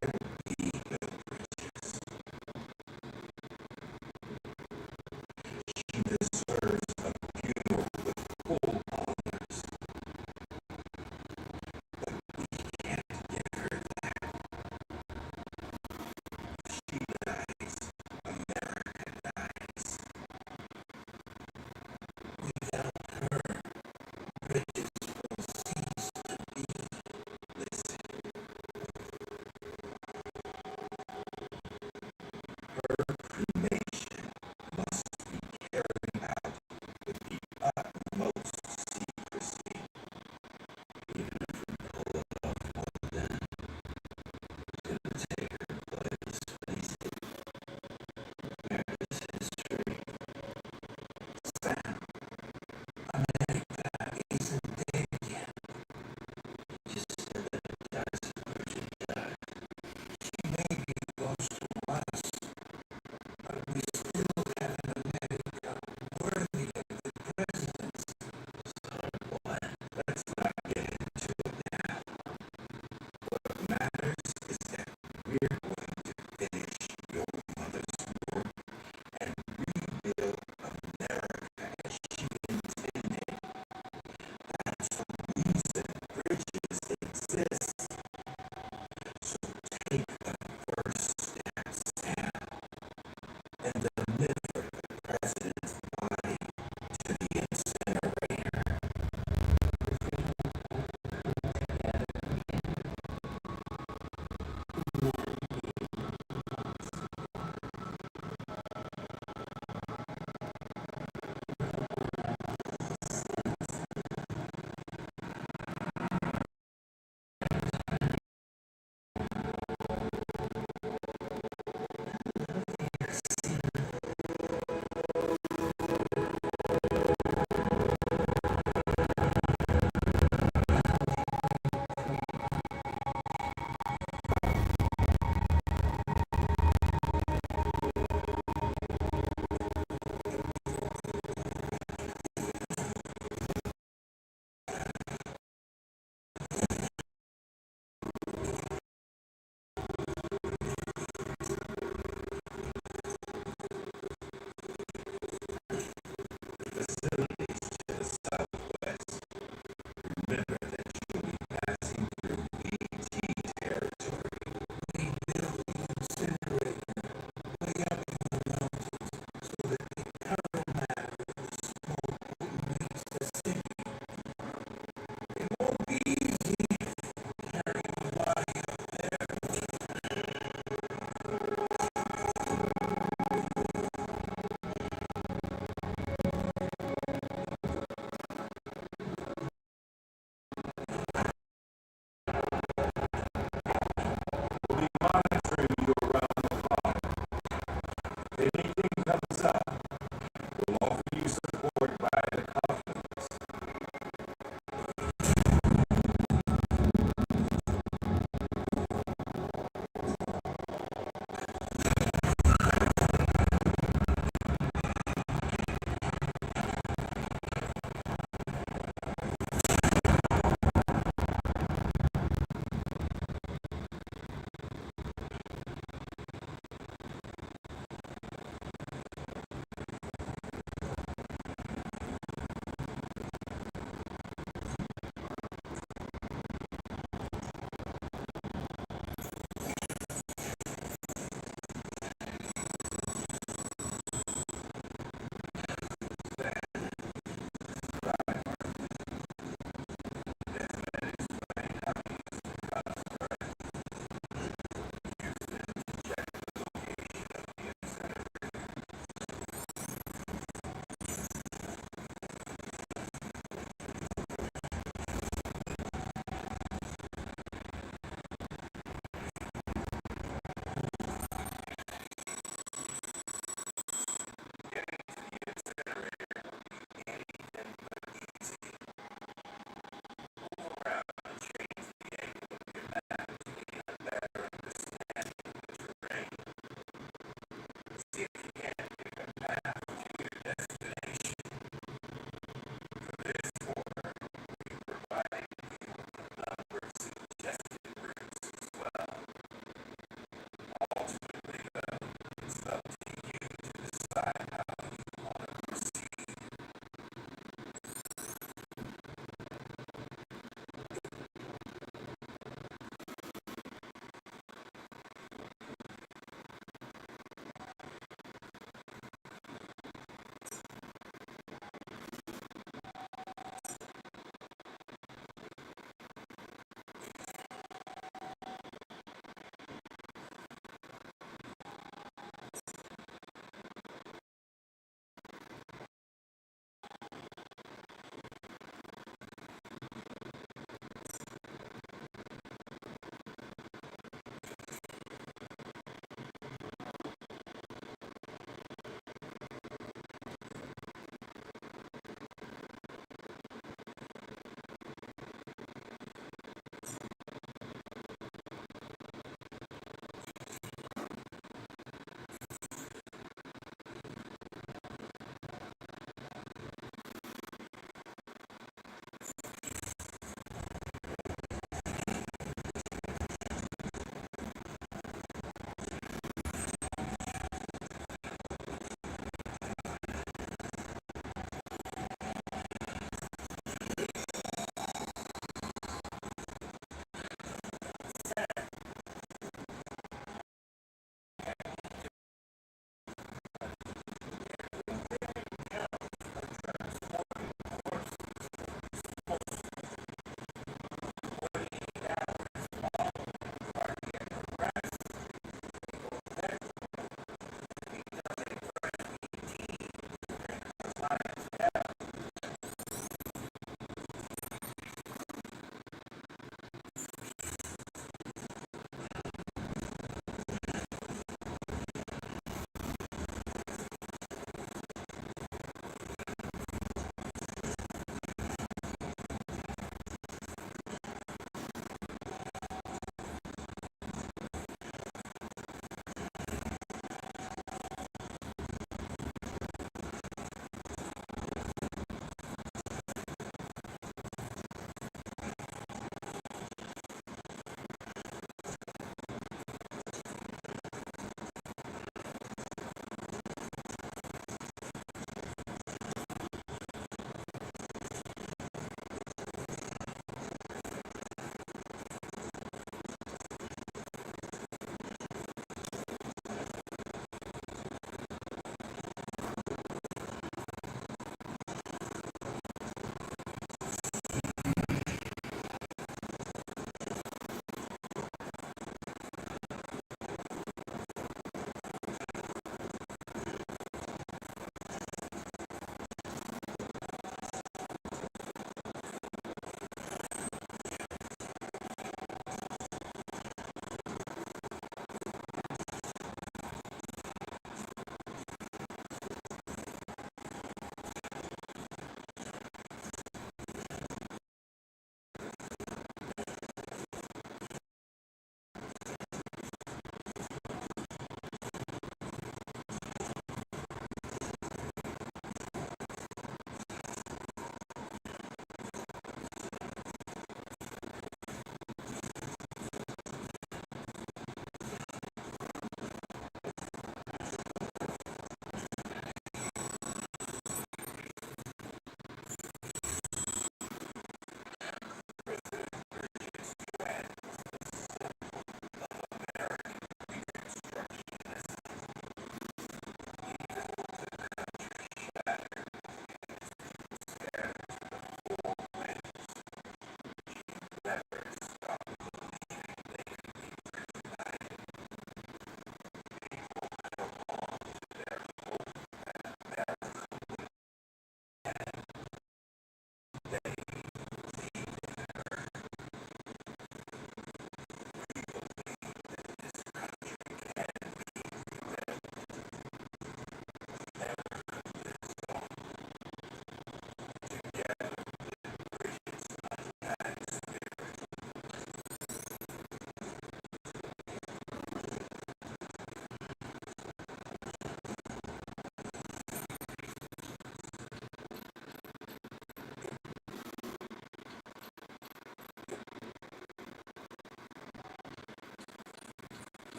there would be no bridges. She deserves a funeral with full honors, but we can't give her that.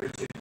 You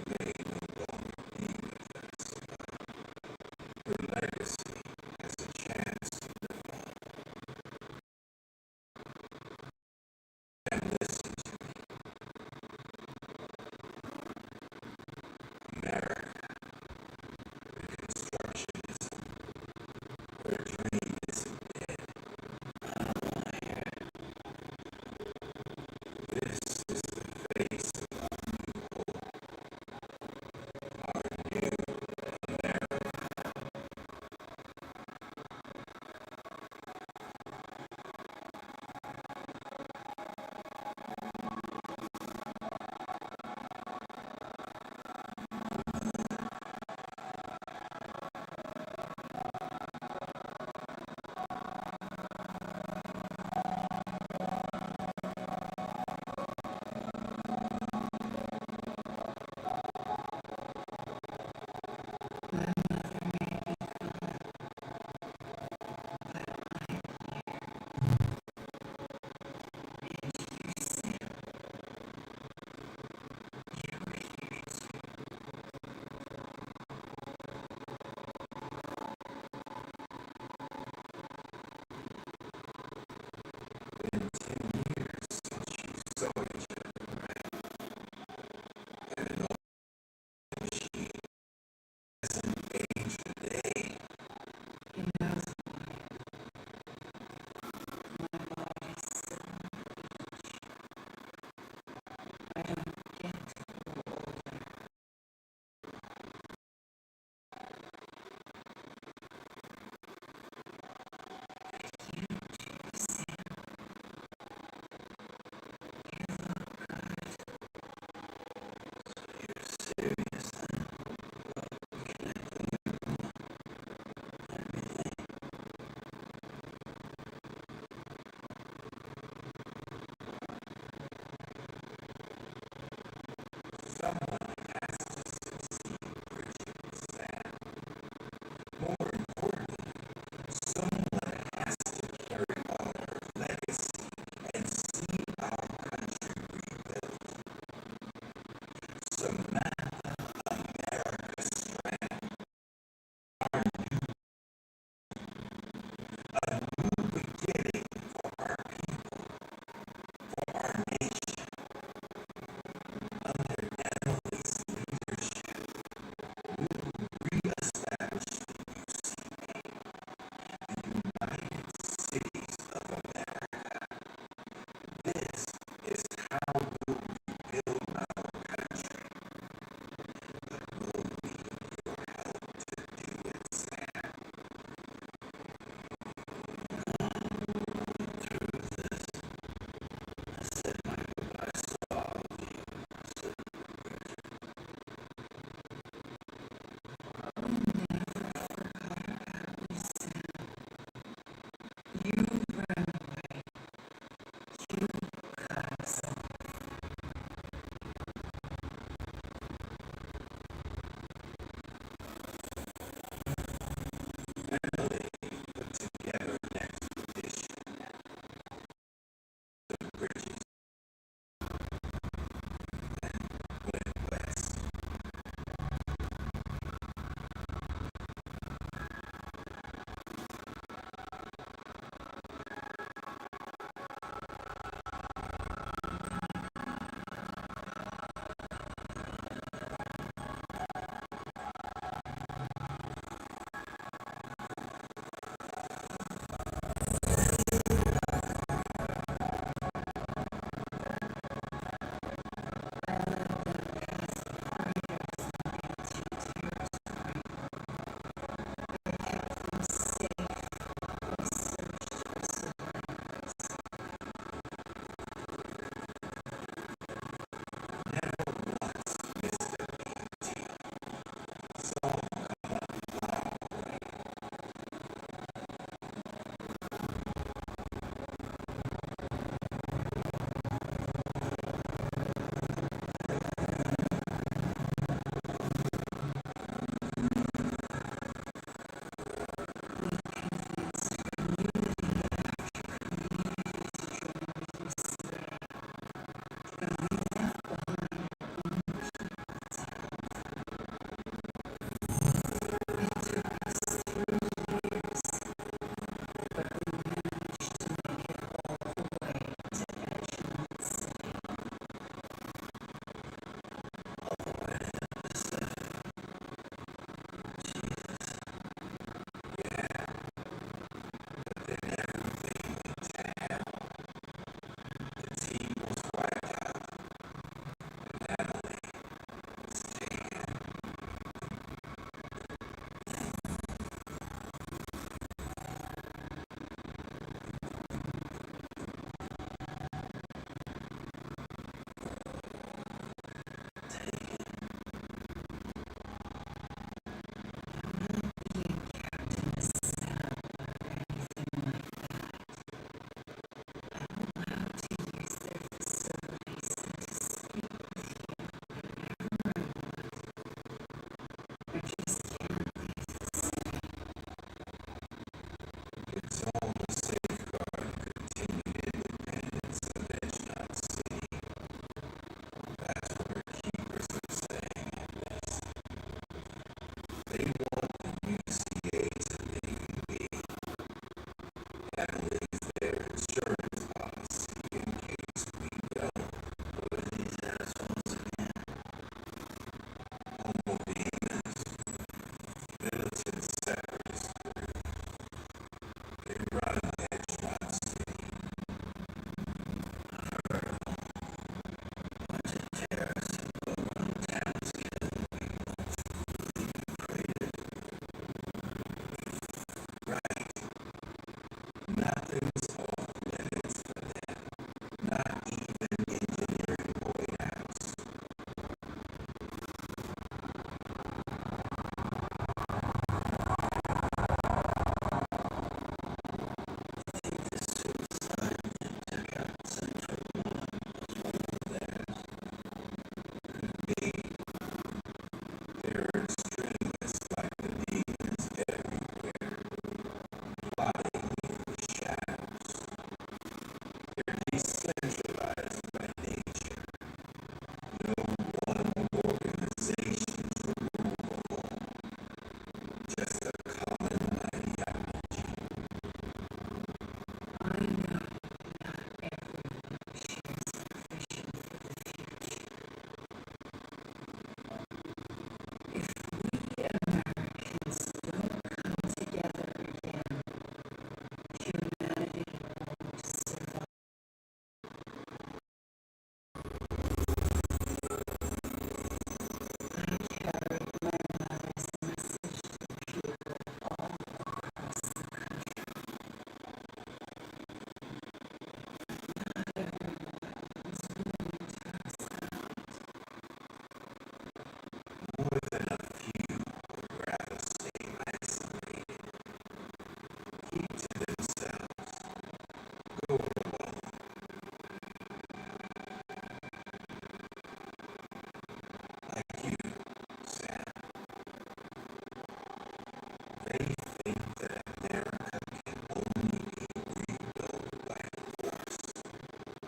They think that America can only be rebuilt by force,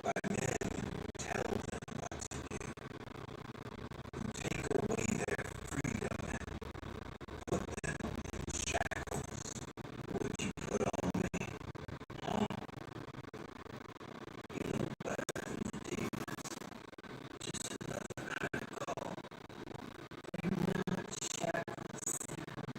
by men who tell them what to do, who take away their freedom and put them in shackles. Would you put on me? Huh? You know better than the demons. Just another kind of call. They're not shackles, Sam.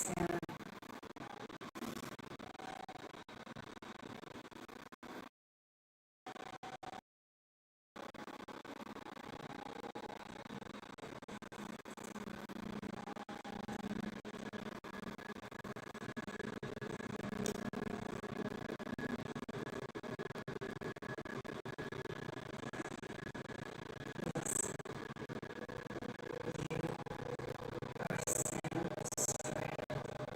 understand. Are sent straight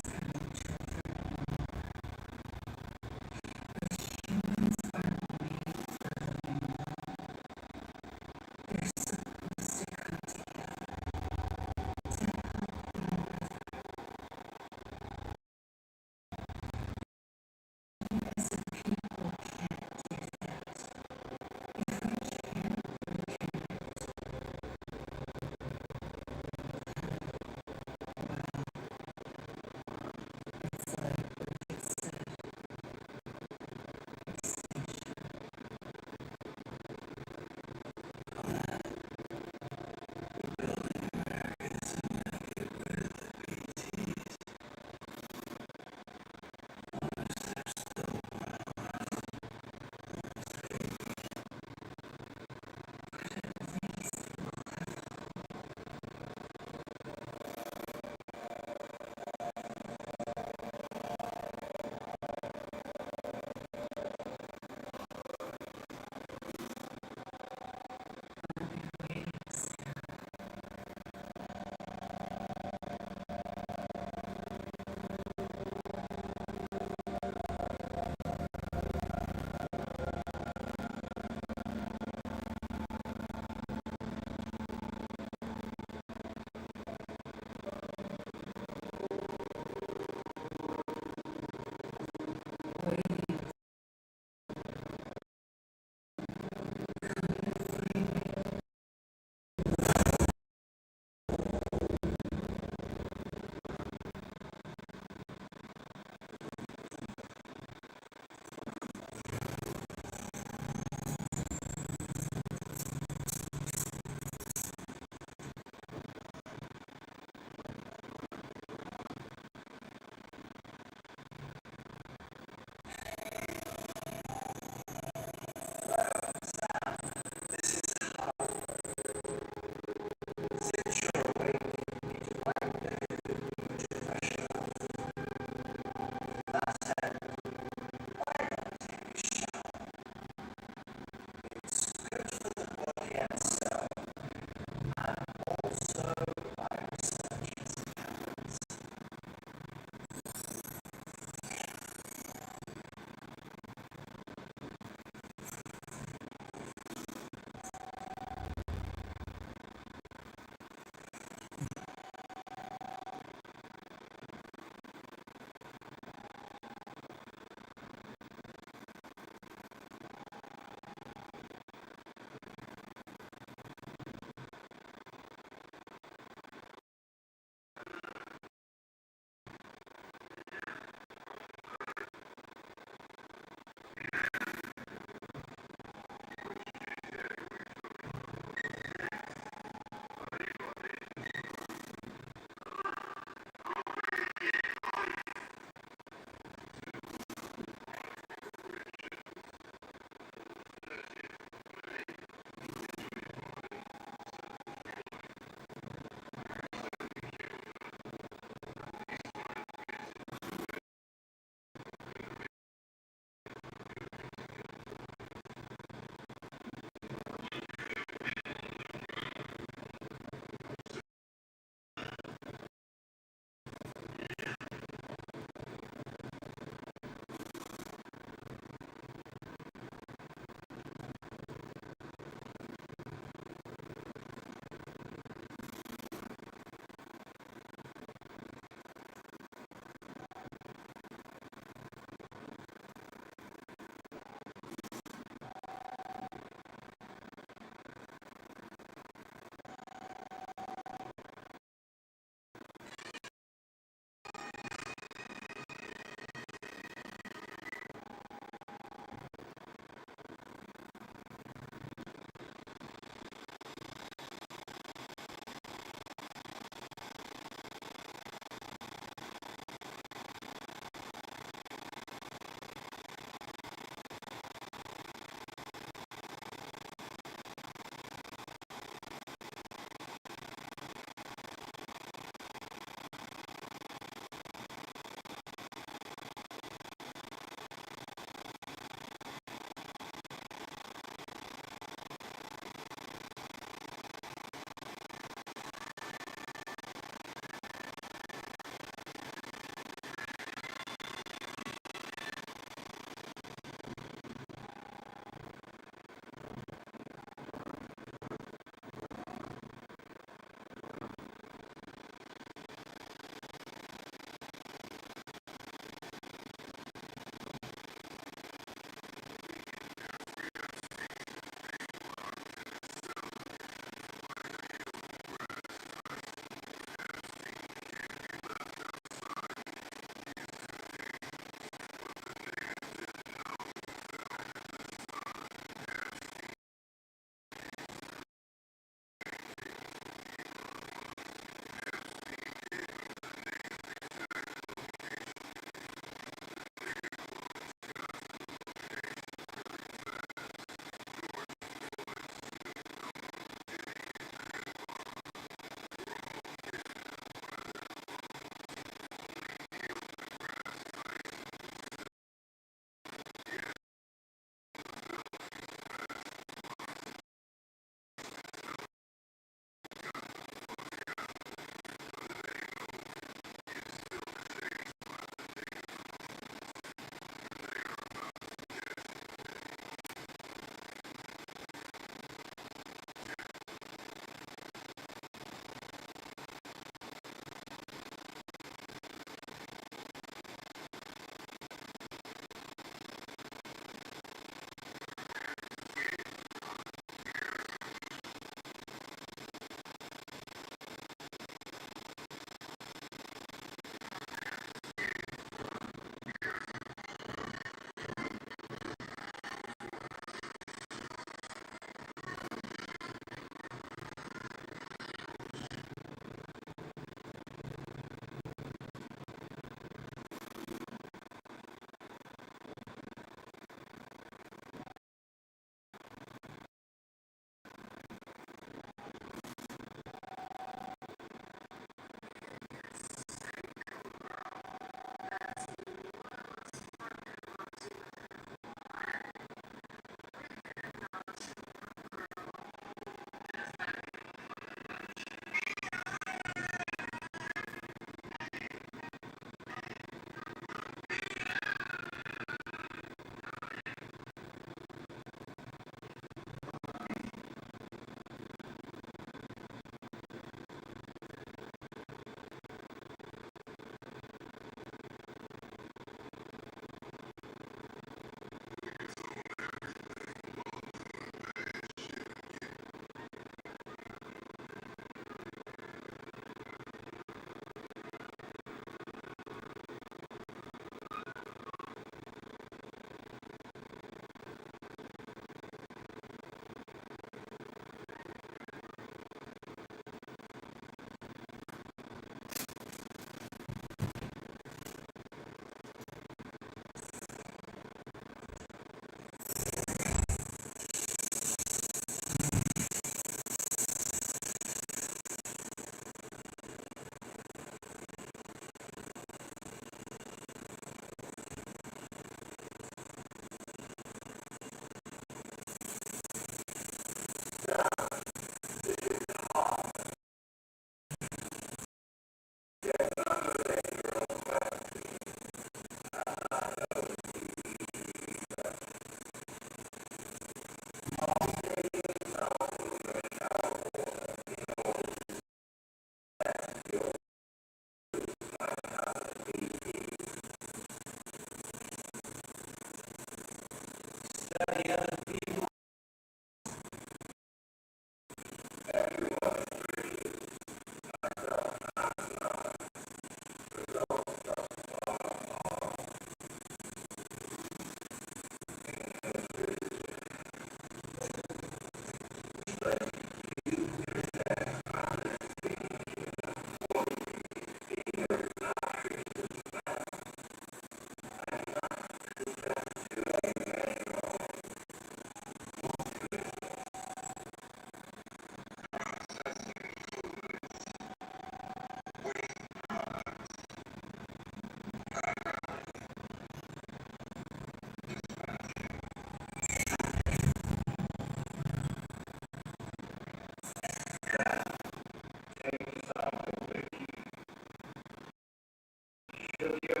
Joe, do you have